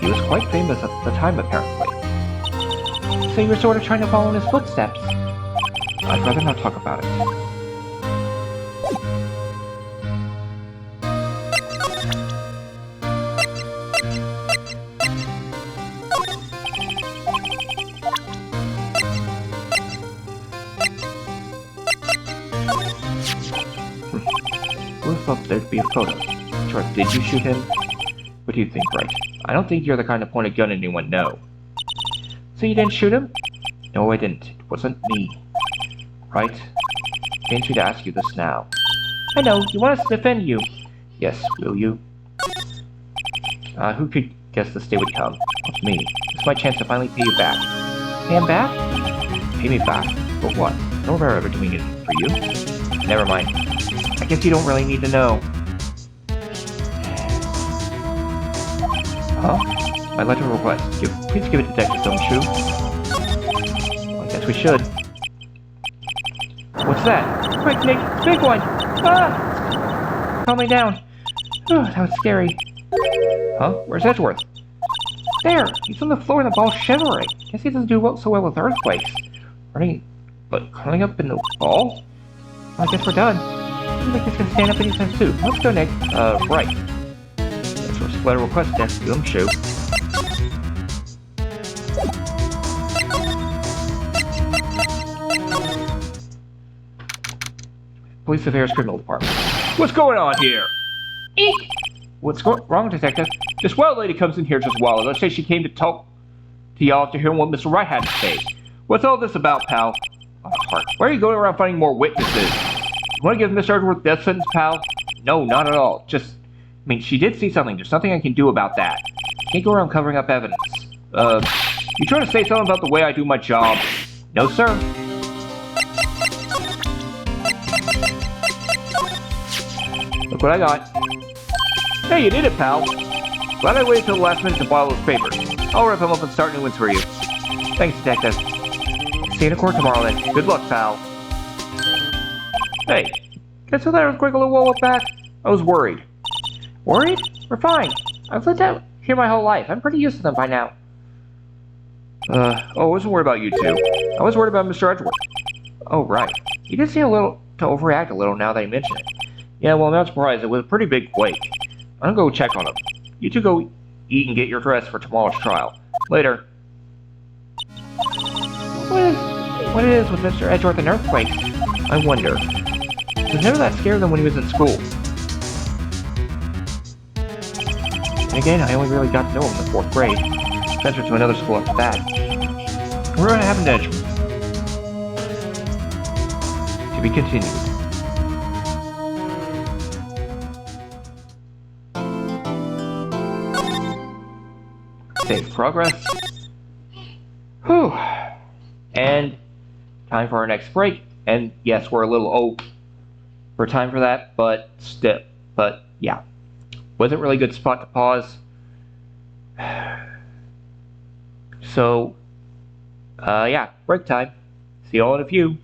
He was quite famous at the time, apparently. So you were sort of trying to follow in his footsteps? I'd rather not talk about it. Who thought there'd be a photo? Sure, did you shoot him? What do you think, Wright? I don't think you're the kind to point a gun at anyone, no. So you didn't shoot him? No, I didn't. It wasn't me. Right? It pains me to ask you this now. I know, you want us to defend you. Yes, will you? Who could guess this day would come? It's me. It's my chance to finally pay you back. Pay him back? Pay me back? For what? I don't remember ever doing it for you. Never mind. I guess you don't really need to know. Huh? My letter of request. Please give it to Detective Shoe. Well, I guess we should. What's that? Quick, Nick! Big one! Ah! Calm me down. Oh, that was scary. Huh? Where's Edgeworth? There! He's on the floor and the ball's shivering. Guess he doesn't do so well with earthquakes. Curling up in the ball? Well, I guess we're done. I don't think he's gonna stand up anytime soon. Let's go, Nick. Right. That's your letter request, Detective Shoe. Police Affairs Criminal Department. What's going on here? Eek! What's wrong, Detective? This wild lady comes in here just a while ago. Let's say she came to talk to y'all to hear what Mr. Wright had to say. What's all this about, pal? Oh, heart. Why are you going around finding more witnesses? You want to give Mr. Edgeworth death sentence, pal? No, not at all. She did see something. There's nothing I can do about that. Can't go around covering up evidence. You trying to say something about the way I do my job? No, sir. Look what I got. Hey, you did it, pal. Glad I waited till the last minute to file those papers. I'll wrap them up and start new ones for you. Thanks, Detective. See you in court tomorrow, then. Good luck, pal. Hey, guess how that earthquake a little while back? I was worried. Worried? We're fine. I've lived out here my whole life. I'm pretty used to them by now. I wasn't worried about you two. I was worried about Mr. Edgeworth. Oh, right. You did seem to overreact a little now that you mention it. Yeah, well, I'm not surprised. It was a pretty big quake. I'm gonna go check on him. You two go eat and get your dress for tomorrow's trial. Later. What is with Mr. Edgeworth and earthquakes? I wonder. He was never that scared of them when he was in school. And again, I only really got to know him in the 4th grade. Transferred to another school after that. What happened to Edgeworth? To be continued. Save progress. Whew. And time for our next break. And yes, we're a little old for time for that, but yeah. Wasn't really a good spot to pause. So, yeah, break time. See you all in a few.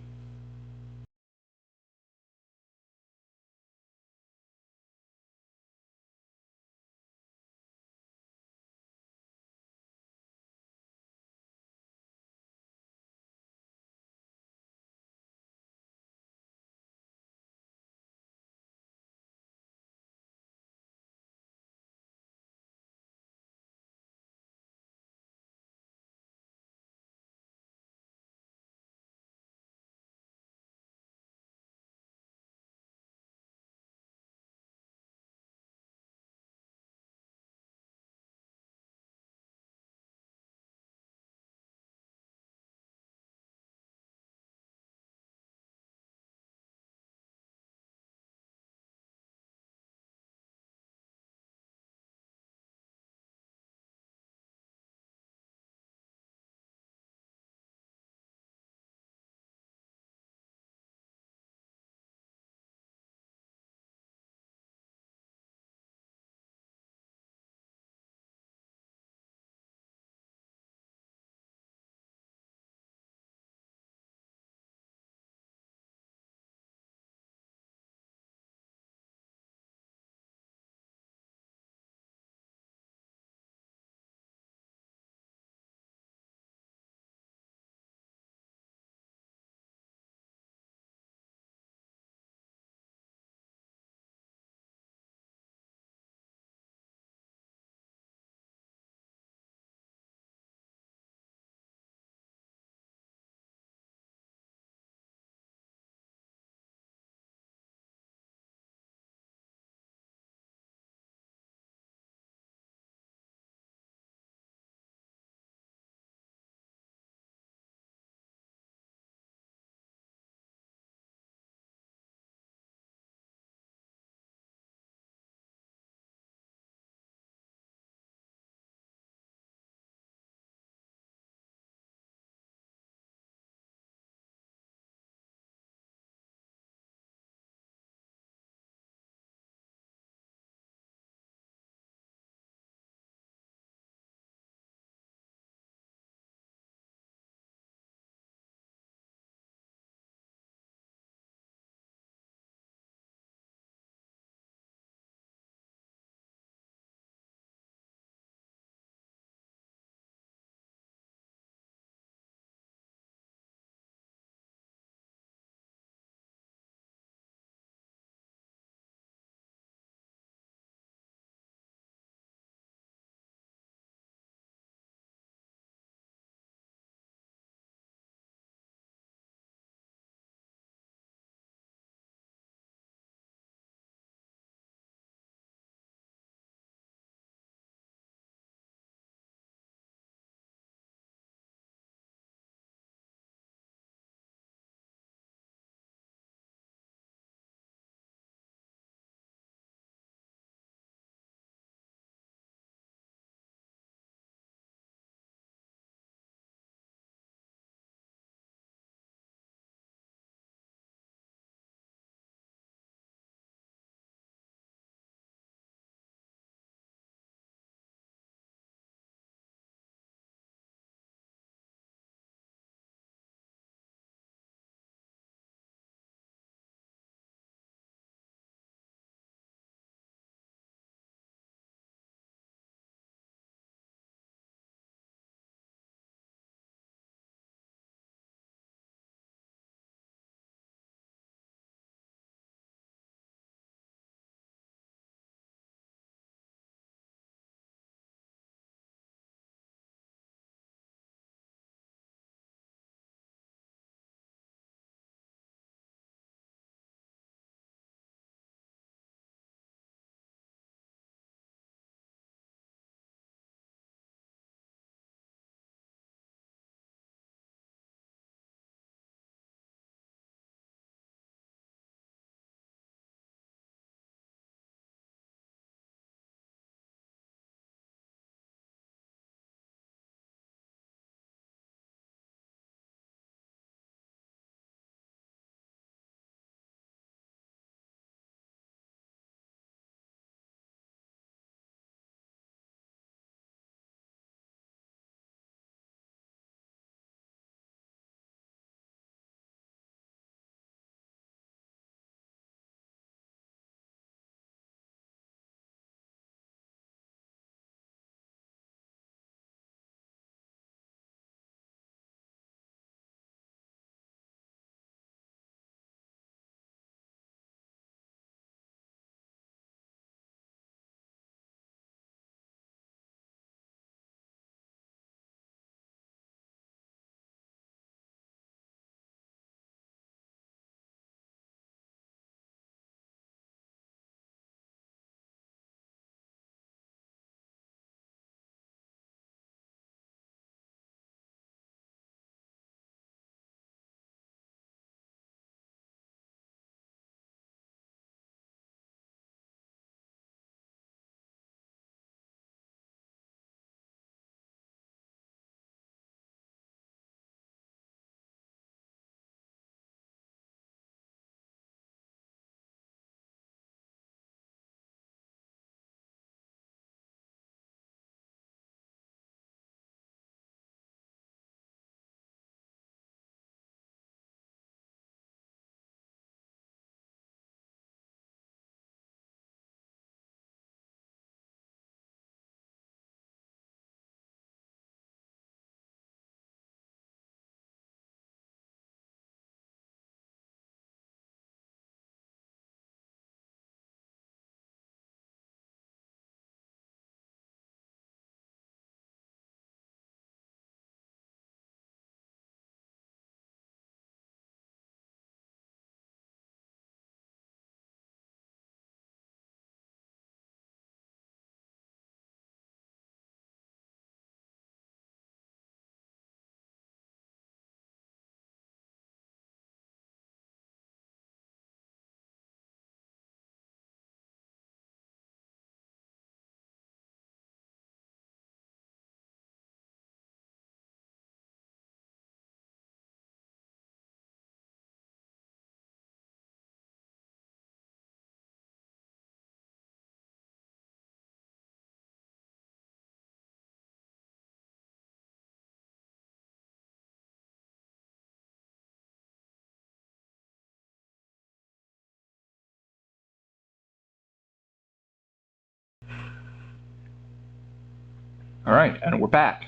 Alright, and we're back.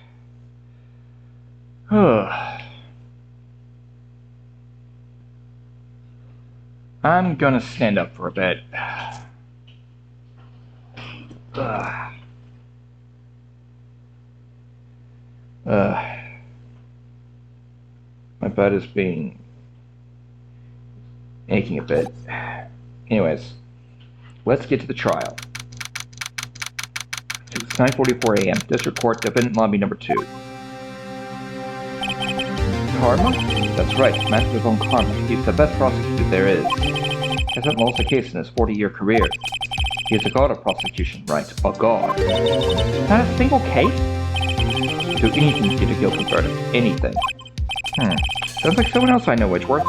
I'm gonna stand up for a bit. My butt is aching a bit. Anyways, let's get to the trial. It's 9:44 a.m. District Court, Defendant Lobby number 2. Karma? That's right, Master von Karma. He's the best prosecutor there is. He hasn't lost a case in his 40-year career. He is a god of prosecution, right? A god. Not a single case? Do anything to get a guilty verdict. Anything. Sounds like someone else I know, Edgeworth.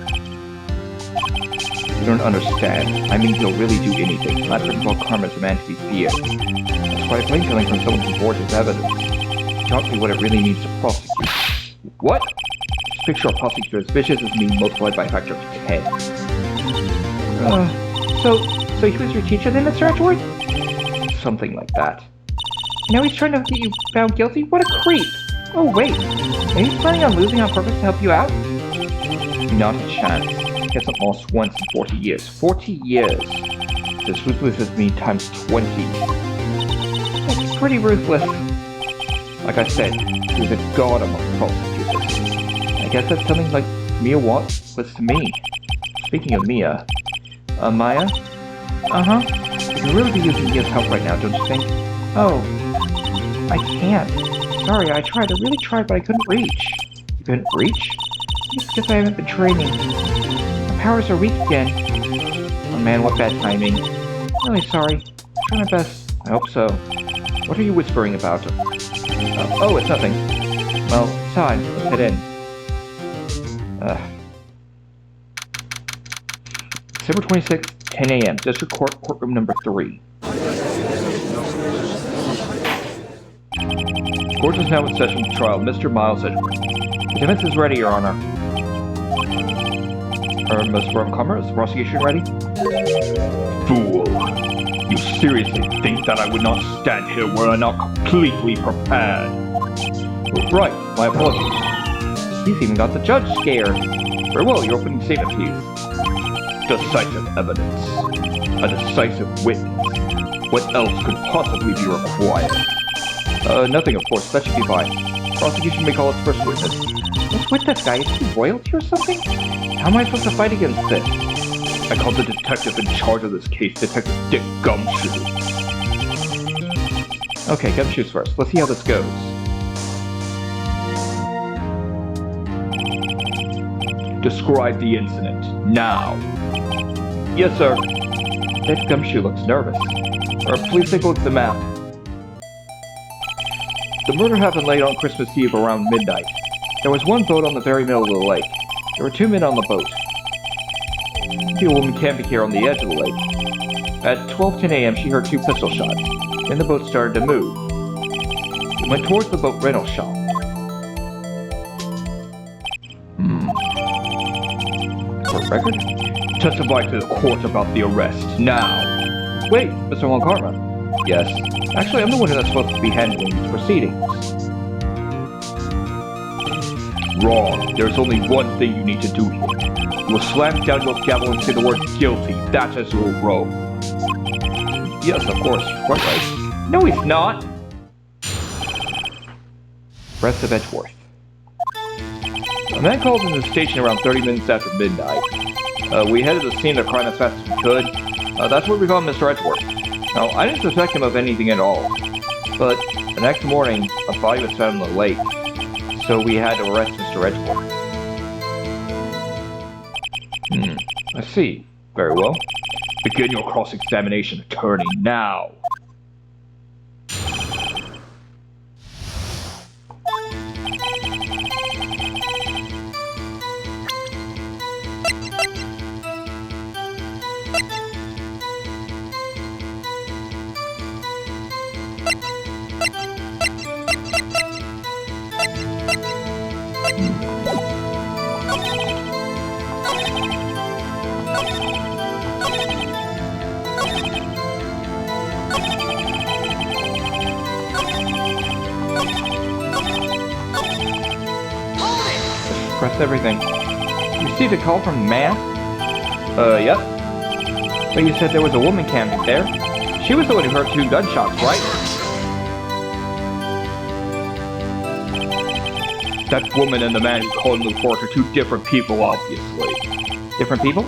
You don't understand. I mean, he'll really do anything. Master von Karma is a man to be feared. That's quite a plain coming from someone who forges evidence. He taught me what it really means to prosecute. What? Just picture a prosecutor as vicious as me multiplied by a factor of 10. So he was your teacher then, Mr. Edgeworth? Something like that. Now he's trying to get you found guilty? What a creep! Oh wait, are you planning on losing on purpose to help you out? Not a chance. He hasn't lost once in 40 years. 40 years! This ruthless as me times 20. That's pretty ruthless. Like I said, he was a god among prosecutors. I guess that's something like Mia was to me. Speaking of Mia, Maya? Uh-huh. You could really be using Mia's help right now, don't you think? Oh, I can't. Sorry, I tried. I really tried, but I couldn't reach. You couldn't reach? It's because I haven't been training. My powers are weak again. Oh man, what bad timing. Really sorry. Try my best. I hope so. What are you whispering about? Oh, it's nothing. Well, it's time. Let's head in. December 26th, 10 a.m. District Court, courtroom number 3. Court is now in session to trial Mr. Miles Edgeworth. The defense is ready, Your Honor. Mr. Rumcomer, is the prosecution ready? Fool! You seriously think that I would not stand here were I not completely prepared? Right, my apologies. He's even got the judge scared. Very well, your opening statement, please. Decisive evidence. A decisive witness. What else could possibly be required? Nothing, of course. That should be fine. Prosecution may call its first witness. What's with this guy? Is he royalty or something? How am I supposed to fight against this? I called the detective in charge of this case, Detective Dick Gumshoe. Okay, Gumshoe's first. Let's see how this goes. Describe the incident, now. Yes, sir. Dick Gumshoe looks nervous. Please take a look at the map. The murder happened late on Christmas Eve around midnight. There was one boat on the very middle of the lake. There were 2 men on the boat. The woman camping here on the edge of the lake. At 12:10 a.m. she heard 2 pistol shots. Then the boat started to move. It went towards the boat rental shop. For record? Testify to the court about the arrest, now. Wait, Mr. von Karma. Yes. Actually, I'm the one that's supposed to be handling these proceedings. Wrong. There's only one thing you need to do here. You will slam down your gavel and say the word guilty. That is your role. Yes, of course. Quite right. No, he's not. Rest of Edgeworth. A man called in the station around 30 minutes after midnight. We headed to the scene of the crime as fast as we could. That's where we found Mr. Edgeworth. Now, I didn't suspect him of anything at all. But the next morning, a body was found in the lake. So we had to arrest Mr. Edgeworth. I see. Very well. Begin your cross-examination, attorney, now. Press everything. You received a call from the man? Yep. But you said there was a woman camping there. She was the one who heard 2 gunshots, right? That woman and the man who called in the report are 2 different people, obviously. Different people?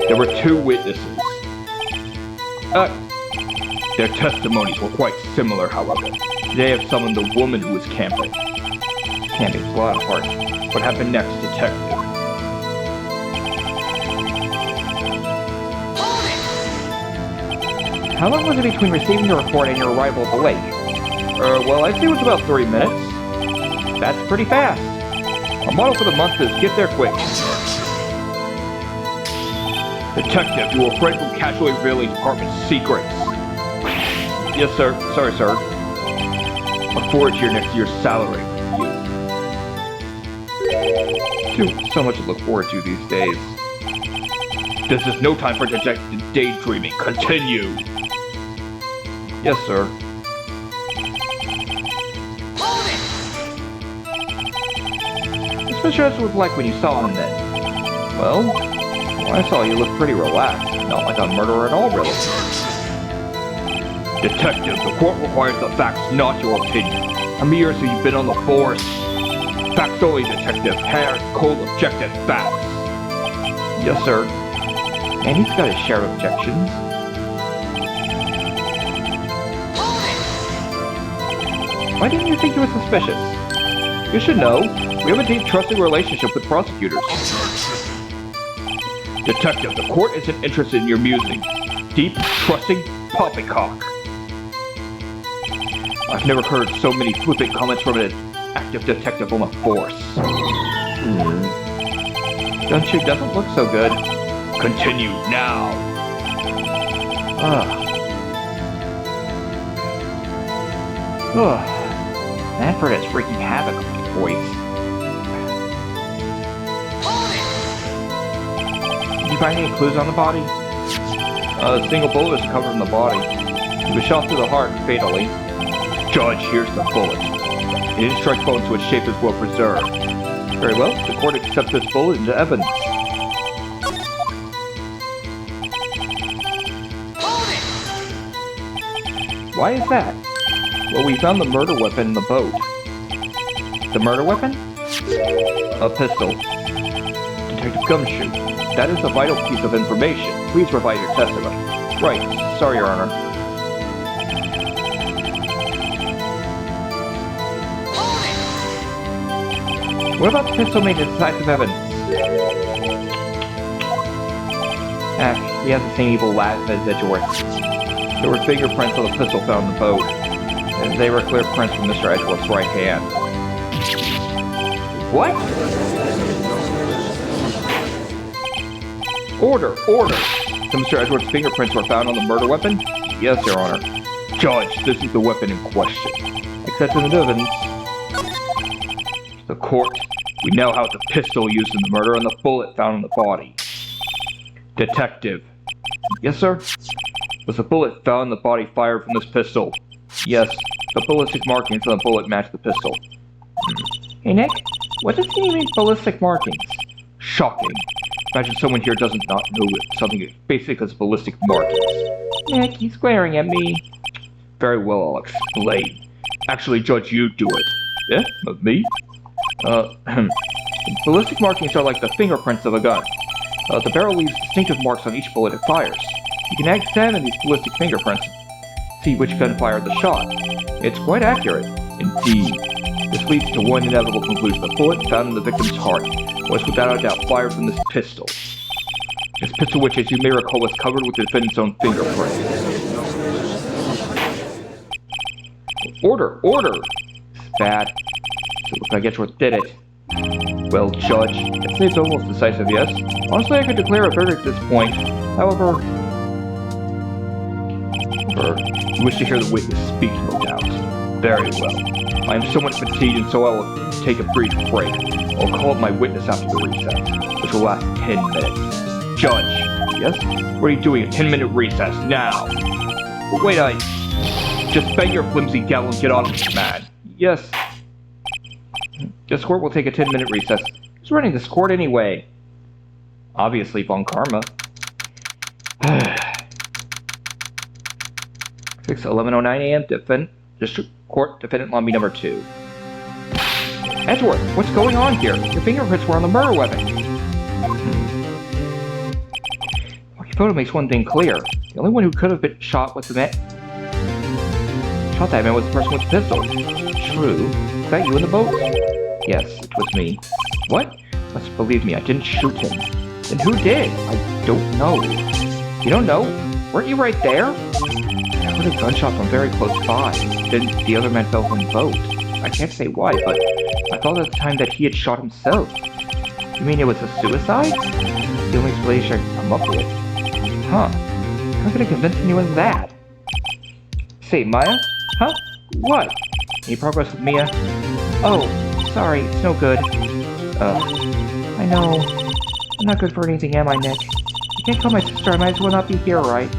There were 2 witnesses. Their testimonies were quite similar, however. They have summoned the woman who was camping. Camping's a lot apart. What happened next, Detective? How long was it between receiving the report and your arrival at the lake? Well, I'd say it was about 3 minutes. That's pretty fast. Our motto for the month is get there quick. Detective, you refrain from casually revealing department secrets. Yes, sir. Sorry, sir. Look forward to your next year's salary. So much to look forward to these days. This is no time for detective daydreaming. Continue. Yes, sir. Hold it! What's Mr. Edwards like when you saw him then? Well, when I saw you look pretty relaxed. Not like a murderer at all, really. Detective, the court requires the facts, not your opinion. How many years have you been on the force? Facts only, Detective. Hard, cold, objective facts. Yes, sir. And he's got his share of objections. Why didn't you think he was suspicious? You should know. We have a deep, trusting relationship with prosecutors. Detective, the court isn't interested in your musings. Deep, trusting, poppycock. I've never heard so many flippant comments from an active detective on the force. Don't you? Doesn't look so good. Continue now. Manfred is wreaking havoc on my voice. Did you find any clues on the body? A single bullet is covered in the body. He was shot through the heart fatally. Judge, here's the bullet. It didn't strike bone, so its shape is well preserved. Very well. The court accepts this bullet into evidence. Why is that? Well, we found the murder weapon in the boat. The murder weapon? A pistol. Detective Gumshoe, that is a vital piece of information. Please provide your testimony. Right. Sorry, Your Honor. What about the pistol made into decisive evidence? He has the same evil laugh as Edgeworth. There were fingerprints on the pistol found in the boat, and they were clear prints from Mr. Edgeworth's right hand. What? Order! Order! So Mr. Edgeworth's fingerprints were found on the murder weapon? Yes, Your Honor. Judge, this is the weapon in question. Accepted into evidence. The court. We now have the pistol used in the murder and the bullet found in the body. Detective. Yes, sir? Was the bullet found in the body fired from this pistol? Yes. The ballistic markings on the bullet match the pistol. Hey, Nick? What does he mean ballistic markings? Shocking. Imagine someone here doesn't not know something as basic as ballistic markings. Nick, he's glaring at me. Very well, I'll explain. Actually, Judge, you do it. Yeah? Me? Ballistic markings are like the fingerprints of a gun. The barrel leaves distinctive marks on each bullet it fires. You can examine these ballistic fingerprints, see which gun fired the shot. It's quite accurate. Indeed. This leads to one inevitable conclusion. The bullet found in the victim's heart was without a doubt fired from this pistol. This pistol, which, as you may recall, was covered with the defendant's own fingerprint. Order! Order! It's bad. So it looks like Edgeworth did it. Well, Judge, I'd say it's almost decisive, yes. Honestly, I could declare a verdict at this point. However, you wish to hear the witness speak, no doubt. Very well. I am somewhat fatigued, and so I will take a brief break. I'll call up my witness after the recess, which will last 10 minutes. Judge! Yes? What are you doing? A 10-minute recess, now! But wait, Just bang your flimsy gavel and get on with it, man. Yes. This court will take a 10-minute recess. Who's running this court anyway? Obviously, Von Karma. 6:11:09 a.m. District Court, Defendant Lobby Number 2. Edgeworth, what's going on here? Your fingerprints were on the murder weapon. Your photo makes one thing clear. The only one who could have been shot was the man. Shot that man was the person with the pistol. True. Was that you in the boat? Yes, it was me. What? Must believe me, I didn't shoot him. Then who did? I don't know. You don't know? Weren't you right there? I heard a gunshot from very close by. Then the other man fell from the boat. I can't say why, but I thought at the time that he had shot himself. You mean it was a suicide? The only explanation I can come up with. Huh. How could I convince anyone of that? Say, Maya? Huh? What? Any progress with Mia? Oh, sorry, it's no good. I know. I'm not good for anything, am I, Nick? You can't call my sister, I might as well not be here, right?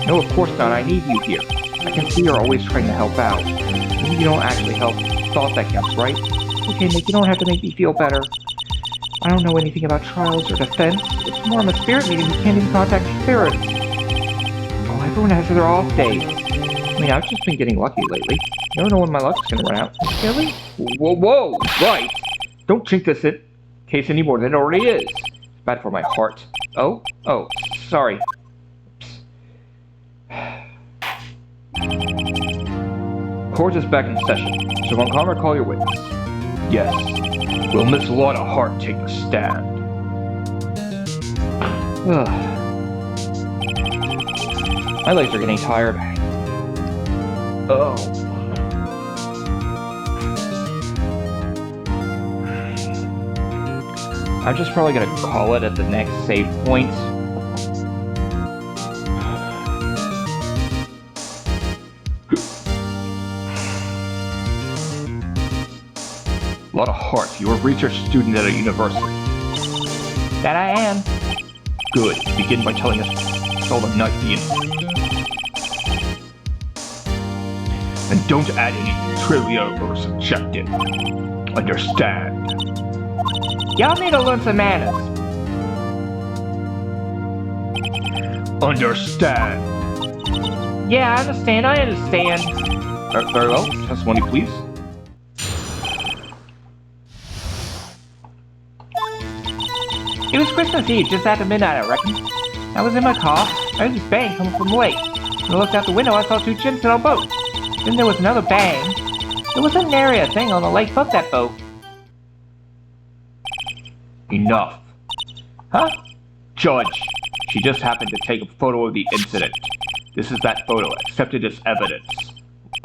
No, of course not, I need you here. I can see you're always trying to help out. Maybe you don't actually help. Thought that counts, right? Okay, Nick, you don't have to make me feel better. I don't know anything about trials or defense. It's more of a spirit meeting, you can't even contact spirits. Oh, everyone has their off days. I mean, I've just been getting lucky lately. You never know when my luck's gonna run out. Really? Whoa, right! Don't chink this in case any more than it already is. It's bad for my heart. Oh, sorry. Court is back in session. So Von Karma, call your witness. Yes. Will Miss Lotta Hart take the stand? My legs are getting tired. Oh. I'm just probably gonna call it at the next save point. Lotta Hart, you're a research student at a university. That I am. Good. Begin by telling us all the night the and don't add any trivia or subjective. Understand? Y'all need to learn some manners. Understand? Yeah, I understand. Very well. Testimony, please. It was Christmas Eve, just after midnight, I reckon. I was in my car. I heard this bang coming from the lake. When I looked out the window, I saw two chimps in our boat. Then there was another bang. There was an area thing on the lake above that boat. Enough. Huh? Judge, she just happened to take a photo of the incident. This is that photo, accepted as evidence.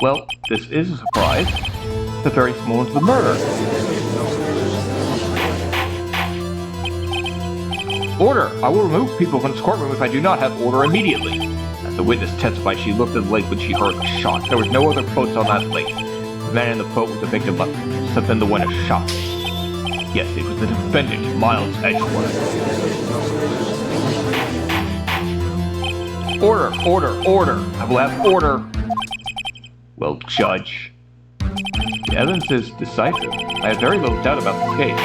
Well, this is a surprise. The very moment of the murder. Order! I will remove people from this courtroom if I do not have order immediately. As the witness testified, she looked at the lake when she heard the shot. There was no other boats on that lake. The man in the boat was the victim, except then the one who shot. Yes, it was the defendant, Miles Edgeworth. Order! I will have order! Well, Judge, the evidence is decisive. I have very little doubt about the case.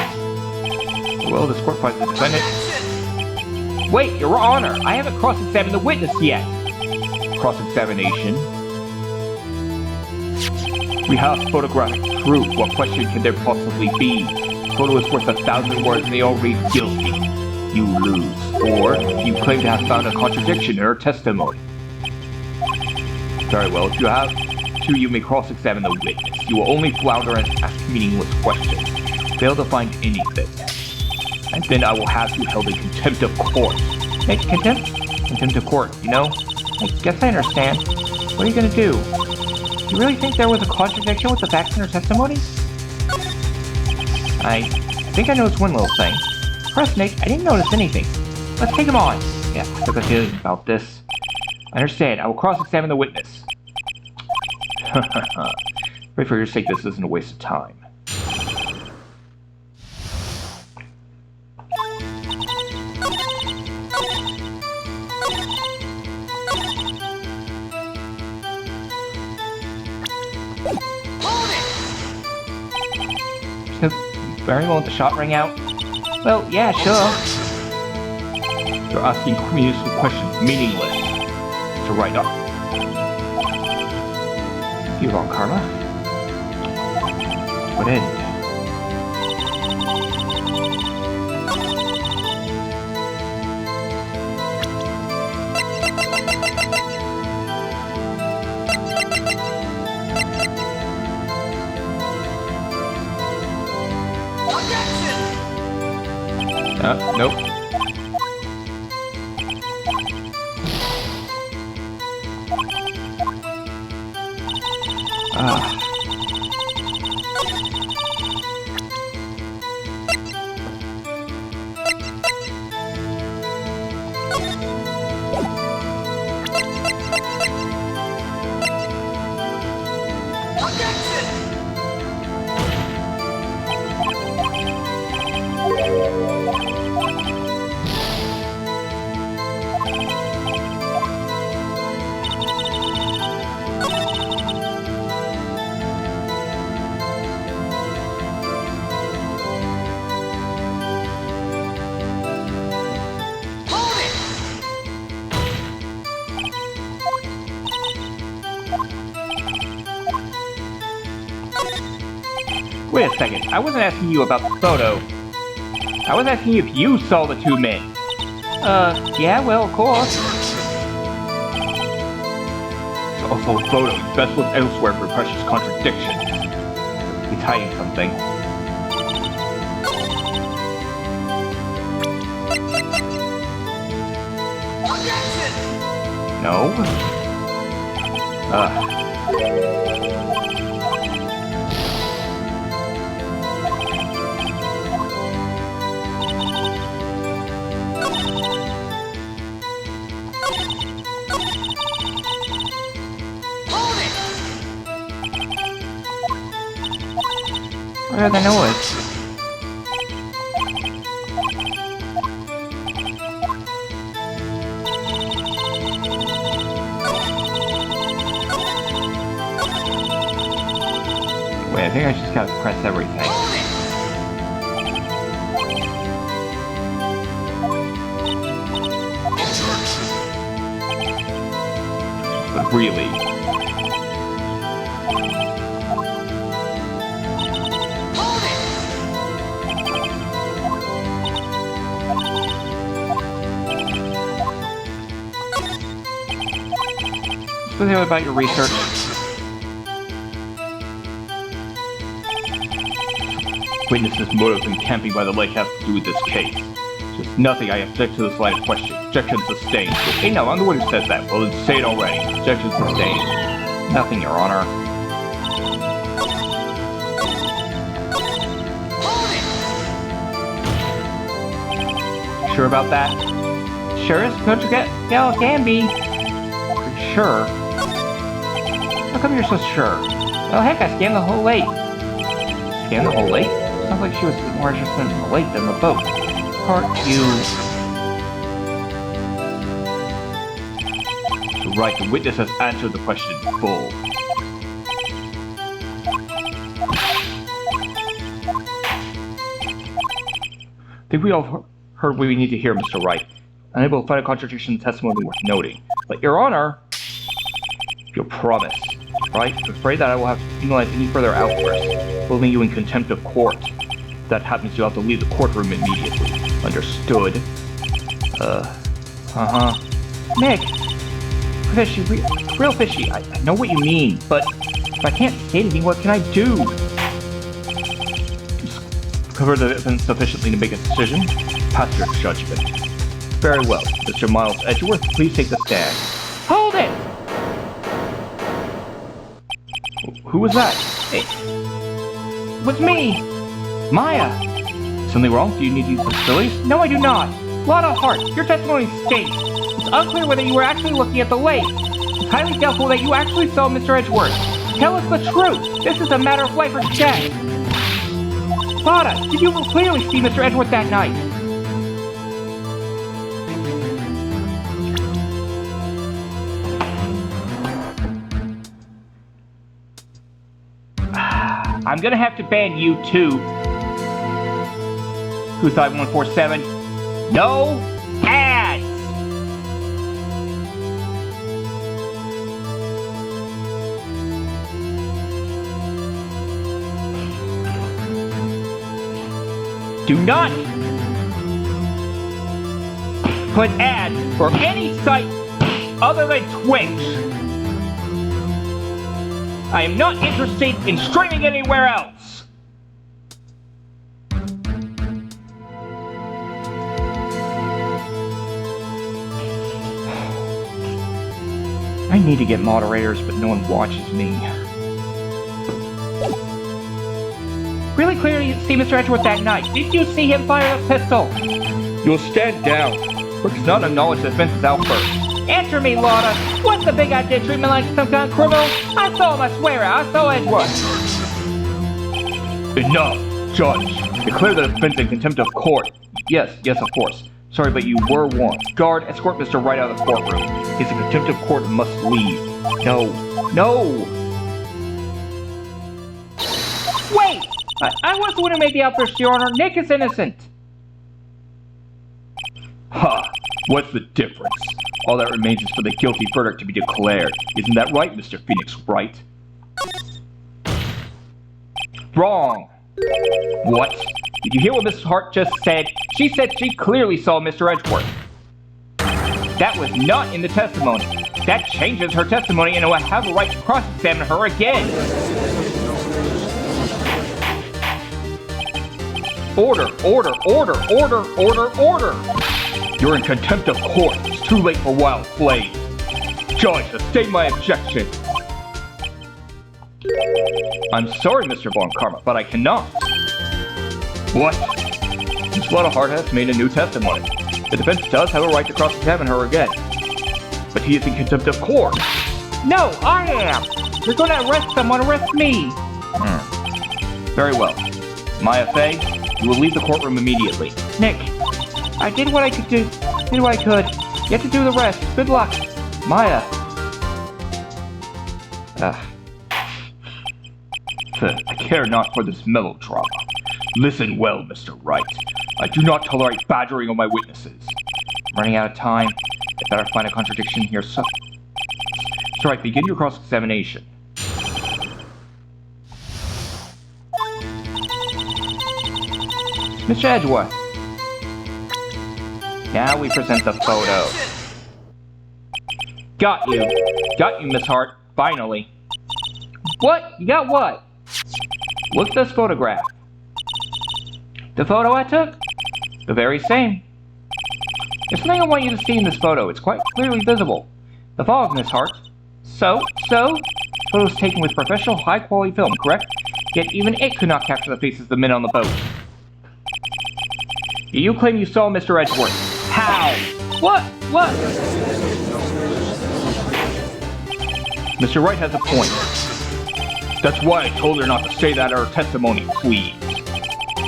Well, this court finds the defendant... Wait, Your Honor! I haven't cross-examined the witness yet! Cross-examination? We have photographic proof. What question can there possibly be? The photo is worth 1,000 words and they all read guilty. You lose. Or, you claim to have found a contradiction in her testimony. Very well, if you have to, you may cross-examine the witness. You will only flounder and ask meaningless questions. Fail to find anything. And then I will have you held in contempt of court. Hey, contempt? Contempt of court, you know? I guess I understand. What are you gonna do? You really think there was a contradiction with the facts in her testimony? I think I noticed one little thing. Press Nick, I didn't notice anything. Let's take him on. Yeah, I took a feeling about this. I understand. I will cross-examine the witness. Pray for your sake this isn't a waste of time. So, very well, the shot rang out. Well, yeah, sure. You're asking meaningful questions. Meaningless. To write up. You wrong, Karma. What end? Nope. Wait a second, I wasn't asking you about the photo. I was asking you if you saw the two men. Yeah, well, of course. It's also a photo. He's best look elsewhere for precious contradictions. He's hiding something. No? What are the noise? Wait, I think I just gotta press everything. But really... What's the about your research? Witnesses' motive in camping by the lake have to do with this case. Just nothing. I object to the slightest question. Objection sustained. Hey, no, I'm the one who says that. Well, then say it already. Objection sustained. Nothing, Your Honor. Sure about that? Sure as yeah, it can be. You're sure? How come you're so sure? Well, heck, I scanned the whole lake. Scanned the whole lake? Sounds like she was more interested in the lake than the boat. Aren't you... Right, the witness has answered the question in full. I think we all heard what we need to hear, Mr. Wright. Unable to find a contradiction in testimony worth noting. But, Your Honor, your promise, right? I'm afraid that I will have to penalize any further outbursts, holding you in contempt of court. If that happens, you'll have to leave the courtroom immediately. Understood? Nick! Fishy, real fishy, I know what you mean, but if I can't say anything, what can I do? Just cover the evidence sufficiently to make a decision? Pass your judgment. Very well. Mr. Miles Edgeworth, please take the stand. Hold it! Who was that? It was me! Maya! Something wrong? Do you need to use the facilities? No, I do not! Lana Hart, your testimony states it's unclear whether you were actually looking at the lake. It's highly doubtful that you actually saw Mr. Edgeworth. Tell us the truth! This is a matter of life or death! Lana, did you clearly see Mr. Edgeworth that night? I'm gonna have to ban you too. Who Thought 147? No ads! Do not put ads for any site other than Twitch. I am not interested in streaming anywhere else. I need to get moderators, but no one watches me. Really clearly see Mr. Edgeworth that night. Did you see him fire a pistol? You'll stand down. Rick does not acknowledge that Vince is out first. Answer me, Lotta. What's the big idea? Treat me like some kind of criminal? I saw him, I swear it. I saw Edgeworth. Enough, Judge. Declare that Vince in contempt of court. Yes, of course. Sorry, but you were warned. Guard, escort Mr. Wright out of the courtroom. He's in contempt of court and must leave. No. Wait! I was the one who made the outburst, Your Honor. Nick is innocent. Ha! What's the difference? All that remains is for the guilty verdict to be declared. Isn't that right, Mr. Phoenix Wright? Wrong! What? Did you hear what Mrs. Hart just said? She said she clearly saw Mr. Edgeworth. That was not in the testimony. That changes her testimony, and I will have a right to cross-examine her again. Order. You're in contempt of court. It's too late for wild play. Judge, sustain my objection. I'm sorry, Mr. Von Karma, but I cannot. What? Ms. Lotta Hart has made a new testimony. The defense does have a right to cross-examine her again. But he is in contempt of court. No, I am. You're going to arrest someone, arrest me. Very well. Maya Fey, you will leave the courtroom immediately. Nick, I did what I could do. Did what I could. You have to do the rest. Good luck. Maya. I care not for this melodrama. Listen well, Mr. Wright. I do not tolerate badgering of my witnesses. I'm running out of time. I better find a contradiction here, so... Strike, begin your cross-examination. Mr. Edgeworth. Now we present the photo. Got you, Miss Hart. Finally. What? You got what? Look at this photograph. The photo I took? The very same. There's something I want you to see in this photo. It's quite clearly visible. The fog, Miss Hart. So? This photo was taken with professional, high-quality film, correct? Yet even it could not capture the faces of the men on the boat. You claim you saw Mr. Edgeworth. How? What? Mr. Wright has a point. That's why I told her not to say that in her testimony, please.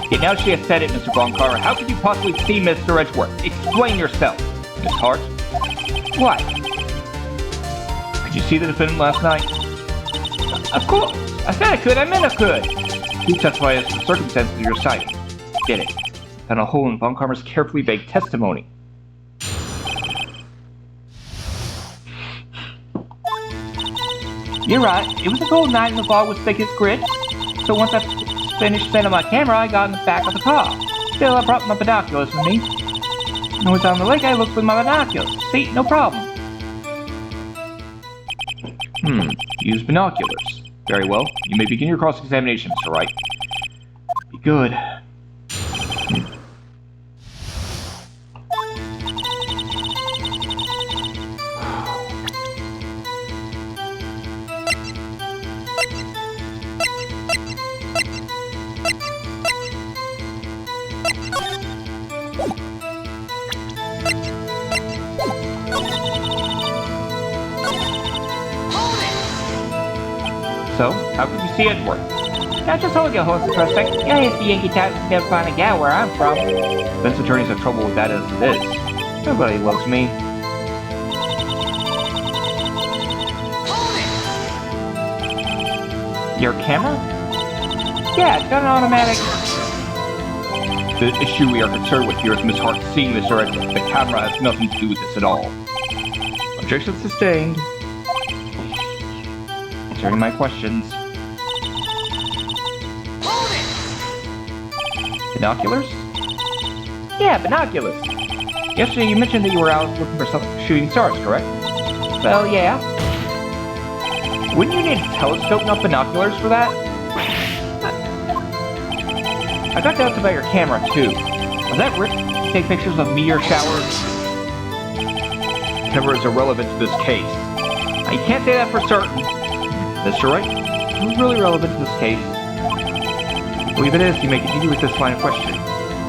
Yet now she has said it, Mr. Von Carver. How could you possibly see Mr. Edgeworth? Explain yourself. Miss Hart? What? Could you see the defendant last night? Of course. I said I could. I meant I could. Please testify as to the circumstances of your sight. Get it. Found a hole in Von Karmer's carefully baked testimony. You're right. It was a cold night and the fog was thick as grit. So once I finished setting my camera, I got in the back of the car. Still, I brought my binoculars with me. When I was on the lake, I looked with my binoculars. See, no problem. Use binoculars. Very well. You may begin your cross-examination, Mr. Wright. Be good. So, how could you see Edgeworth? I just hold your horses for a sec. Yeah, it's the Yankee type to never find a gal where I'm from. Defense attorneys have trouble with that as it is. Nobody loves me. Your camera? Yeah, it's got an automatic... The issue we are concerned with here is Miss Hart seeing this already. The camera has nothing to do with this at all. Objection sustained. Answering my questions. Hold it! Binoculars? Yeah, binoculars. Yesterday you mentioned that you were out looking for some shooting stars, correct? Well, yeah. Wouldn't you need a telescope, not binoculars, for that? I got doubts about your camera, too. Was that Rick to take pictures of meteor showers? Camera is irrelevant to this case. Now, you can't say that for certain. Mr. Wright, it's really relevant to this case. I believe it is. You may continue with this line of questioning.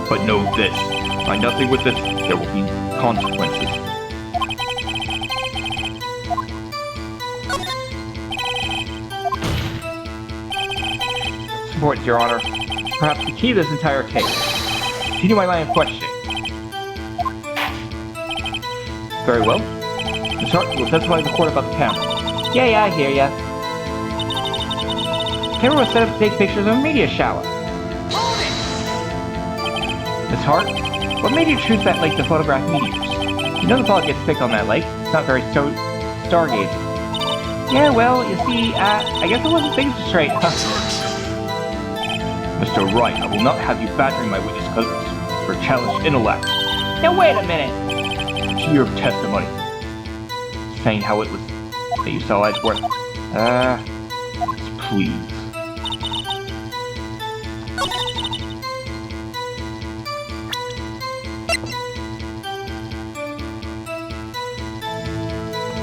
But know this. Find nothing with this, there will be consequences. It's important, Your Honor. Perhaps the key to this entire case. Continue my line of questioning. Very well. Miss Hart will testify in the court about the camera. Yeah, I hear ya. The camera was set up to take pictures of a meteor shower. Hold it! Miss Hart, what made you choose that lake to photograph meteors? You know the fog gets thick on that lake. It's not very stargazing. Yeah, well, you see, I guess I wasn't thinking straight. Mr. Wright, I will not have you battering my witness because for challenged intellect. Now wait a minute. To your testimony. Saying how it was that you saw Edgeworth. Please.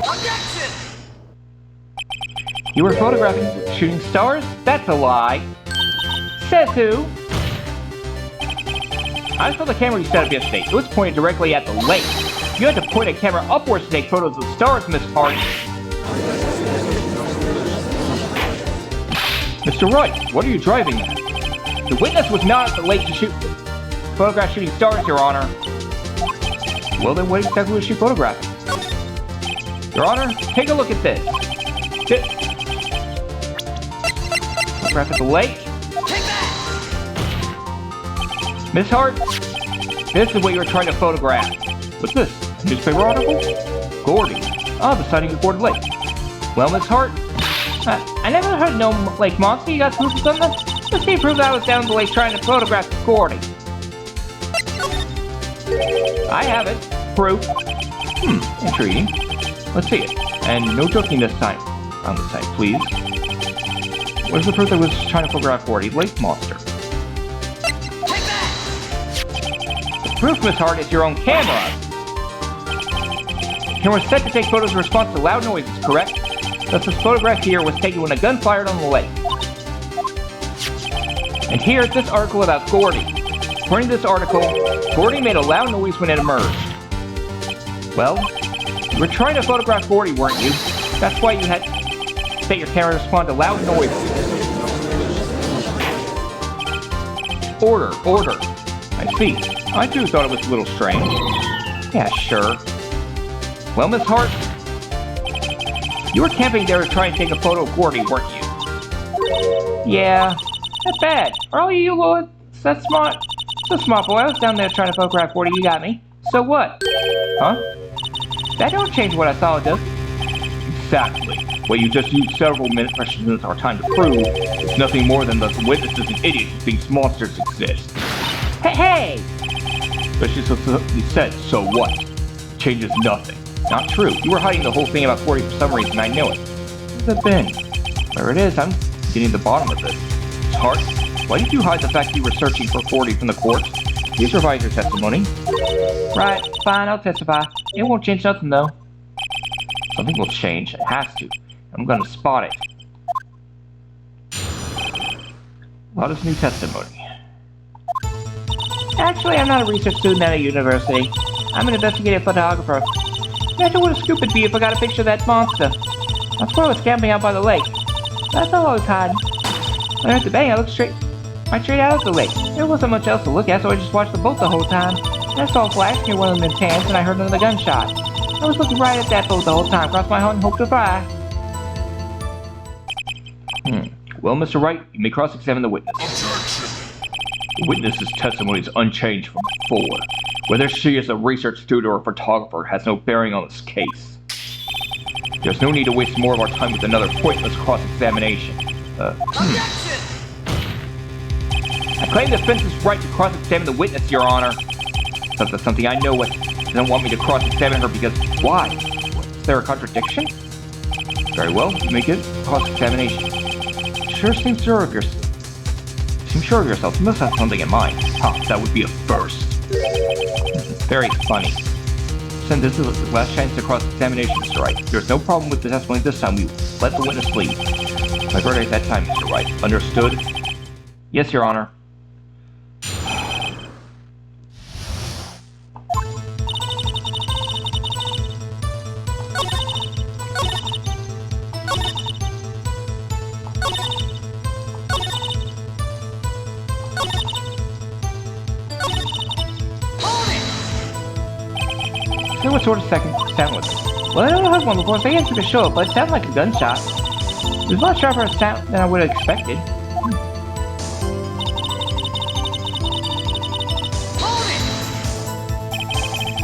Objection! You were photographing shooting stars? That's a lie. Says who? I saw the camera you set up yesterday. It was pointed directly at the lake. You had to point a camera upwards to take photos of stars, Miss Hart. Mr. Wright, what are you driving at? The witness was not at the lake to photograph shooting stars, Your Honor. Well then, what exactly was she photographing? Your Honor, take a look at this. Photograph at the lake? Take that! Miss Hart, this is what you were trying to photograph. What's this? A newspaper article? Gordy. Oh, the sighting of Gordy Lake. Well, Miss Hart, I never heard no lake monster. You got proof of something? Let's see proof that I was down the lake trying to photograph Gordy. I have it. Proof. Intriguing. Let's see it. And no joking this time. On the site, please. Where's the proof that was trying to photograph Gordy Lake monster? Take that! The proof, Miss Hart, is your own camera. Camera set to take photos in response to loud noises, correct? Thus, this photograph here was taken when a gun fired on the lake. And here's this article about Gordy. According to this article, Gordy made a loud noise when it emerged. Well, you were trying to photograph Gordy, weren't you? That's why you had to set your camera to respond to loud noises. Order. I see. I too thought it was a little strange. Yeah, sure. Well, Miss Hart, you were camping there to try and take a photo of Gordy, weren't you? Yeah, not bad. Are you Lord? That's smart. So smart boy. I was down there trying to photograph Gordy. You got me. So what? Huh? That don't change what I saw, does it? Exactly. What you just used several precious minutes of our time to prove is nothing more than the witness is an idiot who thinks monsters exist. Hey! But she said, so what? Changes nothing. Not true. You were hiding the whole thing about Gordy for some reason, I knew it. What's it been? Where it is, I'm getting to the bottom of this. It's hard. Why did you hide the fact you were searching for Gordy from the court? Please provide your testimony. Right, fine, I'll testify. It won't change nothing, though. Something will change. It has to. I'm gonna spot it. What is new testimony? Actually, I'm not a research student at a university. I'm an investigative photographer. Imagine what a scoop it'd be if I got a picture of that monster. I swear I was camping out by the lake. That's all I was hiding. When I heard the bang, I looked right straight out of the lake. There wasn't much else to look at, so I just watched the boat the whole time. And I saw a flash near one of the tents, and I heard another gunshot. I was looking right at that boat the whole time, crossed my heart and hoped to fly. Well, Mr. Wright, you may cross-examine the witness. The witness's testimony is unchanged from before. Whether she is a research student or a photographer has no bearing on this case. There's no need to waste more of our time with another pointless cross-examination. Objection! I claim the defense's right to cross-examine the witness, Your Honor. That's something I know what doesn't want me to cross-examine her because why? Is there a contradiction? Very well, make it cross-examination. Sure seems sure of yourself. Seem sure of yourself. You must have something in mind. Huh, that would be a first. Very funny. Since this is the last chance to cross-examination, Mr. Wright. There's no problem with the testimony this time. We let the witness leave. My verdict that time, Mr. Wright. Understood? Yes, Your Honor. So what sort of sound was it? Well, I don't have one before, so I answered the show, but it sounded like a gunshot. It was a lot sharper sound than I would have expected.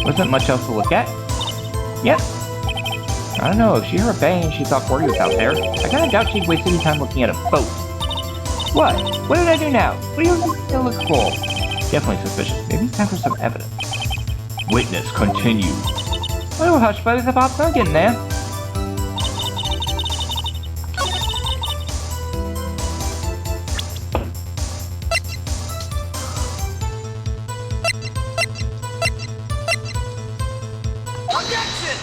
Wasn't much else to look at. Yep. I don't know, if she heard a bang and she thought Gordy was out there, I kinda doubt she'd waste any time looking at a boat. What? What did I do now? What do you look for? Definitely suspicious. Maybe it's time for some evidence. Witness, continue. Oh, hush, buddies, about to get in there. Objection!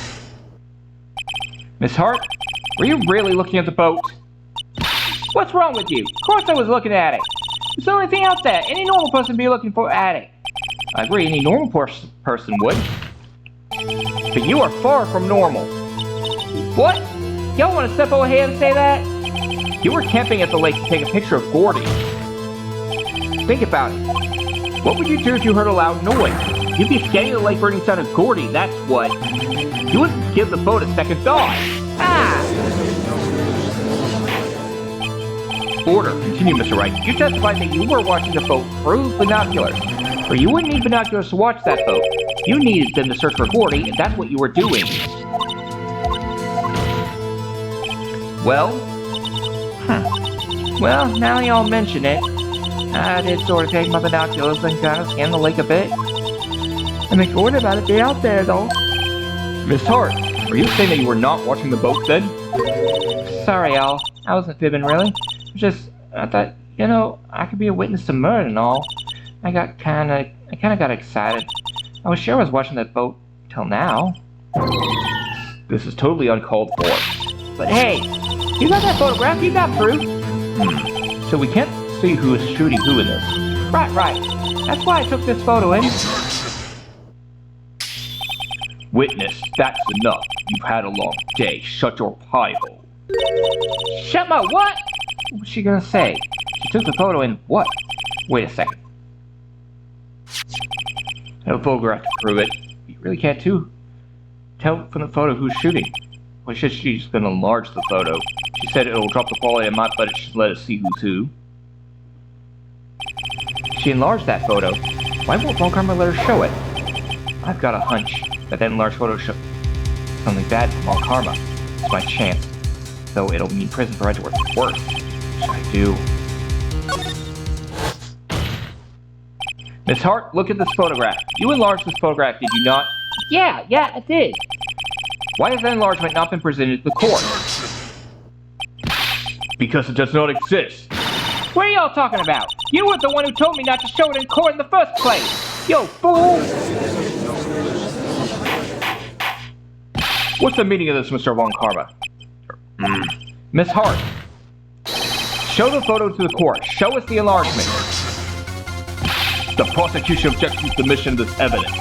Miss Hart, were you really looking at the boat? What's wrong with you? Of course I was looking at it. It's the only thing out there. Any normal person would be looking for at it. I agree, any normal person would. But you are far from normal. What? Y'all want to step over here and say that? You were camping at the lake to take a picture of Gordy. Think about it. What would you do if you heard a loud noise? You'd be scanning the lake burning sound of Gordy, that's what. You wouldn't give the boat a second thought. Ah! Order. Continue, Mr. Wright. You testified that you were watching the boat through binoculars. Or you wouldn't need binoculars to watch that boat. You needed them to search for Gordy, and that's what you were doing. Well? Well, now y'all mention it, I did sort of take my binoculars and kind of scan the lake a bit. I'm excited about it being out there, though. Miss Hart, are you saying that you were not watching the boat then? Sorry, y'all. I wasn't fibbing, really. Just, I thought, you know, I could be a witness to murder and all. I kind of got excited. I was sure I was watching that boat till now. This is totally uncalled for. But hey, you got that photograph? You got proof? So we can't see who is shooting who in this. Right. That's why I took this photo in. Witness, that's enough. You've had a long day. Shut your pie hole. Shut my what? What was she gonna say? She took the photo in what? Wait a second. I have a photograph to prove it. You really can't tell from the photo who's shooting. Well, she's gonna enlarge the photo. She said it'll drop the quality a lot, but it should let us see who's who. She enlarged that photo. Why won't Von Karma let her show it? I've got a hunch that enlarged photo shows something bad for Von Karma. It's my chance. Though it'll mean prison for Edgeworth. Worse. What should I do? Miss Hart, look at this photograph. You enlarged this photograph, did you not? Yeah, I did. Why has that enlargement not been presented to the court? Because it does not exist. What are y'all talking about? You were the one who told me not to show it in court in the first place. Yo, fool! What's the meaning of this, Mr. Von Karma? Miss Hart, show the photo to the court. Show us the enlargement. The prosecution objects to the submission of this evidence.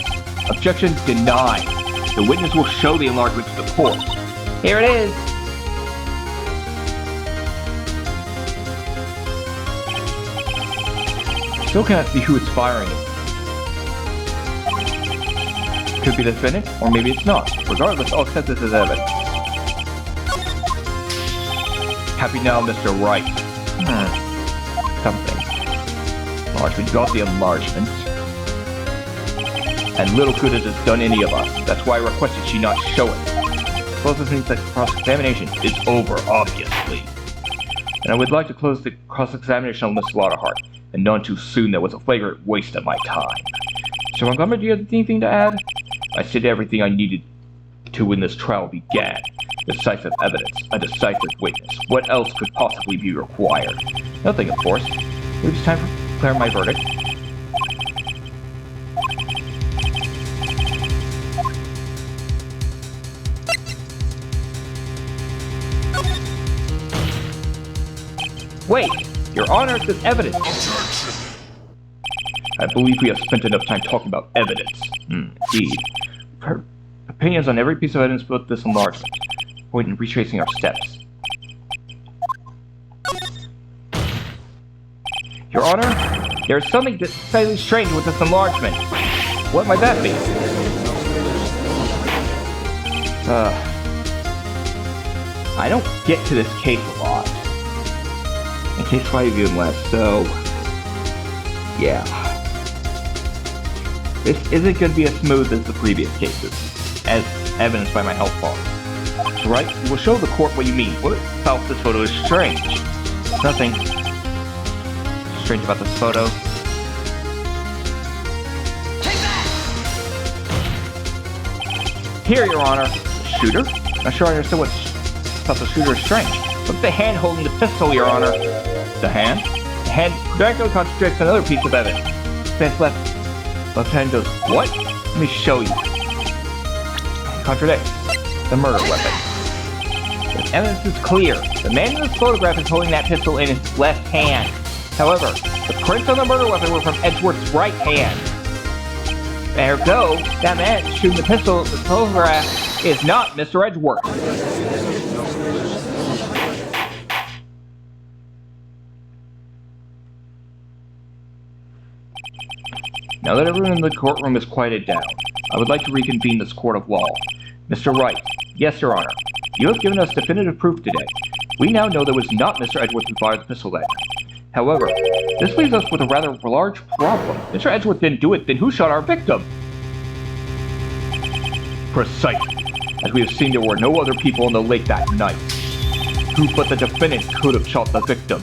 Objection denied. The witness will show the enlargement to the court. Here it is. Still cannot see who is firing it. Could be the defendant, or maybe it's not. Regardless, I'll accept this as evidence. Happy now, Mr. Wright. Something. Enlargement, you got the enlargement. And little good it has done any of us. That's why I requested she not show it. Suppose this means that cross-examination is over, obviously. And I would like to close the cross-examination on Miss Slaughterheart, and none too soon. That was a flagrant waste of my time. Sir Montgomery, do you have anything to add? I said everything I needed to when this trial began. Decisive evidence, a decisive witness. What else could possibly be required? Nothing, of course. I believe it's time to declare my verdict. Wait! Your Honor, this evidence! I believe we have spent enough time talking about evidence. Indeed. Her opinions on every piece of evidence about this enlargement. Point in retracing our steps. Your Honor, there is something decidedly strange with this enlargement. What might that be? I don't get to this case a lot. In case 5 even less, so... yeah. This isn't going to be as smooth as the previous cases, as evidenced by my health bar. So, right, you will show the court what you mean. What about this photo is strange? Nothing strange about this photo. Take that! Here, Your Honor. Shooter? Not sure I understand what about the shooter is strange. Look at the hand holding the pistol, Your Honor. The hand? The hand directly contradicts another piece of evidence. Man's left hand goes, what? Let me show you. Contradicts the murder weapon. The evidence is clear. The man in this photograph is holding that pistol in his left hand. However, the prints on the murder weapon were from Edgeworth's right hand. Ergo, that man shooting the pistol in the photograph is not Mr. Edgeworth. Now that everyone in the courtroom is quieted down, I would like to reconvene this court of law. Mr. Wright. Yes, Your Honor. You have given us definitive proof today. We now know that it was not Mr. Edgeworth who fired the pistol that night. However, this leaves us with a rather large problem. Mr. Edgeworth didn't do it, then who shot our victim? Precisely. As we have seen, there were no other people in the lake that night. Who but the defendant could have shot the victim?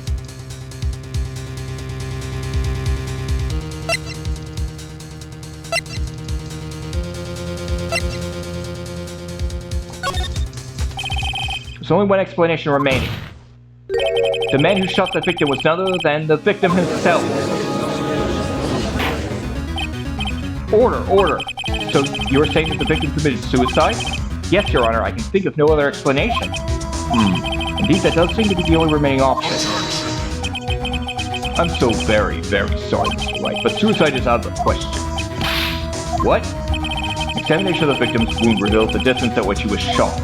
There's only one explanation remaining. The man who shot the victim was none other than the victim himself. Order. So you are saying that the victim committed suicide? Yes, Your Honor, I can think of no other explanation. Indeed, that does seem to be the only remaining option. I'm so very, very sorry, Mr. Wright, but suicide is out of the question. What? Examination of the victim's wound reveals the distance at which he was shot.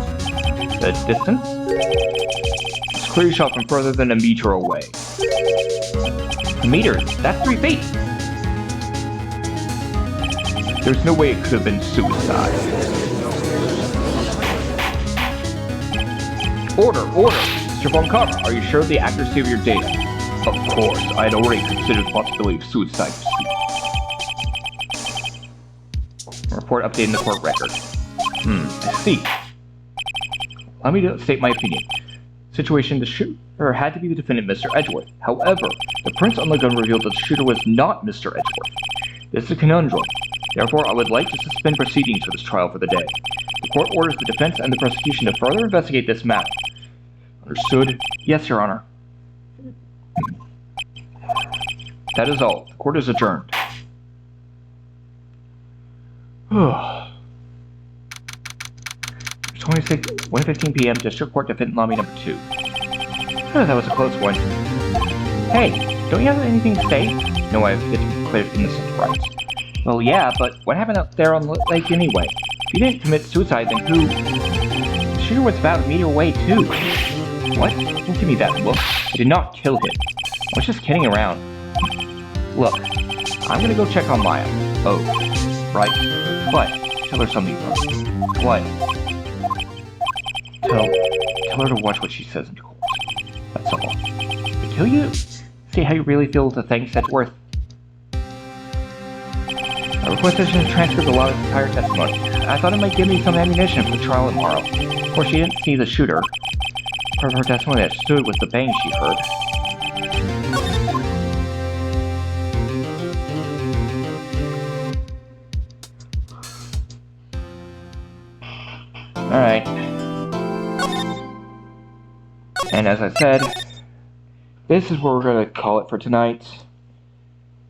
The distance? It's clearly shot from further than a meter away. A meter? That's 3 feet! There's no way it could have been suicide. Order! Mr. Von Karma, are you sure of the accuracy of your data? Of course, I had already considered the possibility of suicide. Report updating the court record. I see. Allow me to state my opinion. Situation, the shooter had to be the defendant, Mr. Edgeworth. However, the prints on the gun revealed that the shooter was not Mr. Edgeworth. This is a conundrum. Therefore, I would like to suspend proceedings for this trial for the day. The court orders the defense and the prosecution to further investigate this matter. Understood? Yes, Your Honor. That is all. The court is adjourned. 1:15 p.m. District Court Defendant Lobby Number 2. That was a close one. Hey, don't you have anything to say? No, I have declared innocent, right? Well, yeah, but what happened out there on the lake anyway? If you didn't commit suicide, then who? The shooter was about a meter away, too. What? Don't give me that look. I did not kill him. I was just kidding around. Look, I'm gonna go check on Maya. Oh, right. What? Tell her something first. What? Tell her to watch what she says in court. That's all. But till you say how you really feel to thanks Edgeworth. I requested to transcribe a lot of his entire testimony. I thought it might give me some ammunition for the trial tomorrow. Of course, she didn't see the shooter. Part of her testimony that stood with the bang she heard. Alright. And as I said, this is where we're going to call it for tonight.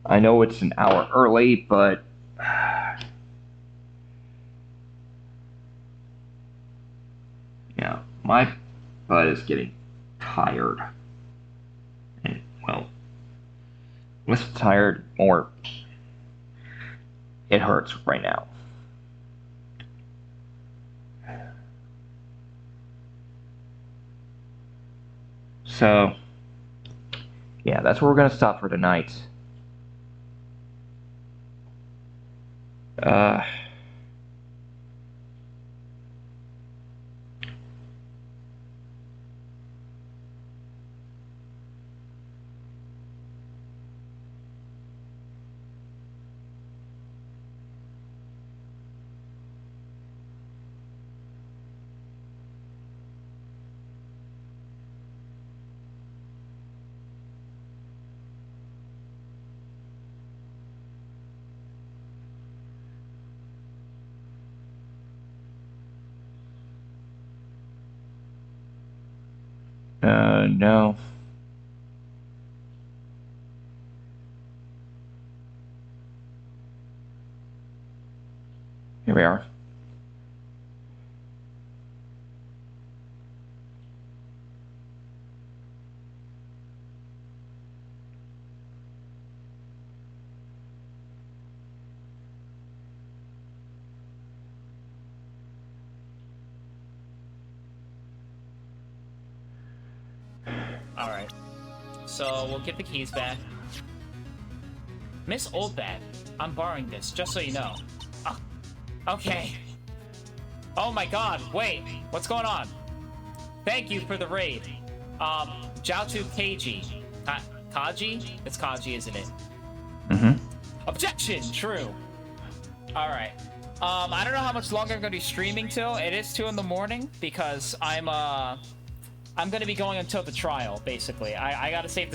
I know it's an hour early, but... yeah, my butt is getting tired. And, well, less tired, more... it hurts right now. So, yeah, that's where we're going to stop for tonight. No. Here we are. Alright. So, we'll get the keys back. Miss Oldbat, I'm borrowing this, just so you know. Okay. Oh my god, wait. What's going on? Thank you for the raid. Jiaotu Keiji. Kaji? It's Kaji, isn't it? Mm-hmm. Objection! True. Alright. I don't know how much longer I'm gonna be streaming till. It is 2 in the morning, because I'm gonna be going until the trial, basically. I gotta save the